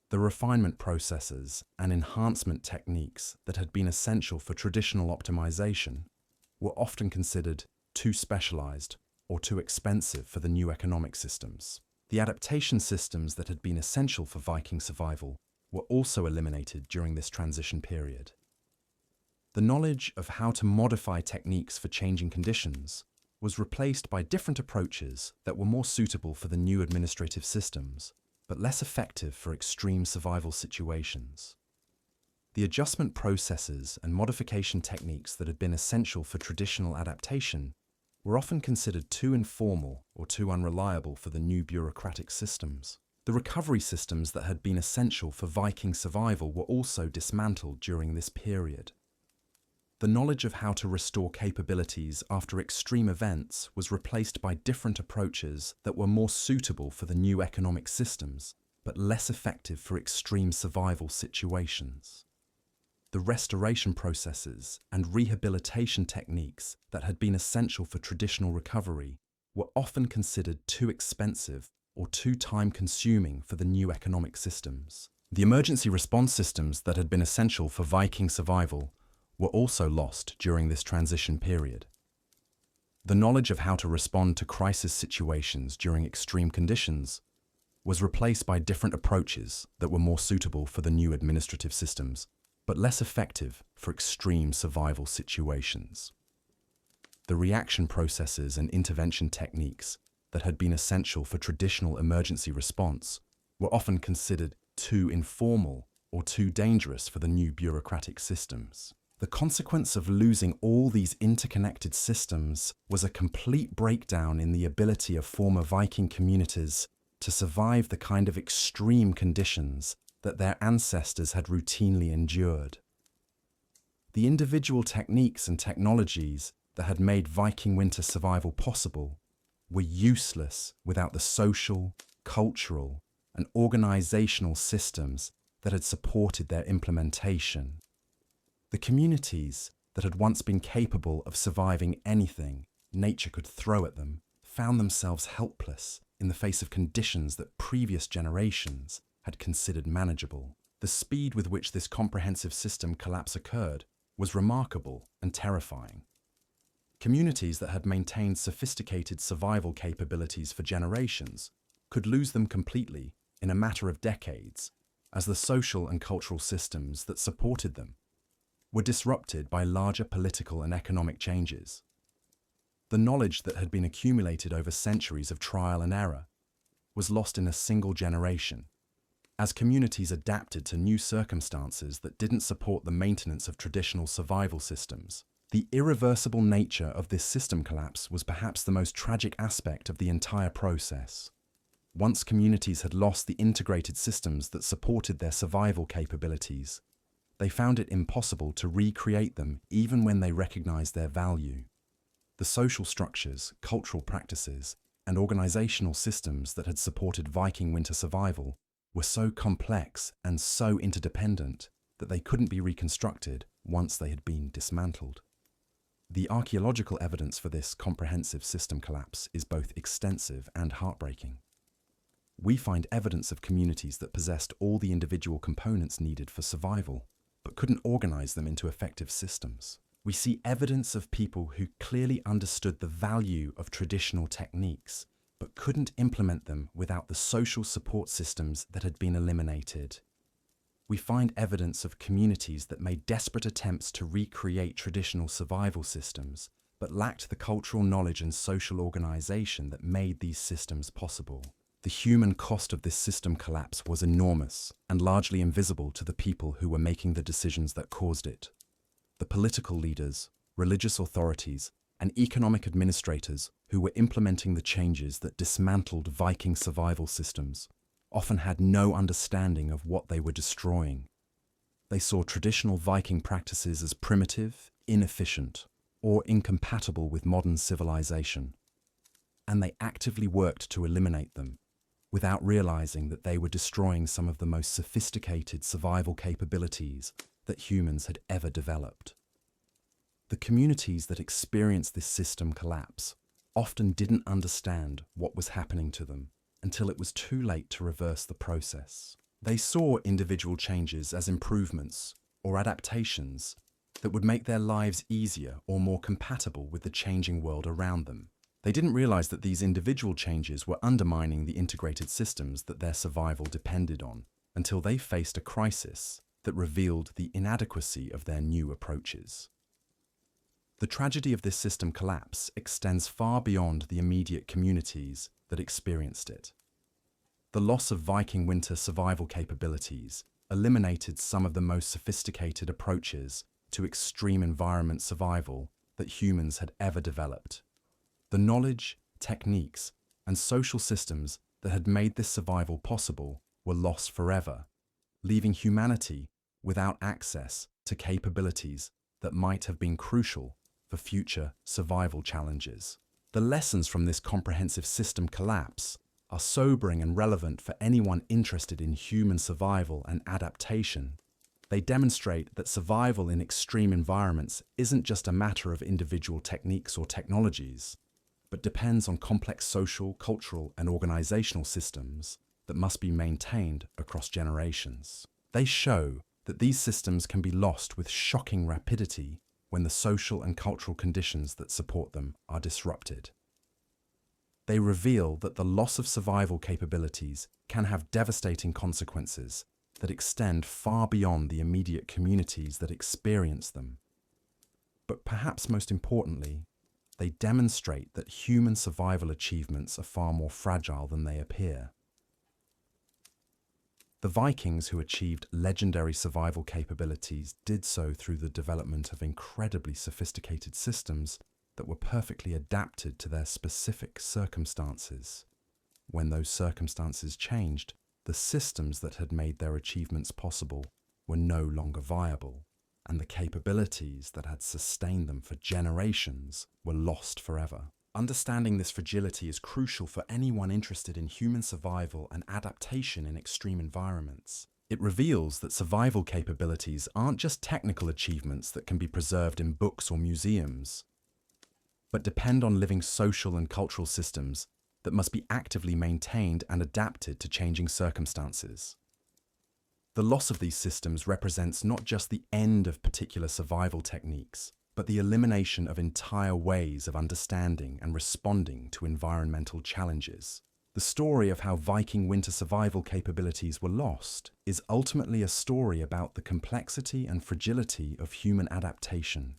A: The refinement processes and enhancement techniques that had been essential for traditional optimization were often considered too specialized or too expensive for the new economic systems. The adaptation systems that had been essential for Viking survival were also eliminated during this transition period. The knowledge of how to modify techniques for changing conditions was replaced by different approaches that were more suitable for the new administrative systems, but less effective for extreme survival situations. The adjustment processes and modification techniques that had been essential for traditional adaptation were often considered too informal or too unreliable for the new bureaucratic systems. The recovery systems that had been essential for Viking survival were also dismantled during this period. The knowledge of how to restore capabilities after extreme events was replaced by different approaches that were more suitable for the new economic systems, but less effective for extreme survival situations. The restoration processes and rehabilitation techniques that had been essential for traditional recovery were often considered too expensive or too time-consuming for the new economic systems. The emergency response systems that had been essential for Viking survival were also lost during this transition period. The knowledge of how to respond to crisis situations during extreme conditions was replaced by different approaches that were more suitable for the new administrative systems, but less effective for extreme survival situations. The reaction processes and intervention techniques that had been essential for traditional emergency response were often considered too informal or too dangerous for the new bureaucratic systems. The consequence of losing all these interconnected systems was a complete breakdown in the ability of former Viking communities to survive the kind of extreme conditions that their ancestors had routinely endured. The individual techniques and technologies that had made Viking winter survival possible were useless without the social, cultural, and organizational systems that had supported their implementation. The communities that had once been capable of surviving anything nature could throw at them found themselves helpless in the face of conditions that previous generations had considered manageable. The speed with which this comprehensive system collapse occurred was remarkable and terrifying. Communities that had maintained sophisticated survival capabilities for generations could lose them completely in a matter of decades, as the social and cultural systems that supported them were disrupted by larger political and economic changes. The knowledge that had been accumulated over centuries of trial and error was lost in a single generation, as communities adapted to new circumstances that didn't support the maintenance of traditional survival systems. The irreversible nature of this system collapse was perhaps the most tragic aspect of the entire process. Once communities had lost the integrated systems that supported their survival capabilities, they found it impossible to recreate them even when they recognized their value. The social structures, cultural practices, and organizational systems that had supported Viking winter survival were so complex and so interdependent that they couldn't be reconstructed once they had been dismantled. The archaeological evidence for this comprehensive system collapse is both extensive and heartbreaking. We find evidence of communities that possessed all the individual components needed for survival, but couldn't organize them into effective systems. We see evidence of people who clearly understood the value of traditional techniques, but couldn't implement them without the social support systems that had been eliminated. We find evidence of communities that made desperate attempts to recreate traditional survival systems, but lacked the cultural knowledge and social organization that made these systems possible. The human cost of this system collapse was enormous and largely invisible to the people who were making the decisions that caused it. The political leaders, religious authorities, and economic administrators who were implementing the changes that dismantled Viking survival systems often had no understanding of what they were destroying. They saw traditional Viking practices as primitive, inefficient, or incompatible with modern civilization, and they actively worked to eliminate them, without realizing that they were destroying some of the most sophisticated survival capabilities that humans had ever developed. The communities that experienced this system collapse often didn't understand what was happening to them until it was too late to reverse the process. They saw individual changes as improvements or adaptations that would make their lives easier or more compatible with the changing world around them. They didn't realize that these individual changes were undermining the integrated systems that their survival depended on until they faced a crisis that revealed the inadequacy of their new approaches. The tragedy of this system collapse extends far beyond the immediate communities that experienced it. The loss of Viking winter survival capabilities eliminated some of the most sophisticated approaches to extreme environment survival that humans had ever developed. The knowledge, techniques, and social systems that had made this survival possible were lost forever, leaving humanity without access to capabilities that might have been crucial for future survival challenges. The lessons from this comprehensive system collapse are sobering and relevant for anyone interested in human survival and adaptation. They demonstrate that survival in extreme environments isn't just a matter of individual techniques or technologies, but depends on complex social, cultural, and organizational systems that must be maintained across generations. They show that these systems can be lost with shocking rapidity when the social and cultural conditions that support them are disrupted. They reveal that the loss of survival capabilities can have devastating consequences that extend far beyond the immediate communities that experience them. But perhaps most importantly, they demonstrate that human survival achievements are far more fragile than they appear. The Vikings who achieved legendary survival capabilities did so through the development of incredibly sophisticated systems that were perfectly adapted to their specific circumstances. When those circumstances changed, the systems that had made their achievements possible were no longer viable, and the capabilities that had sustained them for generations were lost forever. Understanding this fragility is crucial for anyone interested in human survival and adaptation in extreme environments. It reveals that survival capabilities aren't just technical achievements that can be preserved in books or museums, but depend on living social and cultural systems that must be actively maintained and adapted to changing circumstances. The loss of these systems represents not just the end of particular survival techniques, but the elimination of entire ways of understanding and responding to environmental challenges. The story of how Viking winter survival capabilities were lost is ultimately a story about the complexity and fragility of human adaptation.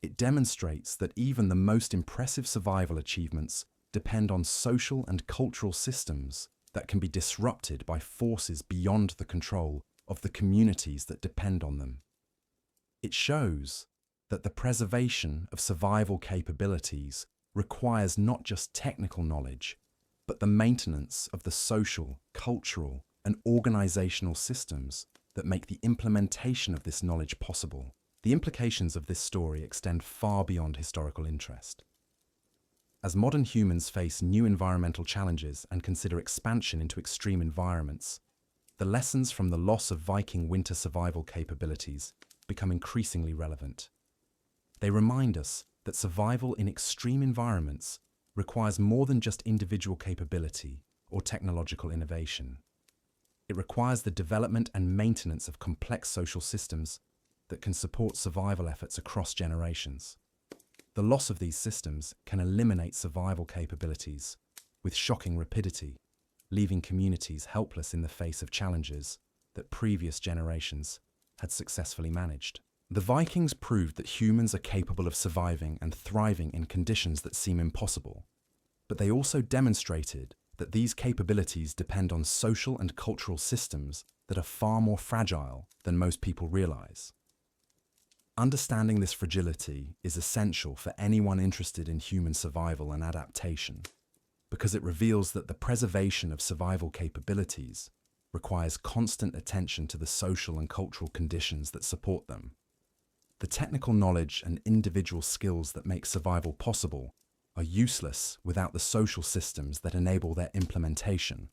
A: It demonstrates that even the most impressive survival achievements depend on social and cultural systems that can be disrupted by forces beyond the control of the communities that depend on them. It shows that the preservation of survival capabilities requires not just technical knowledge, but the maintenance of the social, cultural, and organizational systems that make the implementation of this knowledge possible. The implications of this story extend far beyond historical interest. As modern humans face new environmental challenges and consider expansion into extreme environments, the lessons from the loss of Viking winter survival capabilities become increasingly relevant. They remind us that survival in extreme environments requires more than just individual capability or technological innovation. It requires the development and maintenance of complex social systems that can support survival efforts across generations. The loss of these systems can eliminate survival capabilities with shocking rapidity, leaving communities helpless in the face of challenges that previous generations had successfully managed. The Vikings proved that humans are capable of surviving and thriving in conditions that seem impossible, but they also demonstrated that these capabilities depend on social and cultural systems that are far more fragile than most people realize. Understanding this fragility is essential for anyone interested in human survival and adaptation, because it reveals that the preservation of survival capabilities requires constant attention to the social and cultural conditions that support them. The technical knowledge and individual skills that make survival possible are useless without the social systems that enable their implementation.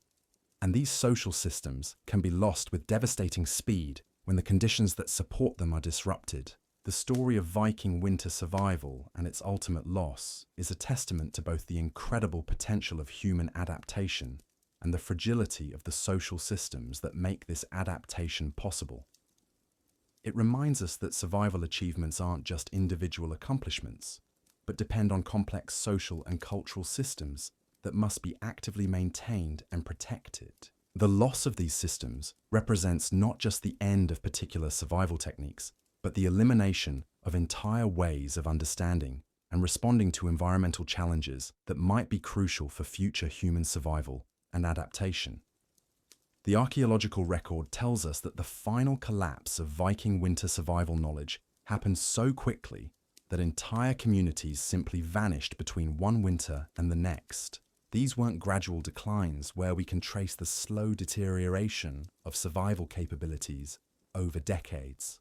A: And these social systems can be lost with devastating speed when the conditions that support them are disrupted. The story of Viking winter survival and its ultimate loss is a testament to both the incredible potential of human adaptation and the fragility of the social systems that make this adaptation possible. It reminds us that survival achievements aren't just individual accomplishments, but depend on complex social and cultural systems that must be actively maintained and protected. The loss of these systems represents not just the end of particular survival techniques, but the elimination of entire ways of understanding and responding to environmental challenges that might be crucial for future human survival and adaptation. The archaeological record tells us that the final collapse of Viking winter survival knowledge happened so quickly that entire communities simply vanished between one winter and the next. These weren't gradual declines where we can trace the slow deterioration of survival capabilities over decades.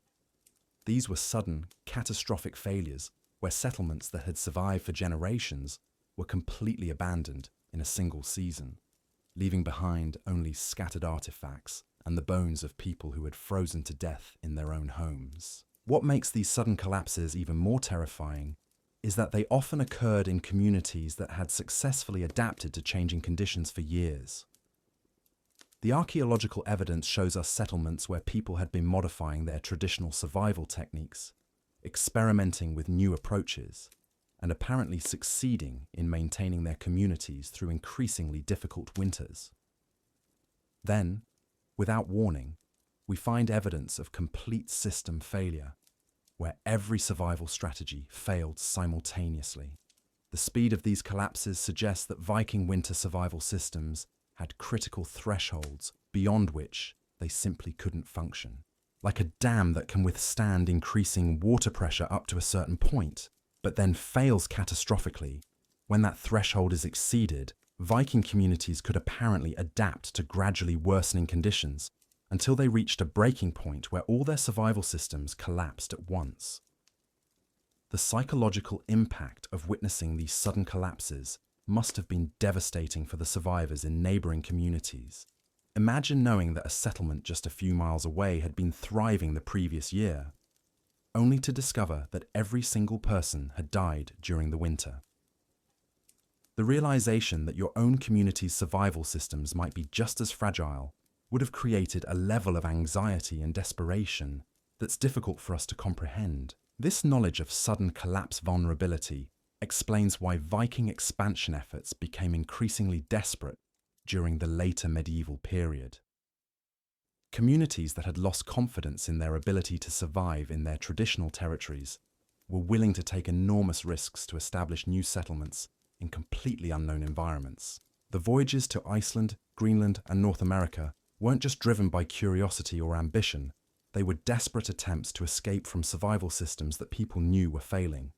A: These were sudden, catastrophic failures where settlements that had survived for generations were completely abandoned in a single season, leaving behind only scattered artifacts and the bones of people who had frozen to death in their own homes. What makes these sudden collapses even more terrifying is that they often occurred in communities that had successfully adapted to changing conditions for years. The archaeological evidence shows us settlements where people had been modifying their traditional survival techniques, experimenting with new approaches, and apparently succeeding in maintaining their communities through increasingly difficult winters. Then, without warning, we find evidence of complete system failure, where every survival strategy failed simultaneously. The speed of these collapses suggests that Viking winter survival systems had critical thresholds beyond which they simply couldn't function. Like a dam that can withstand increasing water pressure up to a certain point, but then fails catastrophically. When that threshold is exceeded, Viking communities could apparently adapt to gradually worsening conditions until they reached a breaking point where all their survival systems collapsed at once. The psychological impact of witnessing these sudden collapses must have been devastating for the survivors in neighboring communities. Imagine knowing that a settlement just a few miles away had been thriving the previous year, only to discover that every single person had died during the winter. The realization that your own community's survival systems might be just as fragile would have created a level of anxiety and desperation that's difficult for us to comprehend. This knowledge of sudden collapse vulnerability explains why Viking expansion efforts became increasingly desperate during the later medieval period. Communities that had lost confidence in their ability to survive in their traditional territories were willing to take enormous risks to establish new settlements in completely unknown environments. The voyages to Iceland, Greenland, and North America weren't just driven by curiosity or ambition, they were desperate attempts to escape from survival systems that people knew were failing.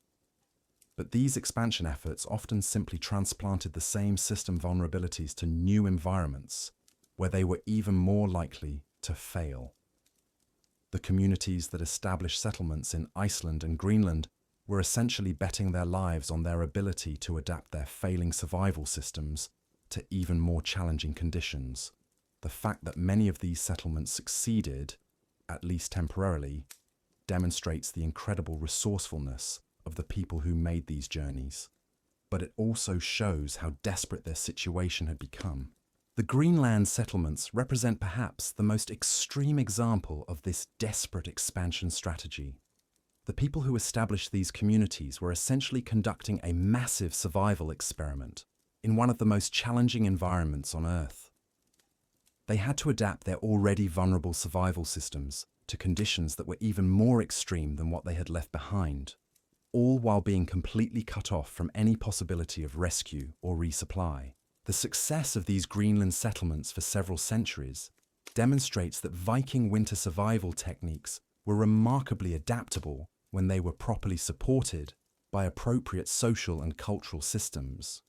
A: But these expansion efforts often simply transplanted the same system vulnerabilities to new environments, where they were even more likely to fail. The communities that established settlements in Iceland and Greenland were essentially betting their lives on their ability to adapt their failing survival systems to even more challenging conditions. the fact that many of these settlements succeeded, at least temporarily, demonstrates the incredible resourcefulness of the people who made these journeys. But it also shows how desperate their situation had become. The Greenland settlements represent perhaps the most extreme example of this desperate expansion strategy. The people who established these communities were essentially conducting a massive survival experiment in one of the most challenging environments on Earth. They had to adapt their already vulnerable survival systems to conditions that were even more extreme than what they had left behind, all while being completely cut off from any possibility of rescue or resupply. The success of these Greenland settlements for several centuries demonstrates that Viking winter survival techniques were remarkably adaptable when they were properly supported by appropriate social and cultural systems.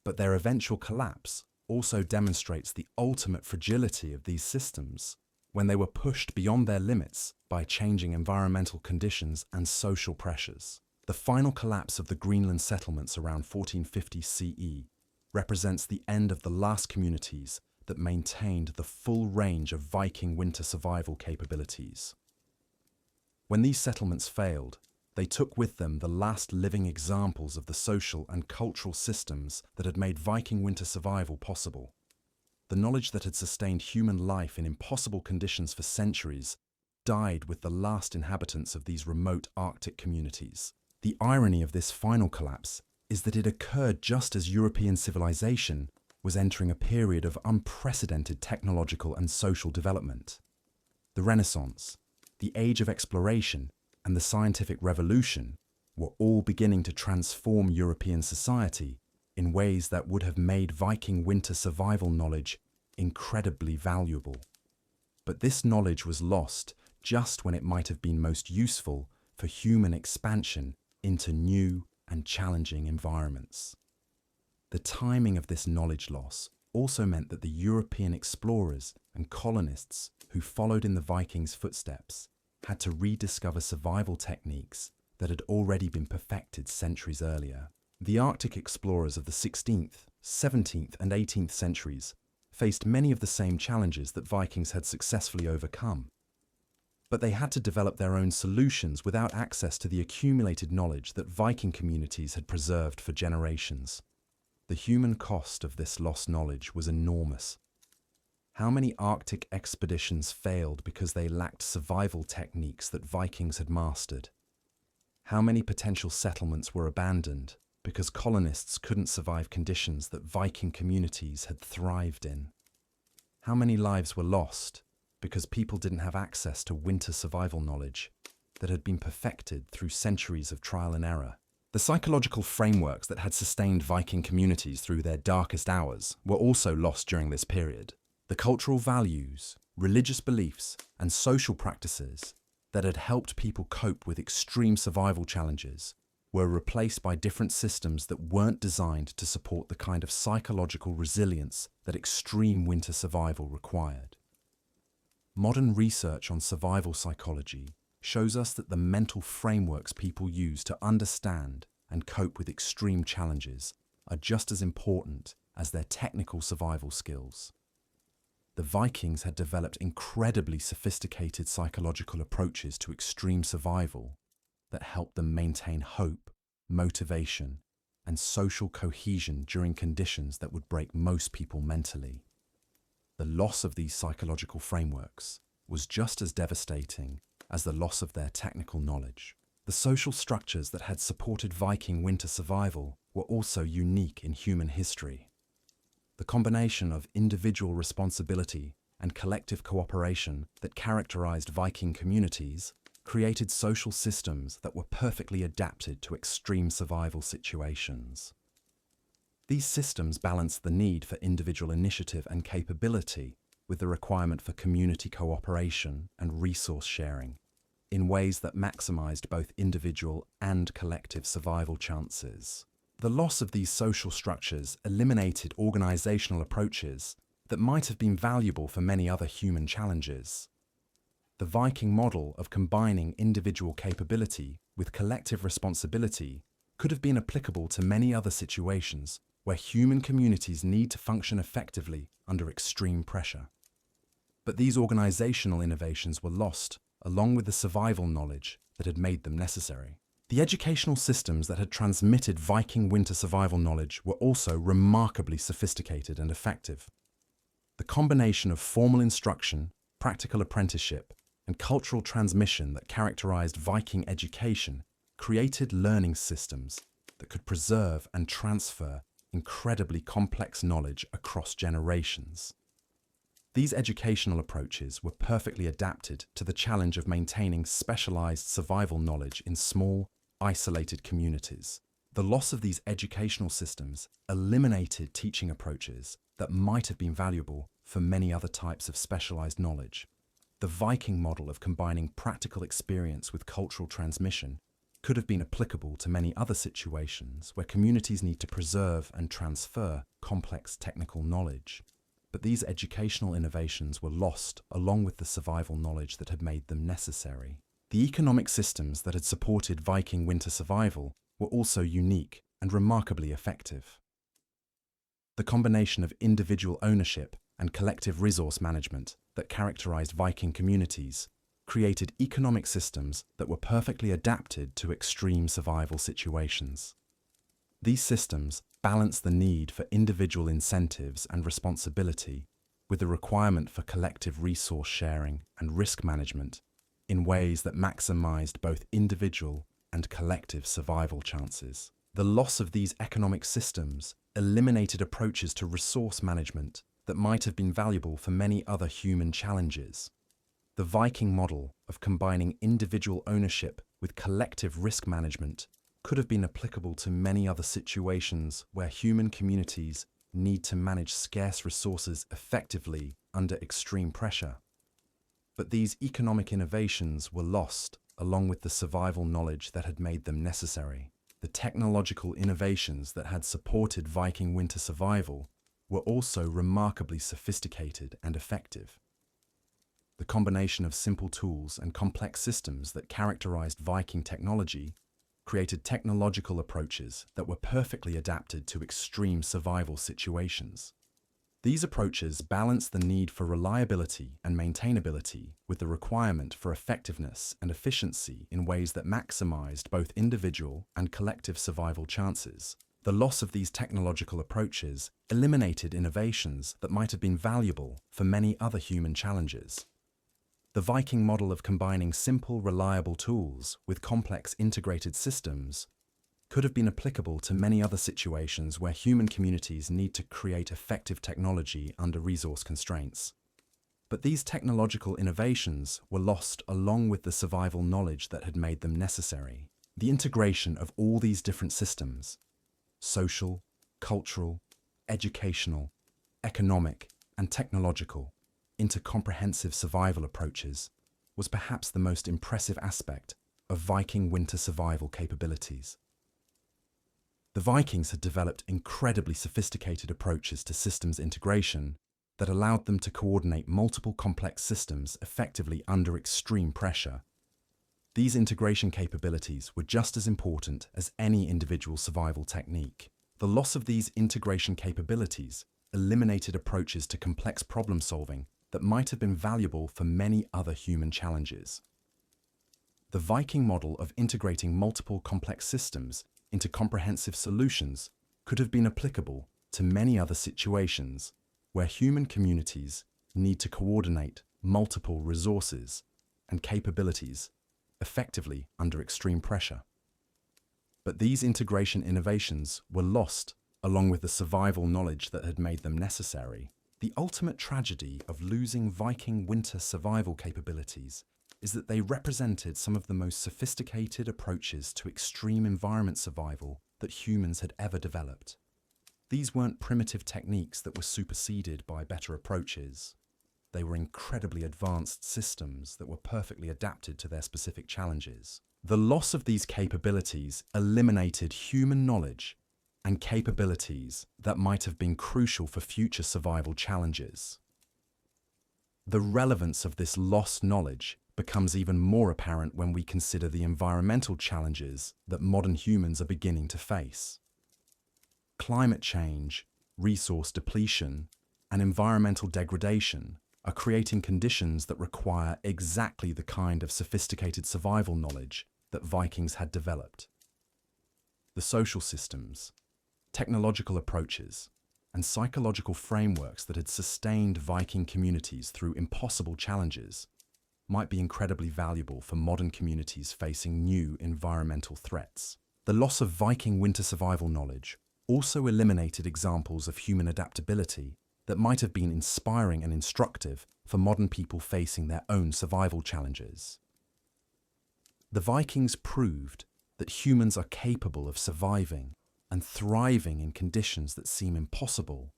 A: But their eventual collapse also demonstrates the ultimate fragility of these systems when they were pushed beyond their limits by changing environmental conditions and social pressures. The final collapse of the Greenland settlements around 1450 CE represents the end of the last communities that maintained the full range of Viking winter survival capabilities. When these settlements failed, they took with them the last living examples of the social and cultural systems that had made Viking winter survival possible. The knowledge that had sustained human life in impossible conditions for centuries died with the last inhabitants of these remote Arctic communities. The irony of this final collapse is that it occurred just as European civilization was entering a period of unprecedented technological and social development. The Renaissance, the Age of Exploration, and the Scientific Revolution were all beginning to transform European society in ways that would have made Viking winter survival knowledge incredibly valuable. But this knowledge was lost just when it might have been most useful for human expansion into new and challenging environments. The timing of this knowledge loss also meant that the European explorers and colonists who followed in the Vikings' footsteps had to rediscover survival techniques that had already been perfected centuries earlier. The Arctic explorers of the 16th, 17th, and 18th centuries faced many of the same challenges that Vikings had successfully overcome. But they had to develop their own solutions without access to the accumulated knowledge that Viking communities had preserved for generations. The human cost of this lost knowledge was enormous. How many Arctic expeditions failed because they lacked survival techniques that Vikings had mastered? How many potential settlements were abandoned because colonists couldn't survive conditions that Viking communities had thrived in? How many lives were lost because people didn't have access to winter survival knowledge that had been perfected through centuries of trial and error? The psychological frameworks that had sustained Viking communities through their darkest hours were also lost during this period. The cultural values, religious beliefs, and social practices that had helped people cope with extreme survival challenges were replaced by different systems that weren't designed to support the kind of psychological resilience that extreme winter survival required. Modern research on survival psychology shows us that the mental frameworks people use to understand and cope with extreme challenges are just as important as their technical survival skills. The Vikings had developed incredibly sophisticated psychological approaches to extreme survival that helped them maintain hope, motivation, and social cohesion during conditions that would break most people mentally. The loss of these psychological frameworks was just as devastating as the loss of their technical knowledge. The social structures that had supported Viking winter survival were also unique in human history. The combination of individual responsibility and collective cooperation that characterized Viking communities created social systems that were perfectly adapted to extreme survival situations. These systems balanced the need for individual initiative and capability with the requirement for community cooperation and resource sharing in ways that maximized both individual and collective survival chances. The loss of these social structures eliminated organizational approaches that might have been valuable for many other human challenges. The Viking model of combining individual capability with collective responsibility could have been applicable to many other situations where human communities need to function effectively under extreme pressure. But these organizational innovations were lost, along with the survival knowledge that had made them necessary. The educational systems that had transmitted Viking winter survival knowledge were also remarkably sophisticated and effective. The combination of formal instruction, practical apprenticeship, and cultural transmission that characterized Viking education created learning systems that could preserve and transfer incredibly complex knowledge across generations. These educational approaches were perfectly adapted to the challenge of maintaining specialized survival knowledge in small, isolated communities. The loss of these educational systems eliminated teaching approaches that might have been valuable for many other types of specialized knowledge. The Viking model of combining practical experience with cultural transmission could have been applicable to many other situations where communities need to preserve and transfer complex technical knowledge. But these educational innovations were lost along with the survival knowledge that had made them necessary. The economic systems that had supported Viking winter survival were also unique and remarkably effective. The combination of individual ownership and collective resource management that characterized Viking communities created economic systems that were perfectly adapted to extreme survival situations. These systems balance the need for individual incentives and responsibility with the requirement for collective resource sharing and risk management in ways that maximized both individual and collective survival chances. The loss of these economic systems eliminated approaches to resource management that might have been valuable for many other human challenges. The Viking model of combining individual ownership with collective risk management could have been applicable to many other situations where human communities need to manage scarce resources effectively under extreme pressure. But these economic innovations were lost along with the survival knowledge that had made them necessary. The technological innovations that had supported Viking winter survival were also remarkably sophisticated and effective. The combination of simple tools and complex systems that characterized Viking technology created technological approaches that were perfectly adapted to extreme survival situations. These approaches balanced the need for reliability and maintainability with the requirement for effectiveness and efficiency in ways that maximized both individual and collective survival chances. The loss of these technological approaches eliminated innovations that might have been valuable for many other human challenges. The Viking model of combining simple, reliable tools with complex integrated systems could have been applicable to many other situations where human communities need to create effective technology under resource constraints. But these technological innovations were lost along with the survival knowledge that had made them necessary. The integration of all these different systems, social, cultural, educational, economic, and technological, into comprehensive survival approaches was perhaps the most impressive aspect of Viking winter survival capabilities. The Vikings had developed incredibly sophisticated approaches to systems integration that allowed them to coordinate multiple complex systems effectively under extreme pressure. These integration capabilities were just as important as any individual survival technique. The loss of these integration capabilities eliminated approaches to complex problem solving that might have been valuable for many other human challenges. The Viking model of integrating multiple complex systems into comprehensive solutions could have been applicable to many other situations where human communities need to coordinate multiple resources and capabilities effectively under extreme pressure. But these integration innovations were lost along with the survival knowledge that had made them necessary. The ultimate tragedy of losing Viking winter survival capabilities is that they represented some of the most sophisticated approaches to extreme environment survival that humans had ever developed. These weren't primitive techniques that were superseded by better approaches. They were incredibly advanced systems that were perfectly adapted to their specific challenges. The loss of these capabilities eliminated human knowledge and capabilities that might have been crucial for future survival challenges. The relevance of this lost knowledge becomes even more apparent when we consider the environmental challenges that modern humans are beginning to face. Climate change, resource depletion, and environmental degradation are creating conditions that require exactly the kind of sophisticated survival knowledge that Vikings had developed. The social systems, technological approaches, and psychological frameworks that had sustained Viking communities through impossible challenges might be incredibly valuable for modern communities facing new environmental threats. The loss of Viking winter survival knowledge also eliminated examples of human adaptability that might have been inspiring and instructive for modern people facing their own survival challenges. The Vikings proved that humans are capable of surviving and thriving in conditions that seem impossible,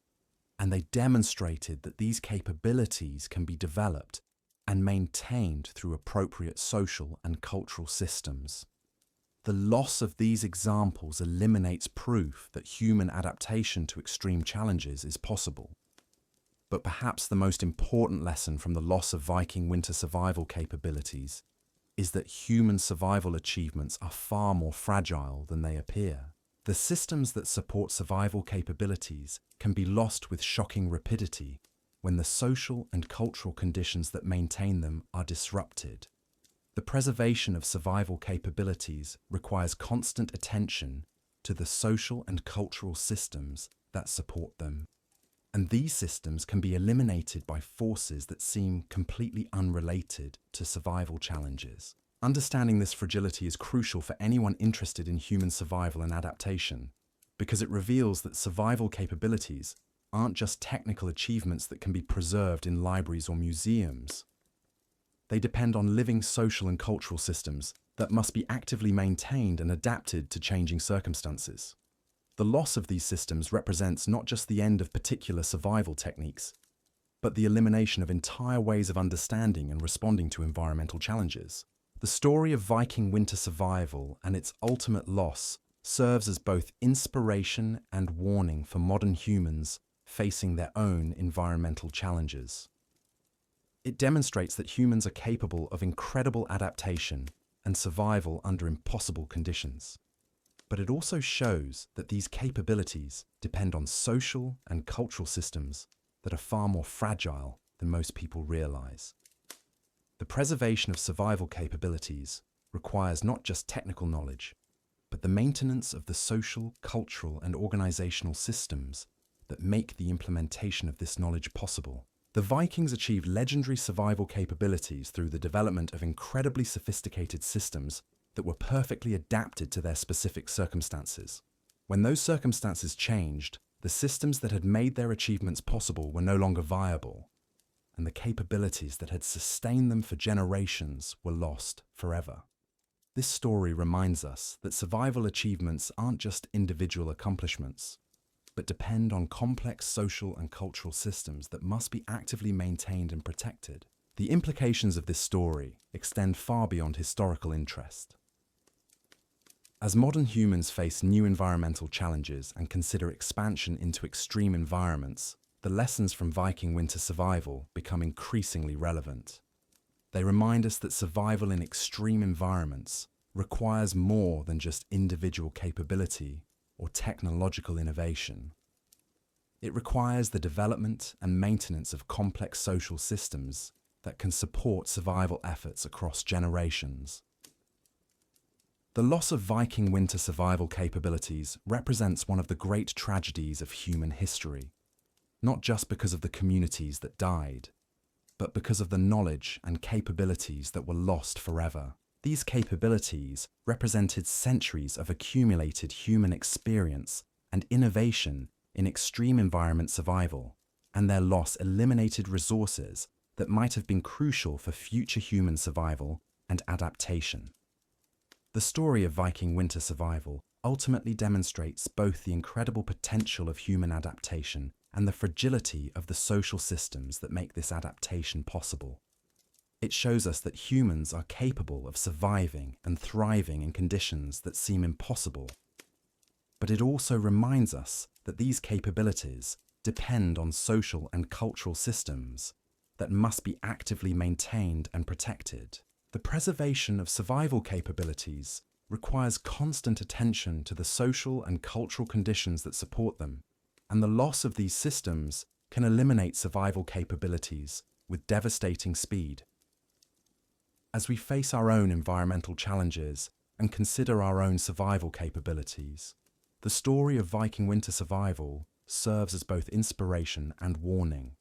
A: and they demonstrated that these capabilities can be developed and maintained through appropriate social and cultural systems. The loss of these examples eliminates proof that human adaptation to extreme challenges is possible. But perhaps the most important lesson from the loss of Viking winter survival capabilities is that human survival achievements are far more fragile than they appear. The systems that support survival capabilities can be lost with shocking rapidity when the social and cultural conditions that maintain them are disrupted. The preservation of survival capabilities requires constant attention to the social and cultural systems that support them. And these systems can be eliminated by forces that seem completely unrelated to survival challenges. Understanding this fragility is crucial for anyone interested in human survival and adaptation, because it reveals that survival capabilities aren't just technical achievements that can be preserved in libraries or museums. They depend on living social and cultural systems that must be actively maintained and adapted to changing circumstances. The loss of these systems represents not just the end of particular survival techniques, but the elimination of entire ways of understanding and responding to environmental challenges. The story of Viking winter survival and its ultimate loss serves as both inspiration and warning for modern humans facing their own environmental challenges. It demonstrates that humans are capable of incredible adaptation and survival under impossible conditions. But it also shows that these capabilities depend on social and cultural systems that are far more fragile than most people realize. The preservation of survival capabilities requires not just technical knowledge, but the maintenance of the social, cultural, and organizational systems that make the implementation of this knowledge possible. The Vikings achieved legendary survival capabilities through the development of incredibly sophisticated systems that were perfectly adapted to their specific circumstances. When those circumstances changed, the systems that had made their achievements possible were no longer viable, and the capabilities that had sustained them for generations were lost forever. This story reminds us that survival achievements aren't just individual accomplishments, but depend on complex social and cultural systems that must be actively maintained and protected. The implications of this story extend far beyond historical interest. As modern humans face new environmental challenges and consider expansion into extreme environments, the lessons from Viking winter survival become increasingly relevant. They remind us that survival in extreme environments requires more than just individual capability or technological innovation. It requires the development and maintenance of complex social systems that can support survival efforts across generations. The loss of Viking winter survival capabilities represents one of the great tragedies of human history, not just because of the communities that died, but because of the knowledge and capabilities that were lost forever. These capabilities represented centuries of accumulated human experience and innovation in extreme environment survival, and their loss eliminated resources that might have been crucial for future human survival and adaptation. The story of Viking winter survival ultimately demonstrates both the incredible potential of human adaptation and the fragility of the social systems that make this adaptation possible. It shows us that humans are capable of surviving and thriving in conditions that seem impossible. But it also reminds us that these capabilities depend on social and cultural systems that must be actively maintained and protected. The preservation of survival capabilities requires constant attention to the social and cultural conditions that support them, and the loss of these systems can eliminate survival capabilities with devastating speed. As we face our own environmental challenges and consider our own survival capabilities, the story of Viking winter survival serves as both inspiration and warning.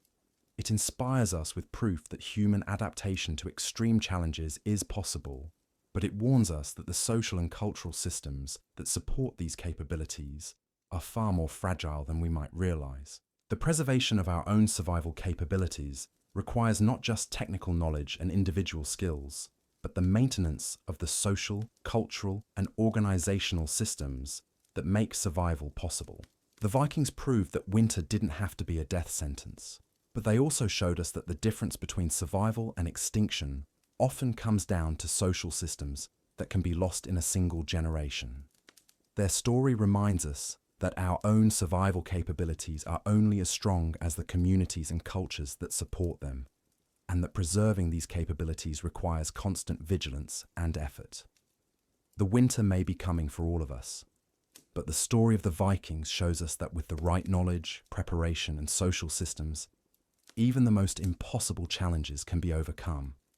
A: It inspires us with proof that human adaptation to extreme challenges is possible, but it warns us that the social and cultural systems that support these capabilities are far more fragile than we might realize. The preservation of our own survival capabilities requires not just technical knowledge and individual skills, but the maintenance of the social, cultural, and organizational systems that make survival possible. The Vikings proved that winter didn't have to be a death sentence, but they also showed us that the difference between survival and extinction often comes down to social systems that can be lost in a single generation. Their story reminds us that our own survival capabilities are only as strong as the communities and cultures that support them, and that preserving these capabilities requires constant vigilance and effort. The winter may be coming for all of us, but the story of the Vikings shows us that with the right knowledge, preparation, and social systems, even the most impossible challenges can be overcome.